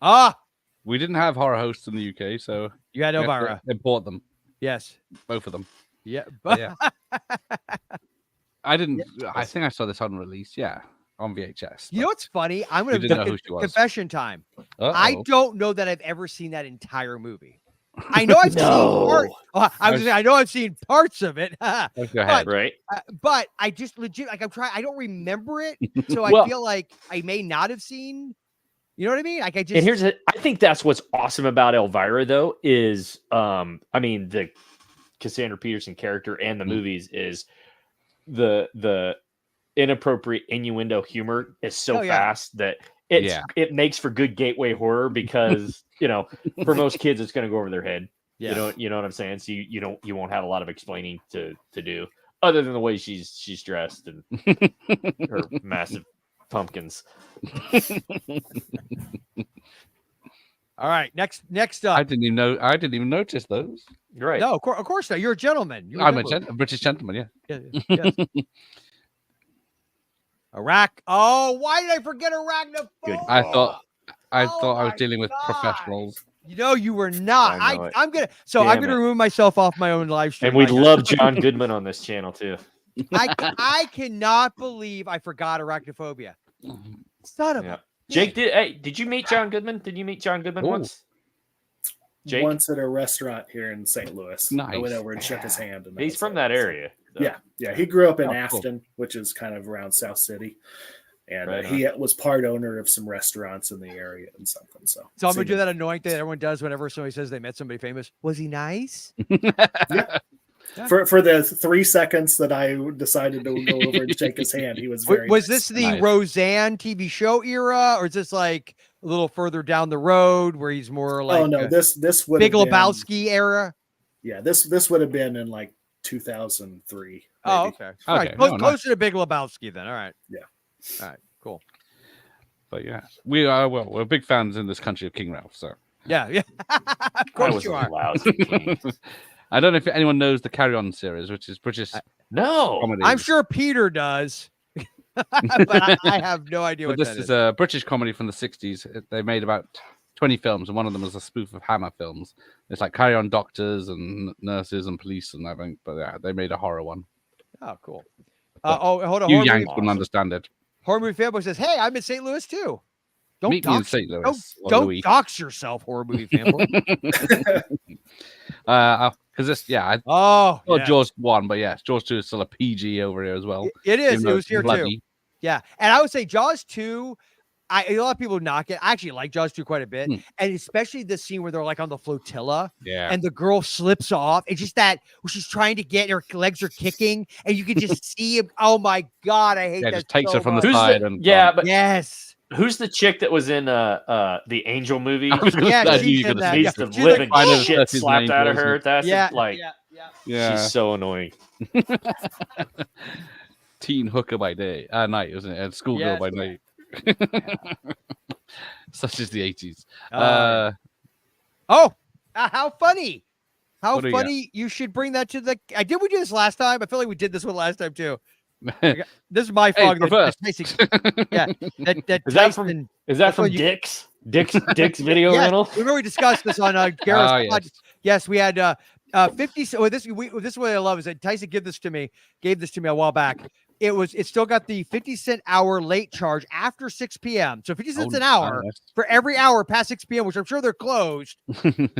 Speaker 2: Ah,
Speaker 4: We didn't have horror hosts in the UK, so
Speaker 2: you had
Speaker 4: we had to
Speaker 2: Elvira.
Speaker 4: import them,
Speaker 2: Yes.
Speaker 4: both of them.
Speaker 2: Yeah.
Speaker 4: Yeah. I didn't. I think I saw this on release. Yeah, on VHS.
Speaker 2: You know what's funny? I'm
Speaker 4: We
Speaker 2: going
Speaker 4: didn't know
Speaker 2: to
Speaker 4: who she was.
Speaker 2: confession time.
Speaker 4: Uh-oh.
Speaker 2: I don't know that I've ever seen that entire movie. I know I've seen parts. I know I've seen parts of it.
Speaker 4: Go ahead.
Speaker 3: Right.
Speaker 2: But I just legit I'm trying. I don't remember it, so
Speaker 3: Well-
Speaker 2: I feel like I may not have seen. You know what I mean? Like I just.
Speaker 3: And I think that's what's awesome about Elvira, though, is the Cassandra Peterson character and the movies is the inappropriate innuendo humor is so fast that it makes for good gateway horror because for most kids it's going to go over their head.
Speaker 2: Yeah.
Speaker 3: You know what I'm saying? So you won't have a lot of explaining to do other than the way she's dressed and her massive pumpkins.
Speaker 2: All right. Next up.
Speaker 4: I didn't even notice those.
Speaker 3: Right.
Speaker 2: No, of course not. You're a gentleman.
Speaker 4: I'm a British gentleman. Yeah.
Speaker 2: Yes. Oh, why did I forget arachnophobia?
Speaker 3: Good.
Speaker 4: I thought I
Speaker 2: Oh
Speaker 4: was
Speaker 2: my
Speaker 4: dealing with
Speaker 2: God.
Speaker 4: professionals.
Speaker 2: You were not.
Speaker 3: I know it.
Speaker 2: I'm gonna
Speaker 3: Damn it.
Speaker 2: remove myself off my own live stream.
Speaker 3: And we
Speaker 2: right now.
Speaker 3: love John Goodman on this channel too.
Speaker 2: I cannot believe I forgot arachnophobia. Son of
Speaker 3: Yeah.
Speaker 2: a.
Speaker 3: Jake, did you meet John Goodman? Did you meet John Goodman
Speaker 4: Ooh.
Speaker 3: once? Jake?
Speaker 5: Once at a restaurant here in St. Louis. I
Speaker 4: Nice.
Speaker 5: went over and shook his hand. And
Speaker 3: He's
Speaker 5: was
Speaker 3: from
Speaker 5: it.
Speaker 3: that area. so.
Speaker 5: Yeah. He grew up in
Speaker 4: Oh, cool.
Speaker 5: Afton, which is kind of around South City. And
Speaker 3: Right
Speaker 5: he was part owner of some restaurants in the area and something. So
Speaker 2: So I'm gonna do that annoying thing that everyone does whenever somebody says they met somebody famous. Was he nice?
Speaker 5: For the 3 seconds that I decided to go over and shake his hand, he was very
Speaker 2: Was
Speaker 5: nice.
Speaker 2: this the
Speaker 4: Nice.
Speaker 2: Roseanne TV show era, or is this like a little further down the road where he's more like
Speaker 5: Oh no, this would
Speaker 2: Big
Speaker 5: have been,
Speaker 2: Lebowski era?
Speaker 5: Yeah, this would have been in like 2003.
Speaker 2: Oh,
Speaker 5: maybe.
Speaker 2: okay. All right,
Speaker 4: Okay. No,
Speaker 2: closer to Big Lebowski then. All right.
Speaker 5: Yeah.
Speaker 2: All right. Cool.
Speaker 4: But yeah, we're big fans in this country of King Ralph. So
Speaker 2: Yeah. Of
Speaker 3: I
Speaker 2: course
Speaker 3: was
Speaker 2: you
Speaker 3: a
Speaker 2: are.
Speaker 3: lousy king.
Speaker 4: I don't know if anyone knows the Carry On series, which is British
Speaker 3: No.
Speaker 4: comedy.
Speaker 2: I'm sure Peter does, but I have no idea
Speaker 4: But
Speaker 2: what
Speaker 4: this
Speaker 2: that
Speaker 4: is
Speaker 2: is.
Speaker 4: a British comedy from the 60s. They made about 20 films, and one of them was a spoof of Hammer films. It's like Carry On doctors and nurses and police and everything. But yeah, they made a horror one.
Speaker 2: Oh, cool. Hold on.
Speaker 4: You
Speaker 2: Horror
Speaker 4: Yanks
Speaker 2: movie,
Speaker 4: wouldn't understand it.
Speaker 2: Horror Movie Fanboy says, "Hey, I'm in St. Louis too. Don't
Speaker 4: Meet me in
Speaker 2: dox,
Speaker 4: St. Louis. or
Speaker 2: don't
Speaker 4: Louis.
Speaker 2: dox yourself, Horror Movie Fanboy."
Speaker 4: Because this, yeah,
Speaker 2: Oh,
Speaker 4: I thought
Speaker 2: yeah.
Speaker 4: Jaws 1, but yeah, Jaws 2 is still a PG over here as well.
Speaker 2: It is.
Speaker 4: even
Speaker 2: It
Speaker 4: though
Speaker 2: was
Speaker 4: it's
Speaker 2: here too.
Speaker 4: bloody.
Speaker 2: Yeah, and I would say Jaws 2. A lot of people knock it. I actually like Jaws 2 quite a bit, and especially the scene where they're like on the flotilla,
Speaker 4: Yeah.
Speaker 2: and the girl slips off. It's just that where she's trying to get her legs are kicking, and you can just see him. Oh my god, I hate
Speaker 4: Yeah,
Speaker 2: that.
Speaker 4: just takes
Speaker 2: so
Speaker 4: her from
Speaker 2: much.
Speaker 4: the
Speaker 3: Who's
Speaker 4: side
Speaker 3: the,
Speaker 4: and
Speaker 3: yeah,
Speaker 4: gone.
Speaker 3: but
Speaker 2: Yes.
Speaker 3: who's the chick that was in the Angel movie?
Speaker 4: I was gonna
Speaker 2: Yeah,
Speaker 4: say, I
Speaker 2: she's
Speaker 4: knew you were
Speaker 2: in
Speaker 4: gonna
Speaker 2: that,
Speaker 4: say
Speaker 2: yeah.
Speaker 3: Needs the
Speaker 2: She's
Speaker 3: living
Speaker 2: like,
Speaker 4: "Oh!"
Speaker 3: shit
Speaker 4: That's his
Speaker 3: slapped
Speaker 4: name,
Speaker 3: out of
Speaker 4: wasn't
Speaker 3: her.
Speaker 4: it?
Speaker 3: That's
Speaker 2: Yeah,
Speaker 3: like
Speaker 4: Yeah.
Speaker 3: she's so annoying.
Speaker 4: Teen hooker by day, night, isn't it? And schoolgirl
Speaker 2: Yes.
Speaker 4: by night. Such as the 80s.
Speaker 2: How funny. How
Speaker 4: What do you got?
Speaker 2: funny you should bring that to the. Did we do this last time? I feel like we did this one last time too. This is my
Speaker 4: Hey,
Speaker 2: fog.
Speaker 4: reverse.
Speaker 2: Yeah, that
Speaker 3: Is that from-
Speaker 2: Tyson.
Speaker 3: Is that
Speaker 2: That's
Speaker 3: from
Speaker 2: what you-
Speaker 3: Dick's video
Speaker 2: Yes,
Speaker 3: rental?
Speaker 2: remember we discussed this on Garrett's
Speaker 4: Oh,
Speaker 2: pod.
Speaker 4: yes.
Speaker 2: Yes, we had 50. So this is what I love is that Tyson gave this to me a while back. It still got the 50-cent hour late charge after 6 p.m. So 50 cents an hour for every hour past 6 p.m., which I'm sure they're closed.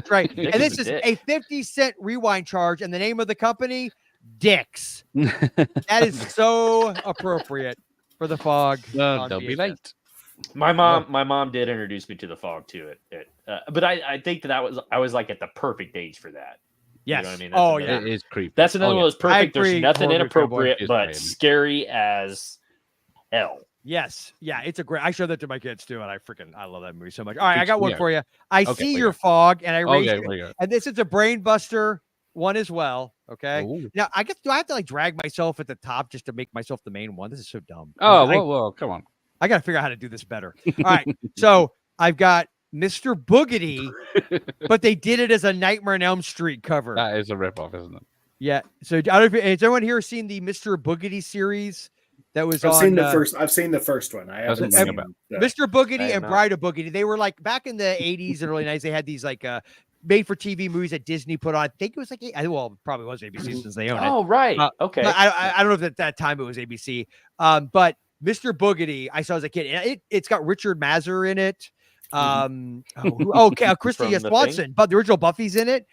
Speaker 2: Right.
Speaker 3: Dick
Speaker 2: And
Speaker 3: is
Speaker 2: this
Speaker 3: a
Speaker 2: is
Speaker 3: dick.
Speaker 2: a 50-cent rewind charge, and the name of the company, Dick's. That is so appropriate for the fog. on
Speaker 4: Don't be
Speaker 2: VHS.
Speaker 4: late.
Speaker 3: My mom did introduce me to the fog too. But I think I was like at the perfect age for that.
Speaker 2: Yes.
Speaker 3: You know what I mean?
Speaker 2: Oh,
Speaker 3: another-
Speaker 2: yeah.
Speaker 4: It is creepy.
Speaker 3: That's another
Speaker 4: Oh,
Speaker 3: one of those perfect.
Speaker 2: agree,
Speaker 3: There's nothing
Speaker 2: Horror Movie
Speaker 3: inappropriate,
Speaker 4: Fanboy is
Speaker 3: but
Speaker 4: great.
Speaker 3: scary as hell.
Speaker 2: Yes. Yeah. It's a great. I showed that to my kids too, and I love that movie so much. All right, I got one
Speaker 4: Yeah.
Speaker 2: for you. I
Speaker 4: Okay,
Speaker 2: see
Speaker 4: what
Speaker 2: your
Speaker 4: you
Speaker 2: fog, and I raised
Speaker 4: Okay,
Speaker 2: it.
Speaker 4: what do you got?
Speaker 2: And this is a brain buster. one as well. Okay.
Speaker 4: Ooh.
Speaker 2: Now, I guess, do I have to like drag myself at the top just to make myself the main one? This is so dumb.
Speaker 4: Oh, well, come on.
Speaker 2: I got to figure out how to do this better. All right. So I've got Mr. Boogedy, but they did it as a Nightmare on Elm Street cover.
Speaker 4: That is a ripoff, isn't it?
Speaker 2: Yeah. So I don't know if, has anyone here seen the Mr. Boogedy series? That was
Speaker 5: I've
Speaker 2: on.
Speaker 5: seen the first. I've seen the first one. I haven't seen
Speaker 2: Mr. Boogedy and
Speaker 3: not.
Speaker 2: Bride of Boogedy. They were like back in the 80s and early 90s. They had these like made for TV movies that Disney put on. I think it was like, well, it probably was ABC since they own it.
Speaker 3: Oh, right. Okay.
Speaker 2: I don't know if at that time it was ABC. But Mr. Boogedy, I saw as a kid. It's got Richard Mazur in it. Christy Swanson, but the original Buffy's in it.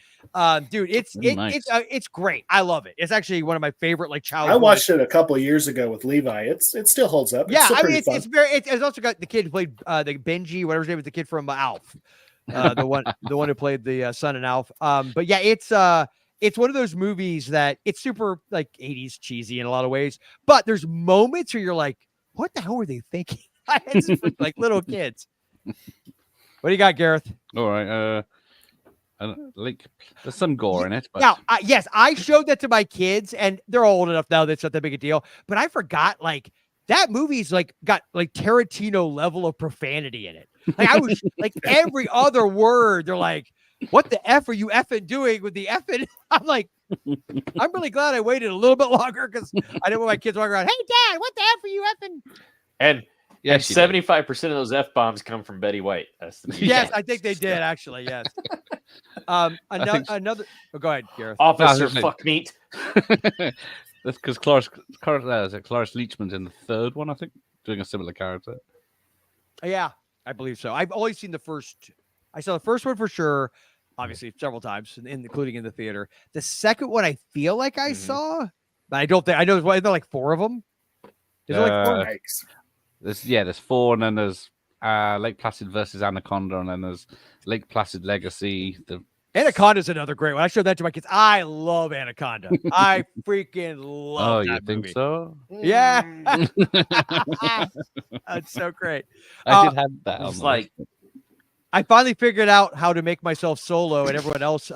Speaker 2: Dude, it's great. I love it. It's actually one of my favorite like childhood.
Speaker 5: I watched it a couple of years ago with Levi. It still holds up.
Speaker 2: Yeah, I mean it's also got the kid who played the Benji, whatever his name is, the kid from Alf. The one who played the son in Alf. But yeah, it's one of those movies that it's super like 80s cheesy in a lot of ways, but there's moments where you're like, what the hell were they thinking? It's for, like little kids. What do you got, Gareth?
Speaker 4: All right. Like there's some gore in it. But...
Speaker 2: Now, yes, I showed that to my kids, and they're old enough now that's not that big a deal. But I forgot, like that movie's like got like Tarantino level of profanity in it. Like I was like every other word, they're like, "What the f are you effing doing with the effing?" I'm like, I'm really glad I waited a little bit longer because I didn't want my kids walking around. Hey, Dad, what the f are you effing?
Speaker 3: And
Speaker 4: yeah,
Speaker 3: 75% of those F-bombs come from Betty White. That's the
Speaker 2: yes, I think they did actually. Yes. Another. Oh, go ahead, Gareth.
Speaker 3: Officer fuck meat.
Speaker 4: That's because Cloris Leachman's in the third one, I think, doing a similar character.
Speaker 2: Yeah, I believe so. I've only seen the first. I saw the first one for sure, obviously several times, including in the theater. The second one, I feel like I saw, but I don't think I know. There like four of them. Is there like four?
Speaker 4: There's four, and then there's Lake Placid versus Anaconda, and then there's Lake Placid Legacy.
Speaker 2: Anaconda's another great one. I showed that to my kids. I love Anaconda. I freaking love that movie.
Speaker 4: Think so?
Speaker 2: Yeah. That's so great.
Speaker 4: I did have that.
Speaker 3: It's like
Speaker 2: I finally figured out how to make myself solo and everyone else,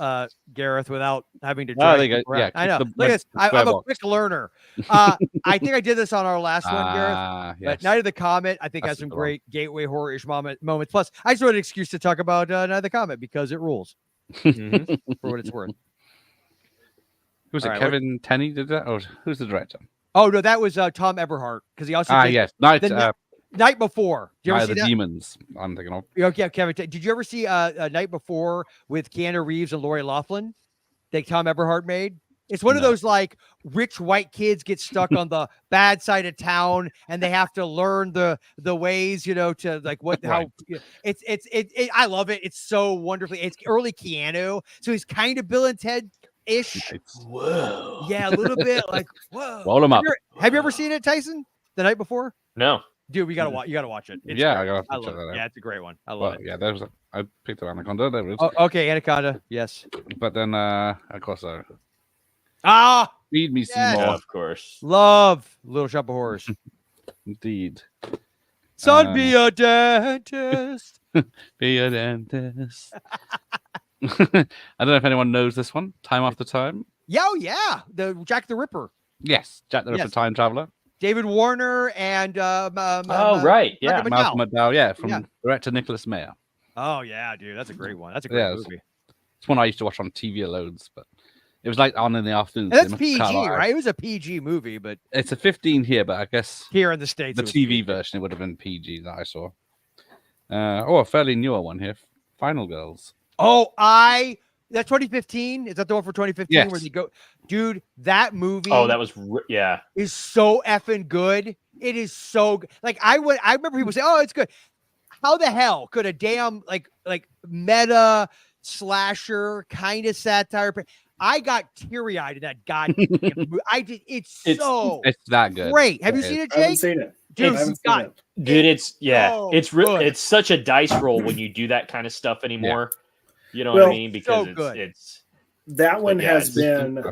Speaker 2: Gareth, without having to drag
Speaker 4: yeah,
Speaker 2: I know. Look at this. I'm a quick learner. I think I did this on our last one, Gareth.
Speaker 4: Yes.
Speaker 2: But Night of the Comet, I think, has some great gateway horror-ish moments. Plus, I just wanted an excuse to talk about Night of the Comet because it rules. For what it's worth.
Speaker 4: Was it Kevin Tenney did that? Or who's the director?
Speaker 2: Oh, no, that was Tom Eberhardt because he also did Night Before. Did you ever see
Speaker 4: the
Speaker 2: that?
Speaker 4: Demons, I'm thinking of.
Speaker 2: Okay, Kevin, did you ever see a Night Before with Keanu Reeves and Lori Loughlin that Tom Eberhardt made? It's one of those like rich white kids get stuck on the bad side of town and they have to learn the ways, to like how I love it. It's so wonderfully. It's early Keanu, so he's kind of Bill and Ted ish.
Speaker 3: Whoa.
Speaker 2: Yeah, a little bit like whoa.
Speaker 4: Roll him up.
Speaker 2: Have you ever seen it, Tyson? The Night Before?
Speaker 3: No.
Speaker 2: Dude, you gotta watch it. It's
Speaker 4: I
Speaker 2: love
Speaker 4: it.
Speaker 2: It. Yeah, it's a great one. I love it.
Speaker 4: Yeah, I picked up Anaconda. There it is.
Speaker 2: Oh, okay, Anaconda. Yes.
Speaker 4: But then, of course, Feed Me
Speaker 2: yes.
Speaker 4: Seymour.
Speaker 3: Yeah, of course.
Speaker 2: Love Little Shop of Horrors.
Speaker 4: Indeed.
Speaker 2: Son, be a dentist.
Speaker 4: Be a dentist. I don't know if anyone knows this one. Time After Time.
Speaker 2: Yeah. The Jack the Ripper.
Speaker 4: Yes, Jack the Ripper, Time Traveler.
Speaker 2: David Warner and
Speaker 3: right, yeah,
Speaker 4: Malcolm McDowell, from director Nicholas Meyer.
Speaker 2: Oh yeah, dude, that's a great one. That's a great movie.
Speaker 4: It's one I used to watch on TV loads, but it was like on in the afternoon.
Speaker 2: That's PG, right? It was a PG movie, but
Speaker 4: it's a 15 here, but I guess
Speaker 2: here in the States,
Speaker 4: the TV version it would have been PG that I saw. A fairly newer one here, Final Girls.
Speaker 2: That's 2015. Is that the one for 2015
Speaker 4: yes.
Speaker 2: where they go, dude? That movie.
Speaker 3: Oh, that was
Speaker 2: is so effing good. It is so good. Like I remember people say, "Oh, it's good." How the hell could a damn like meta slasher kind of satire? I got teary eyed in that goddamn movie. I did. It's
Speaker 4: that good.
Speaker 2: Great. Have you seen it, Jake?
Speaker 5: I haven't seen it.
Speaker 2: Dude,
Speaker 3: it's such a dice roll when you do that kind of stuff anymore. Yeah. You know what I mean? Because it's
Speaker 5: that one has been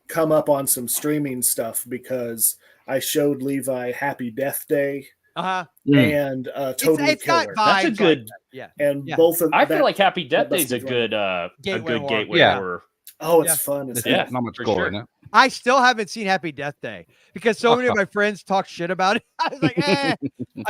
Speaker 5: come up on some streaming stuff because I showed Levi Happy Death Day and Totally Killer.
Speaker 3: That's a good
Speaker 2: yeah.
Speaker 5: And both of
Speaker 3: I feel like Happy Death Day is a good gateway horror.
Speaker 5: Oh, it's fun.
Speaker 4: It's
Speaker 3: Yeah,
Speaker 4: not much
Speaker 3: for
Speaker 4: gore
Speaker 3: sure.
Speaker 4: in it.
Speaker 2: I still haven't seen Happy Death Day because so many of my friends talk shit about it. I was like, I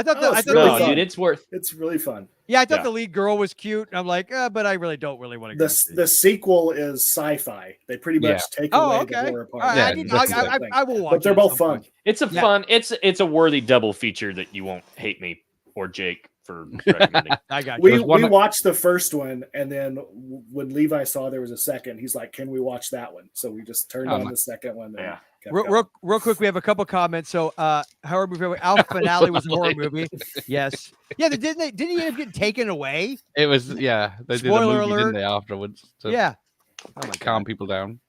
Speaker 2: thought
Speaker 5: Oh,
Speaker 2: I
Speaker 5: it's
Speaker 2: thought
Speaker 5: really
Speaker 3: No,
Speaker 5: fun.
Speaker 3: dude, it's worth.
Speaker 5: It's really fun.
Speaker 2: yeah, I thought
Speaker 3: Yeah.
Speaker 2: the lead girl was cute. And I'm like, but I really don't want to go.
Speaker 5: The sequel is sci-fi. They pretty much
Speaker 4: Yeah.
Speaker 5: take
Speaker 2: Oh,
Speaker 5: away
Speaker 2: okay.
Speaker 5: the horror part.
Speaker 2: All right,
Speaker 4: Yeah,
Speaker 2: I, need,
Speaker 4: that's the
Speaker 2: I will watch.
Speaker 5: But they're
Speaker 2: it at
Speaker 5: both
Speaker 2: some
Speaker 5: fun.
Speaker 2: point.
Speaker 3: It's a
Speaker 2: Yeah.
Speaker 3: fun. It's a worthy double feature that you won't hate me or Jake for recommending.
Speaker 2: I got you.
Speaker 5: We
Speaker 4: There's one that-
Speaker 5: watched the first one, and then when Levi saw there was a second, he's like, "Can we watch that one?" So we just turned on the second one.
Speaker 3: Yeah.
Speaker 2: Real quick, we have a couple comments. So, horror movie. Alpha Finale was a horror movie. Yes. Yeah. Didn't he end up getting taken away?
Speaker 4: It was They did a
Speaker 2: Spoiler
Speaker 4: movie,
Speaker 2: alert.
Speaker 4: didn't they, afterwards to
Speaker 2: Yeah. Oh my
Speaker 4: calm
Speaker 2: God.
Speaker 4: people down.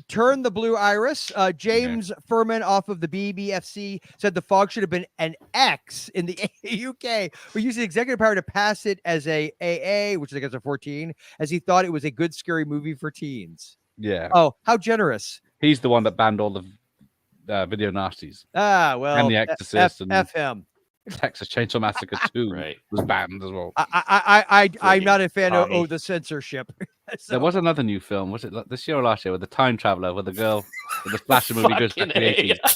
Speaker 2: Turn the Blue Iris. James Furman off of the BBFC said the fog should have been an X in the UK. We used the executive power to pass it as a AA, which I guess a 14, as he thought it was a good scary movie for teens.
Speaker 4: Yeah.
Speaker 2: Oh, how generous!
Speaker 4: He's the one that banned all the video nasties.
Speaker 2: Ah, well,
Speaker 4: And The Exorcist and
Speaker 2: F him.
Speaker 4: Texas Chainsaw Massacre 2
Speaker 3: Right.
Speaker 4: was banned as well.
Speaker 2: I'm not a fan
Speaker 3: Tommy.
Speaker 2: of the censorship. So-
Speaker 4: There was another new film. Was it this year or last year with the time traveler with the girl with the splash movie goes back to the
Speaker 3: Fucking
Speaker 4: 80s?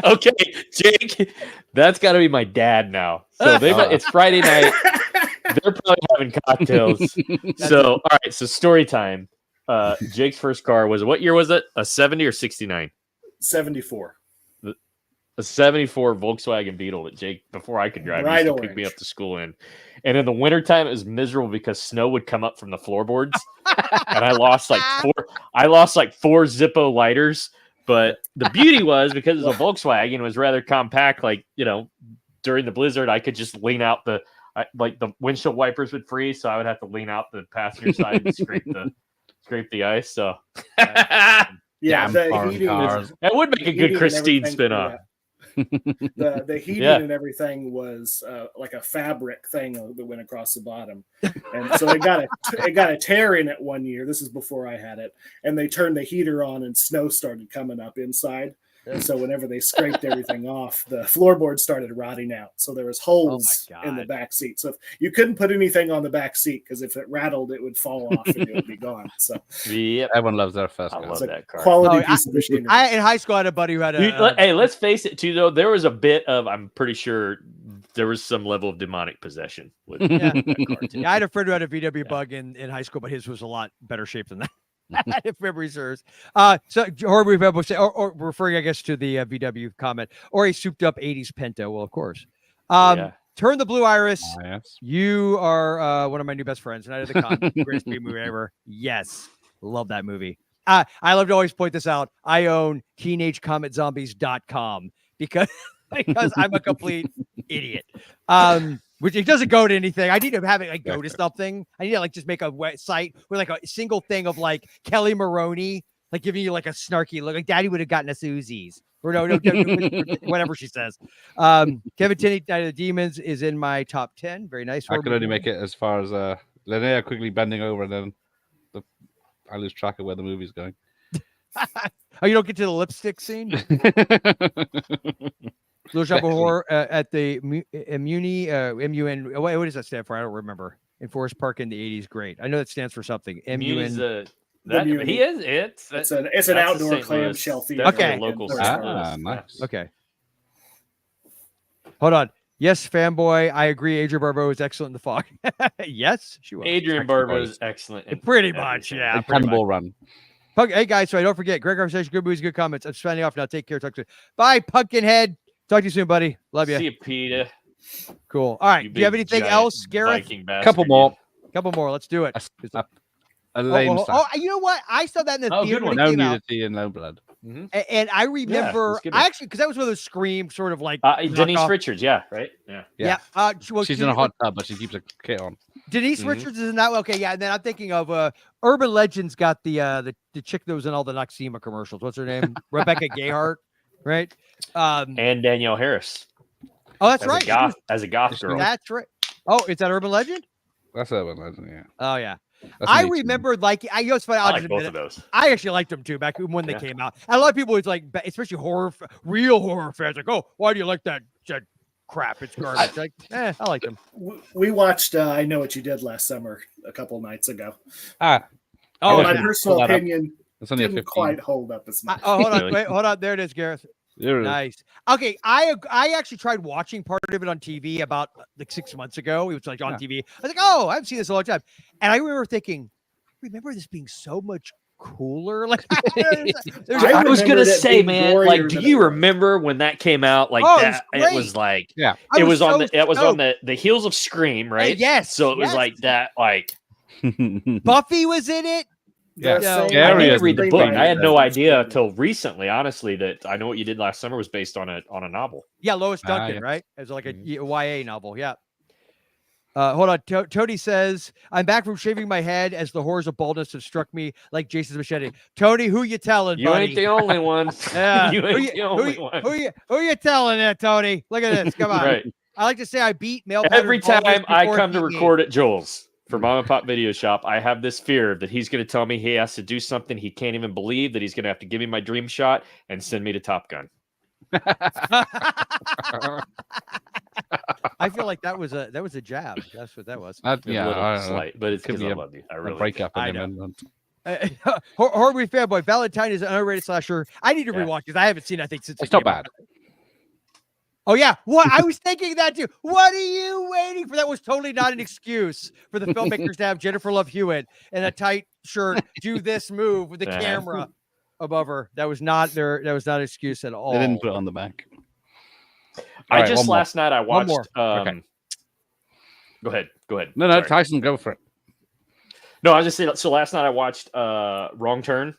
Speaker 4: Oh,
Speaker 3: Okay, Jake, that's got to be my dad now. So it's Friday night. They're probably having cocktails. So, all right. So story time. Jake's first car was, what year was it? A 70 or 69?
Speaker 5: 74.
Speaker 3: A 74 Volkswagen Beetle that Jake, before I could drive,
Speaker 5: Bright
Speaker 3: used to pick me
Speaker 5: orange.
Speaker 3: up to school in. And in the wintertime, it was miserable because snow would come up from the floorboards. And I lost like four Zippo lighters. But the beauty was, because it was a Volkswagen, it was rather compact. Like, during the blizzard, I could just lean out the windshield wipers would freeze. So I would have to lean out the passenger side and scrape the ice. So
Speaker 5: Yeah,
Speaker 4: damn
Speaker 5: the
Speaker 4: foreign
Speaker 5: heating.
Speaker 4: cars.
Speaker 3: that would make a
Speaker 5: heating
Speaker 3: good
Speaker 5: and
Speaker 3: Christine
Speaker 5: everything-
Speaker 3: spin-off.
Speaker 5: The heating
Speaker 3: Yeah.
Speaker 5: and everything was like a fabric thing that went across the bottom, and so it got a tear in it one year. This is before I had it, and they turned the heater on, and snow started coming up inside. And so whenever they scraped everything off, the floorboard started rotting out. So there was holes in the
Speaker 2: God.
Speaker 5: back seat. So you couldn't put anything on the back seat because if it rattled, it would fall off and it would be gone. So
Speaker 3: Yep.
Speaker 4: Everyone loves their first
Speaker 3: I
Speaker 4: car.
Speaker 3: love
Speaker 5: it's a
Speaker 3: that car.
Speaker 5: quality
Speaker 2: Oh,
Speaker 5: piece of machinery.
Speaker 2: in high school, I had a buddy who had
Speaker 3: Dude,
Speaker 2: a.
Speaker 3: hey, let's face it, too, though. There was a bit of, I'm pretty sure there was some level of demonic possession with
Speaker 2: Yeah.
Speaker 3: that car, too.
Speaker 2: Yeah, I had a friend who had a VW bug in high school, but his was a lot better shape than that. If memory serves. So horror movie people say, or referring, I guess, to the VW comment, or a souped up 80s Pinto. Well, of course.
Speaker 3: Yeah.
Speaker 2: Turn the Blue Iris.
Speaker 4: Yes.
Speaker 2: You are one of my new best friends. Night of the Con, greatest B movie ever. Yes, love that movie. I love to always point this out. I own teenagecometzombies.com because I'm a complete idiot. Which it doesn't go to anything. I need to have it go to something. I need to just make a website with a single thing of Kelly Maroney, giving you a snarky look. Like Daddy would have gotten us Uzis. Or no, whatever she says. Kevin Tinney, Night of the Demons is in my top 10. Very nice.
Speaker 4: I could only make it as far as Linnea quickly bending over, and then I lose track of where the movie's going.
Speaker 2: Oh, you don't get to the lipstick scene? Little Shop of Horror at the Muni, MUN. What does that stand for? I don't remember. In Forest Park in the 80s. Great. I know that stands for something.
Speaker 3: Muni's
Speaker 2: MUN.
Speaker 3: he is. It's
Speaker 5: It's an
Speaker 3: that's the
Speaker 5: outdoor
Speaker 3: St. Louis-
Speaker 5: clamshell theater.
Speaker 3: that's
Speaker 2: Okay.
Speaker 3: the local
Speaker 5: in
Speaker 3: St.
Speaker 5: Forest
Speaker 3: Louis.
Speaker 5: Park.
Speaker 4: nice.
Speaker 2: Okay. Hold on. Yes, fanboy. I agree. Adrian Barbeau is excellent in the fog. Yes, she was.
Speaker 3: Adrian
Speaker 4: Actually,
Speaker 3: Barbeau
Speaker 4: boys.
Speaker 3: is excellent. in
Speaker 2: Pretty much,
Speaker 3: everything.
Speaker 2: yeah.
Speaker 4: And
Speaker 2: Pretty much.
Speaker 4: Cannonball Run.
Speaker 2: Hey guys, so I don't forget. Great conversation, good movies, good comments. I'm signing off now. Take care. Talk soon. Bye, Pumpkinhead. Talk to you soon, buddy. Love you.
Speaker 3: See you, Peter.
Speaker 2: Cool. All right.
Speaker 3: You
Speaker 2: Do you have
Speaker 3: big,
Speaker 2: anything
Speaker 3: giant
Speaker 2: else, Gareth?
Speaker 3: Viking bastard,
Speaker 4: Couple
Speaker 3: you.
Speaker 4: more.
Speaker 2: Couple more. Let's do it.
Speaker 4: A lame stuff.
Speaker 2: You know what? I saw that in the
Speaker 3: Oh,
Speaker 2: theater
Speaker 3: good
Speaker 2: when
Speaker 3: one.
Speaker 2: it
Speaker 4: No
Speaker 2: came out.
Speaker 4: nudity and no blood.
Speaker 2: And I remember,
Speaker 3: it's good
Speaker 2: I
Speaker 3: one.
Speaker 2: actually, because that was one of those Scream sort of
Speaker 3: Denise
Speaker 2: knockoff-
Speaker 3: Richards, yeah, right? Yeah.
Speaker 2: Yeah. Well,
Speaker 4: She's in a hot tub, but she keeps a kit on.
Speaker 2: Denise
Speaker 3: Mhm.
Speaker 2: Richards is in that. Okay, yeah. And then I'm thinking of Urban Legends got the chick that was in all the Noxema commercials. What's her name? Rebecca Gayheart, right?
Speaker 3: And Danielle Harris.
Speaker 2: Oh, that's
Speaker 3: as
Speaker 2: right.
Speaker 3: as a goth girl.
Speaker 2: That's right. Oh, is that Urban Legend?
Speaker 4: That's Urban Legend, yeah.
Speaker 2: Oh, yeah.
Speaker 4: That's
Speaker 2: I
Speaker 4: an 18.
Speaker 2: remember it's funny.
Speaker 3: I
Speaker 2: I'll
Speaker 3: like
Speaker 2: just
Speaker 3: both
Speaker 2: admit
Speaker 3: of
Speaker 2: it.
Speaker 3: those.
Speaker 2: I actually liked them too back when they
Speaker 3: Yeah.
Speaker 2: came out. And a lot of people, it's especially real horror fans, oh, why do you like that crap? It's garbage. I like them.
Speaker 5: We watched I Know What You Did Last Summer a couple nights ago.
Speaker 4: Ah,
Speaker 2: Oh,
Speaker 5: my
Speaker 2: yeah.
Speaker 5: personal opinion
Speaker 4: It's only a
Speaker 5: didn't
Speaker 4: 15.
Speaker 5: quite hold up as much.
Speaker 2: Oh, hold on,
Speaker 3: Really?
Speaker 2: wait, hold on. There it is, Gareth.
Speaker 4: There it is.
Speaker 2: Nice. Okay, I actually tried watching part of it on TV about like 6 months ago. It was like on TV. I was like, oh, I haven't seen this in a long time, and I remember thinking, remember this being so much cooler. Like,
Speaker 3: I was gonna say, man, like, do you remember when that came out? Like that, it was like,
Speaker 4: yeah,
Speaker 3: it was on the heels of Scream, right?
Speaker 2: Yes.
Speaker 3: So it was like that, like
Speaker 2: Buffy was in it.
Speaker 3: Yeah,
Speaker 5: The
Speaker 3: I
Speaker 5: same-
Speaker 3: didn't read the book. I had no
Speaker 5: Scream.
Speaker 3: idea until recently, honestly, that I Know What You Did Last Summer was based on a novel.
Speaker 2: Yeah, Lois Duncan,
Speaker 4: yeah.
Speaker 2: right? It was like a YA novel. Yeah. Hold on. Tony says, I'm back from shaving my head as the horrors of baldness have struck me like Jason's machete. Tony, who you telling,
Speaker 3: You
Speaker 2: buddy?
Speaker 3: ain't the only one.
Speaker 2: Yeah.
Speaker 3: You ain't the only one.
Speaker 2: Who you telling there, Tony? Look at this. Come on.
Speaker 3: Right.
Speaker 2: I like to say I beat male
Speaker 3: Every
Speaker 2: pattern baldness
Speaker 3: time I
Speaker 2: before
Speaker 3: come to
Speaker 2: it beat me.
Speaker 3: record at Joel's for Mom and Pop Video Shop, I have this fear that he's going to tell me he has to do something he can't even believe, that he's going to have to give me my dream shot and send me to Top Gun.
Speaker 2: I feel like that was a jab. That's what that was.
Speaker 3: A little slight, but it's
Speaker 4: Could
Speaker 3: because
Speaker 4: be
Speaker 3: I
Speaker 4: a-
Speaker 3: love you. I
Speaker 4: A
Speaker 3: really
Speaker 4: breakup.
Speaker 2: I
Speaker 4: And
Speaker 2: know.
Speaker 4: then
Speaker 2: Horror movie fanboy. Valentine is an underrated slasher. I need to
Speaker 3: Yeah.
Speaker 2: rewatch because I haven't seen it, I think, since
Speaker 4: it's
Speaker 2: it
Speaker 4: not
Speaker 2: came out.
Speaker 4: bad.
Speaker 2: Oh yeah, what I was thinking that too. What are you waiting for? That was totally not an excuse for the filmmakers to have Jennifer Love Hewitt in a tight shirt do this move with the
Speaker 3: Uh-huh.
Speaker 2: camera above her. That was not their. That was not an excuse at all.
Speaker 4: They didn't put it on the back.
Speaker 3: I
Speaker 4: Alright,
Speaker 3: just
Speaker 4: one more.
Speaker 3: last night I watched.
Speaker 2: more.
Speaker 4: Okay.
Speaker 3: Go ahead.
Speaker 4: No,
Speaker 3: Sorry.
Speaker 4: Tyson, go for it.
Speaker 3: No, I was just saying. So last night I watched Wrong Turn.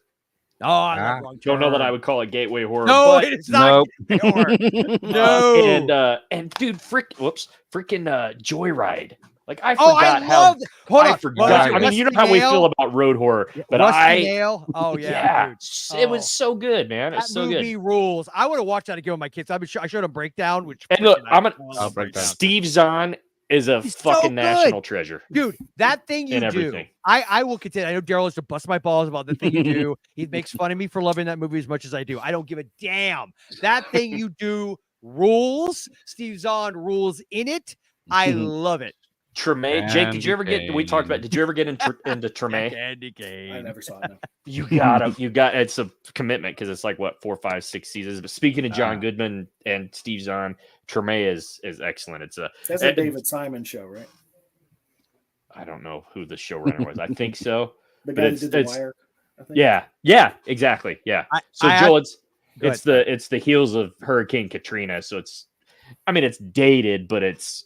Speaker 2: Oh, I love Wrong
Speaker 3: Don't know that
Speaker 2: Turn.
Speaker 3: I would call it gateway horror.
Speaker 2: No,
Speaker 3: but,
Speaker 2: it's not. Horror. No.
Speaker 3: and dude, freaking Joyride. Like I
Speaker 2: Oh,
Speaker 3: forgot
Speaker 2: I
Speaker 3: how.
Speaker 2: love. Hold
Speaker 3: I
Speaker 2: on.
Speaker 3: forgot. I mean, you know
Speaker 2: Rusty
Speaker 3: how we
Speaker 2: Nail?
Speaker 3: feel about road horror, but
Speaker 2: Rusty Nail. Oh yeah, dude.
Speaker 3: it
Speaker 2: Oh.
Speaker 3: was so good, man.
Speaker 2: That
Speaker 3: It's so
Speaker 2: movie
Speaker 3: good.
Speaker 2: rules. I would have watched that again with my kids. I showed them Breakdown, which
Speaker 3: And look,
Speaker 2: freaking
Speaker 4: I'll break down.
Speaker 3: Steve Zahn is a
Speaker 2: He's so
Speaker 3: fucking
Speaker 2: good.
Speaker 3: national treasure.
Speaker 2: Dude, that thing you
Speaker 3: In
Speaker 2: do.
Speaker 3: everything.
Speaker 2: I will continue. I know Daryl has to bust my balls about the thing you do. He makes fun of me for loving that movie as much as I do. I don't give a damn. That thing you do rules. Steve Zahn rules in it. I love it.
Speaker 3: Treme, Jake, did you ever get? We talked about. Did you ever get into Treme?
Speaker 2: Candy
Speaker 5: I
Speaker 2: cane.
Speaker 5: never saw it. No.
Speaker 3: You got. It's a commitment because it's like what 4, 5, 6 seasons. But speaking of John Goodman and Steve Zahn, Treme is excellent. It's
Speaker 5: That's a David Simon show, right?
Speaker 3: I don't know who the showrunner was. I think so.
Speaker 5: The
Speaker 3: But
Speaker 5: guy who did The Wire. I think.
Speaker 3: Yeah, exactly. Yeah. So
Speaker 2: I-
Speaker 3: Joel,
Speaker 2: Go
Speaker 3: it's the heels of Hurricane Katrina. So it's dated, but it's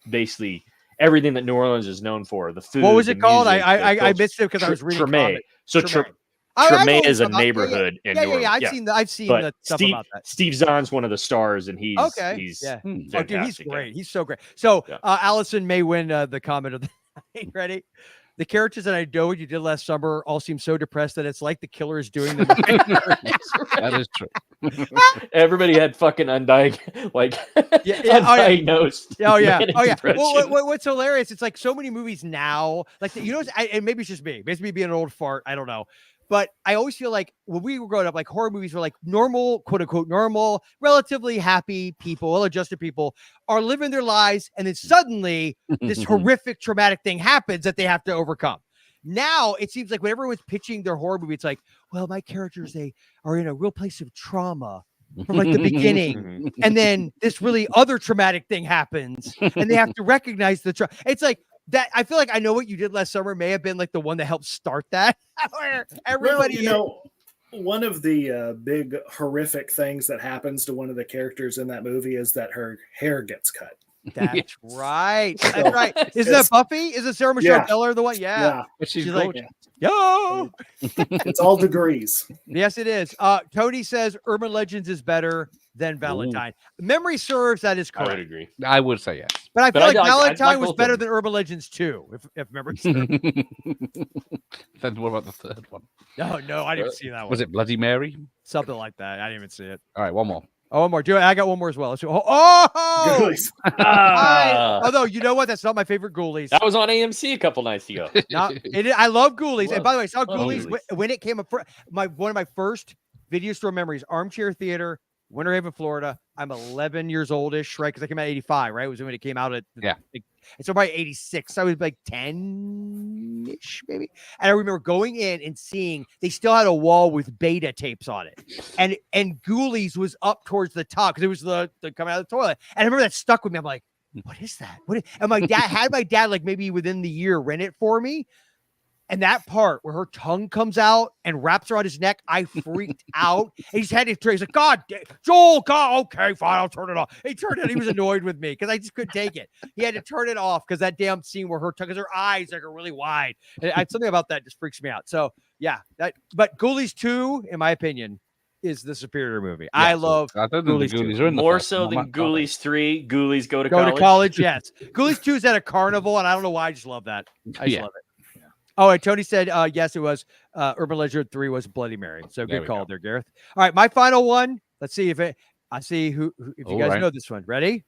Speaker 3: basically everything that New Orleans is known for. The food.
Speaker 2: What was
Speaker 3: the
Speaker 2: it called?
Speaker 3: music, the
Speaker 2: I
Speaker 3: culture.
Speaker 2: missed it because I was reading.
Speaker 3: Treme.
Speaker 2: comments.
Speaker 3: So
Speaker 2: Treme.
Speaker 3: Treme
Speaker 2: I know what
Speaker 3: is
Speaker 2: you're
Speaker 3: a
Speaker 2: talking about.
Speaker 3: neighborhood in New Orleans.
Speaker 2: Yeah. I've seen the stuff
Speaker 3: Steve,
Speaker 2: about that.
Speaker 3: Steve Zahn's one of the stars, and he's
Speaker 2: Okay. Yeah. Oh, dude, he's
Speaker 3: fantastic.
Speaker 2: great. He's so great. So,
Speaker 3: Yeah.
Speaker 2: Allison may win the comment of the night. Ready? The characters that I know what you did last summer all seem so depressed that it's like the killer is doing them.
Speaker 4: That is true.
Speaker 3: Everybody had fucking undiagnosed.
Speaker 2: Oh yeah.
Speaker 3: depression.
Speaker 2: Well, what's hilarious? It's like so many movies now. Like and maybe it's just me. Maybe me being an old fart. I don't know. But I always feel like when we were growing up, like horror movies were like normal, quote unquote, normal, relatively happy people, well-adjusted people are living their lives. And then suddenly this horrific, traumatic thing happens that they have to overcome. Now it seems like when everyone's pitching their horror movie, it's like, well, my characters, they are in a real place of trauma from like the beginning. And then this really other traumatic thing happens and they have to recognize the trauma. It's like, that I feel like I Know What You Did Last Summer may have been like the one that helped start that. Where everybody,
Speaker 5: one of the big horrific things that happens to one of the characters in that movie is that her hair gets cut.
Speaker 2: That's right. That's right. Is that Buffy? Is it Sarah Michelle Gellar the one? Yeah.
Speaker 4: But she's
Speaker 2: like,
Speaker 4: gorgeous.
Speaker 2: yo.
Speaker 5: It's all degrees.
Speaker 2: Yes, it is. Tony says Urban Legends is better than Valentine. Memory serves, that is
Speaker 3: I would
Speaker 2: correct.
Speaker 3: agree.
Speaker 4: I would say yes.
Speaker 2: But I feel
Speaker 3: But
Speaker 2: like
Speaker 3: I like
Speaker 2: Valentine was
Speaker 3: both of
Speaker 2: better
Speaker 3: them.
Speaker 2: than Urban Legends 2, if memory serves.
Speaker 4: Then what about the third one?
Speaker 2: No, I didn't see that one.
Speaker 4: Was it Bloody Mary?
Speaker 2: Something like that? I didn't even see it.
Speaker 4: All right, one more.
Speaker 2: Oh, one more. I got one more as well. Let's do, oh!
Speaker 5: Ghoulies.
Speaker 2: Although, you know what? That's not my favorite Ghoulies.
Speaker 3: That was on AMC a couple nights ago.
Speaker 2: I love Ghoulies. And by the way, I saw
Speaker 3: Love
Speaker 2: Ghoulies
Speaker 3: Ghoulies.
Speaker 2: when it came up. One of my first video store memories, Armchair Theater Winter Haven, Florida. I'm 11 years oldish, right? Because I came out 85, right? It was when it came out at it's probably 86. I was like 10-ish, maybe. And I remember going in and seeing they still had a wall with beta tapes on it. And Ghoulies was up towards the top because it was the coming out of the toilet. And I remember that stuck with me. I'm like, what is that? And my dad like maybe within the year rent it for me. And that part where her tongue comes out and wraps around his neck, I freaked out. And he's had to turn. He's like, God, Joel, God, okay, fine, I'll turn it off. He turned it. He was annoyed with me because I just couldn't take it. He had to turn it off because that damn scene where her tongue, because her eyes like are really wide. And something about that just freaks me out. So yeah, but Ghoulies 2, in my opinion, is the superior movie. Yeah, I love
Speaker 4: Ghoulies 2.
Speaker 3: More so than Ghoulies 3. Ghoulies Go to
Speaker 2: College. Yes. Ghoulies 2 is at a carnival, and I don't know why. I just love that. I just love it. Oh, and Tony said, yes, it was Urban Legend 3 was Bloody Mary. So good call there, Gareth. All right, my final one. Let's see if if you guys know this one. Ready?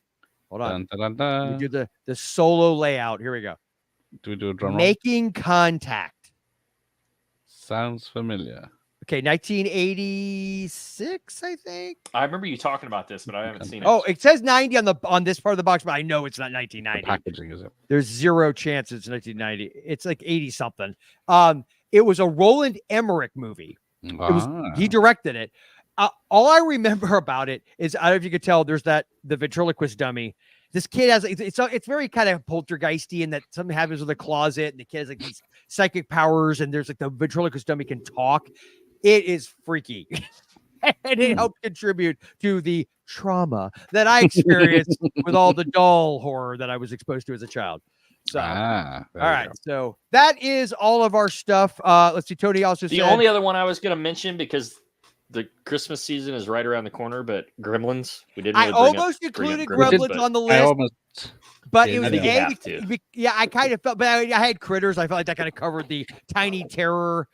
Speaker 2: Hold on. Dun, dun, dun, dun. We do the solo layout. Here we go.
Speaker 4: Do we do a drum roll?
Speaker 2: Making Contact.
Speaker 4: Sounds familiar.
Speaker 2: Okay, 1986, I think.
Speaker 3: I remember you talking about this, but I haven't seen it.
Speaker 2: Oh, it says 90 on this part of the box, but I know it's not 1990.
Speaker 4: The packaging is it?
Speaker 2: There's zero chance it's 1990. It's like 80 something. It was a Roland Emmerich movie. He directed it. All I remember about it is, I don't know if you could tell, there's the ventriloquist dummy. This kid has it's very kind of poltergeisty in that something happens with a closet, and the kid has like these psychic powers, and there's like the ventriloquist dummy can talk. It is freaky. And it helped contribute to the trauma that I experienced with all the doll horror that I was exposed to as a child. So, all right. So that is all of our stuff. Let's see. Tony also said
Speaker 3: the only other one I was going to mention, because the Christmas season is right around the corner, but Gremlins. We didn't. Really
Speaker 2: I almost included Gremlins on the list. But it was I kind of felt, but I had Critters. I felt like that kind of covered the tiny terror.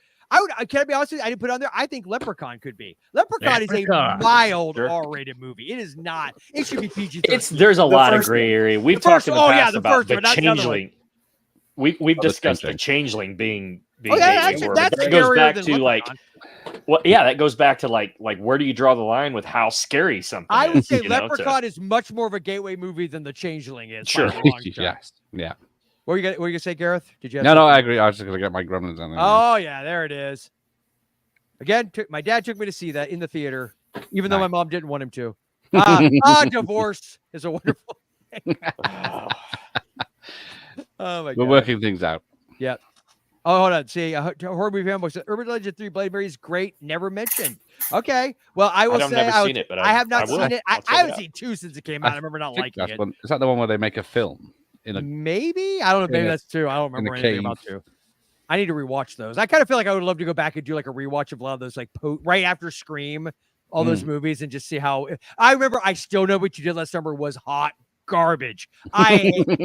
Speaker 2: Can I be honest with you? I didn't put it on there. I think Leprechaun could be. Leprechaun is a mild R-rated movie. It is not. It should be PG-13.
Speaker 3: There's a lot of gray area. We've talked in the past about the Changeling. We've discussed the Changeling being
Speaker 2: that's
Speaker 3: that goes back to like, that goes back to like where do you draw the line with how scary something
Speaker 2: I would say Leprechaun is much more of a gateway movie than the Changeling is.
Speaker 3: Sure.
Speaker 4: Yes. Yeah.
Speaker 2: What were you gonna say, Gareth? Did you have
Speaker 4: No, I agree. I was just gonna get my Gremlins on there.
Speaker 2: Oh yeah, there it is. Again, my dad took me to see that in the theater, even though my mom didn't want him to. Divorce is a wonderful thing. Oh my God.
Speaker 4: We're working things out.
Speaker 2: Yeah. Oh, hold on. See, horror movie fanboy said Urban Legend 3 Bloody Mary is great. Never mentioned. Okay. Well, I will say I have not seen it. I haven't seen 2 since it came out. I remember not liking it.
Speaker 4: Is that the one where they make a film?
Speaker 2: Maybe. I don't know. Maybe that's 2. I don't remember anything about 2. I need to rewatch those. I kind of feel like I would love to go back and do like a rewatch of a lot of those, like right after Scream, all those movies, and just see how. I remember. I still know what you did last summer was hot garbage.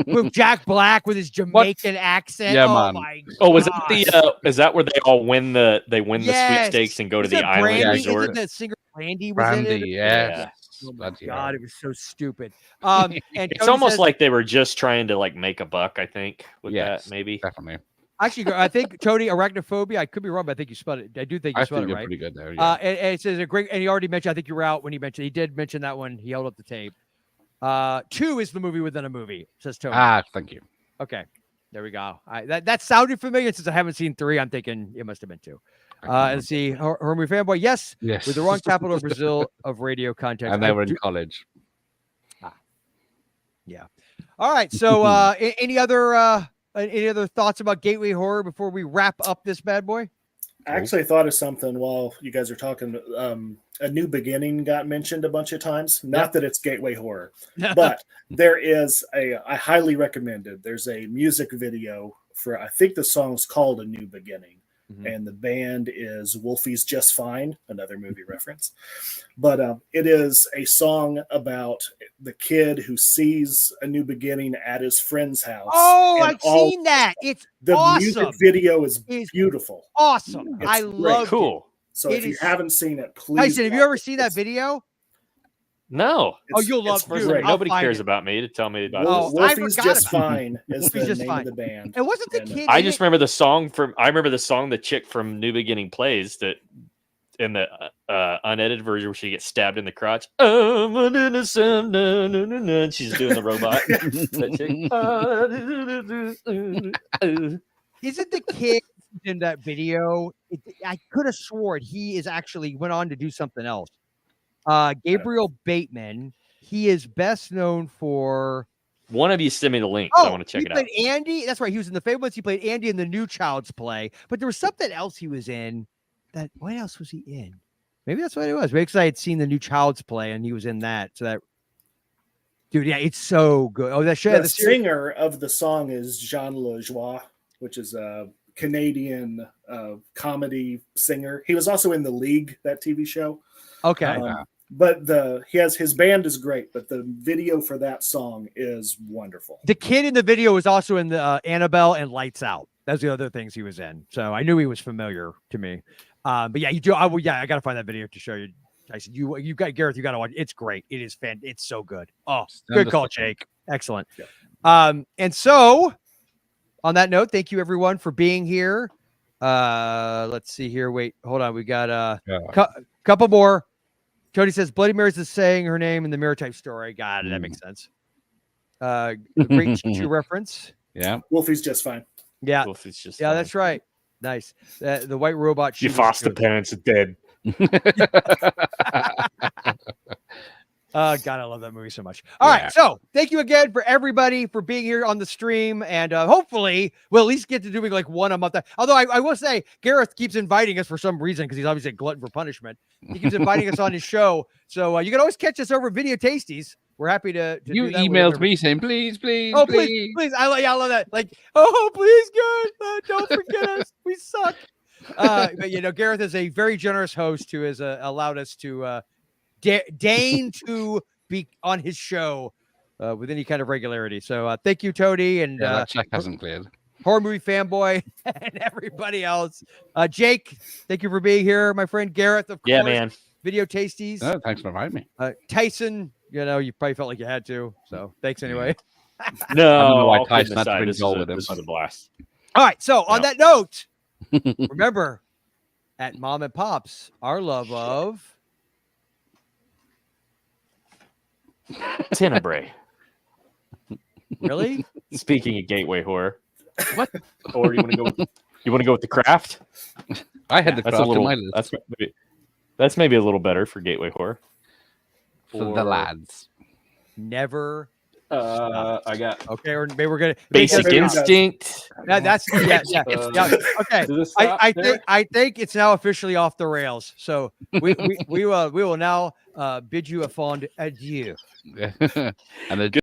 Speaker 2: With Jack Black with his Jamaican accent.
Speaker 4: Yeah,
Speaker 2: man.
Speaker 4: My
Speaker 3: God. Oh, was that is that where they all win the sweepstakes and go to the island resort?
Speaker 2: The singer Brandy was in it.
Speaker 4: Yeah.
Speaker 2: Oh my God, it was so stupid. And
Speaker 3: it's almost like they were just trying to like make a buck. I think with that, maybe
Speaker 4: definitely.
Speaker 2: Actually, I think Tony, Arachnophobia. I could be wrong, but I think you spelled it. I do think you spelled it right.
Speaker 4: Pretty good there. Yeah.
Speaker 2: And it says a great. And he already mentioned. I think you were out when he did mention that one. He held up the tape. 2 is the movie within a movie. Says Tony.
Speaker 4: Thank you.
Speaker 2: Okay, there we go. That sounded familiar. Since I haven't seen 3, I'm thinking it must have been 2. Let's see, horror movie fanboy. Yes, with the wrong capital of Brazil of radio context.
Speaker 4: And they were in college.
Speaker 2: Yeah. All right. So, any other thoughts about gateway horror before we wrap up this bad boy?
Speaker 5: I actually thought of something while you guys are talking. A New Beginning got mentioned a bunch of times. Not that it's gateway horror, but there is I highly recommend it. There's a music video for, I think the song's called A New Beginning. And the band is Wolfie's Just Fine, another movie reference. But it is a song about the kid who sees a new beginning at his friend's house.
Speaker 2: Oh, I've seen that. It's awesome. The
Speaker 5: music video is beautiful.
Speaker 2: Awesome. I love it.
Speaker 3: Cool.
Speaker 5: So if you haven't seen it, please.
Speaker 2: Tyson, have you ever seen that video?
Speaker 3: No.
Speaker 2: You'll love it.
Speaker 3: Nobody cares about me to tell me about
Speaker 5: it. Wolfie's Just Fine is the name of the band.
Speaker 2: And wasn't the kid?
Speaker 3: I just remember the song the chick from New Beginning plays that unedited version where she gets stabbed in the crotch. I'm an innocent, and she's doing the robot.
Speaker 2: Isn't the kid in that video? I could have sworn he is actually went on to do something else. Gabriel Bateman. He is best known for.
Speaker 3: One of you send me the link.
Speaker 2: Oh,
Speaker 3: I want to check it out.
Speaker 2: He played Andy. That's right. He was in the Fablets. He played Andy in the new Child's Play. But there was something else he was in. What else was he in? Maybe that's what it was. Maybe because I had seen the new Child's Play and he was in that. So that, dude, yeah, it's so good. Oh, that show.
Speaker 5: The singer of the song is Jean Lajoie, which is a Canadian comedy singer. He was also in The League, that TV show.
Speaker 2: Okay.
Speaker 5: But his band is great, but the video for that song is wonderful.
Speaker 2: The kid in the video was also in the Annabelle and Lights Out. That's the other things he was in. So I knew he was familiar to me. But yeah, you do. I got to find that video to show you, Tyson. You got Gareth. You got to watch. It's great. It is It's so good. Oh, good call, Jake. Excellent. Yeah. And so on that note, thank you everyone for being here. Let's see here. Wait, hold on. We got a couple more. Tony says Bloody Mary's is saying her name in the mirror type story. Got it. That makes sense. A great Choo reference.
Speaker 4: Yeah.
Speaker 5: Wolfie's just fine.
Speaker 2: Yeah.
Speaker 3: Wolfie's just
Speaker 2: fine.
Speaker 3: That's
Speaker 2: right. Nice. The white robot.
Speaker 3: Your foster parents are dead.
Speaker 2: God, I love that movie so much. All right. So thank you again for everybody for being here on the stream. And hopefully we'll at least get to doing like one a month. Although I will say Gareth keeps inviting us for some reason because he's obviously a glutton for punishment. He keeps inviting us on his show. So you can always catch us over Video Tasties. We're happy to
Speaker 4: you
Speaker 2: do that
Speaker 4: emailed me saying, please.
Speaker 2: Oh, please. I love that. Like, oh, please, Gareth, don't forget us. We suck. But, Gareth is a very generous host who has allowed us to deign to be on his show with any kind of regularity. So thank you, Tony. And
Speaker 4: that check hasn't cleared.
Speaker 2: Horror Movie Fanboy and everybody else. Jake, thank you for being here. My friend Gareth, of course.
Speaker 3: Yeah, man.
Speaker 2: Video Tasties.
Speaker 4: Oh, thanks for inviting me.
Speaker 2: Tyson, you probably felt like you had to. So thanks anyway.
Speaker 3: No,
Speaker 4: I don't know why Tyson had to bring
Speaker 3: this
Speaker 4: Joel with him.
Speaker 3: This was a blast.
Speaker 2: All right. So on that note, remember, at Mom and Pop's, our love of
Speaker 3: Tenebrae.
Speaker 2: Really?
Speaker 3: Speaking of gateway horror, what? Or you want to go with the craft?
Speaker 4: I had the craft
Speaker 3: on
Speaker 4: my list.
Speaker 3: That's maybe a little better for gateway horror.
Speaker 4: For the lads.
Speaker 2: Never.
Speaker 3: I got
Speaker 2: okay, or maybe we're gonna
Speaker 3: Basic Instinct.
Speaker 2: That's yeah. Okay, I think it's now officially off the rails. So we will now bid you a fond adieu.
Speaker 4: And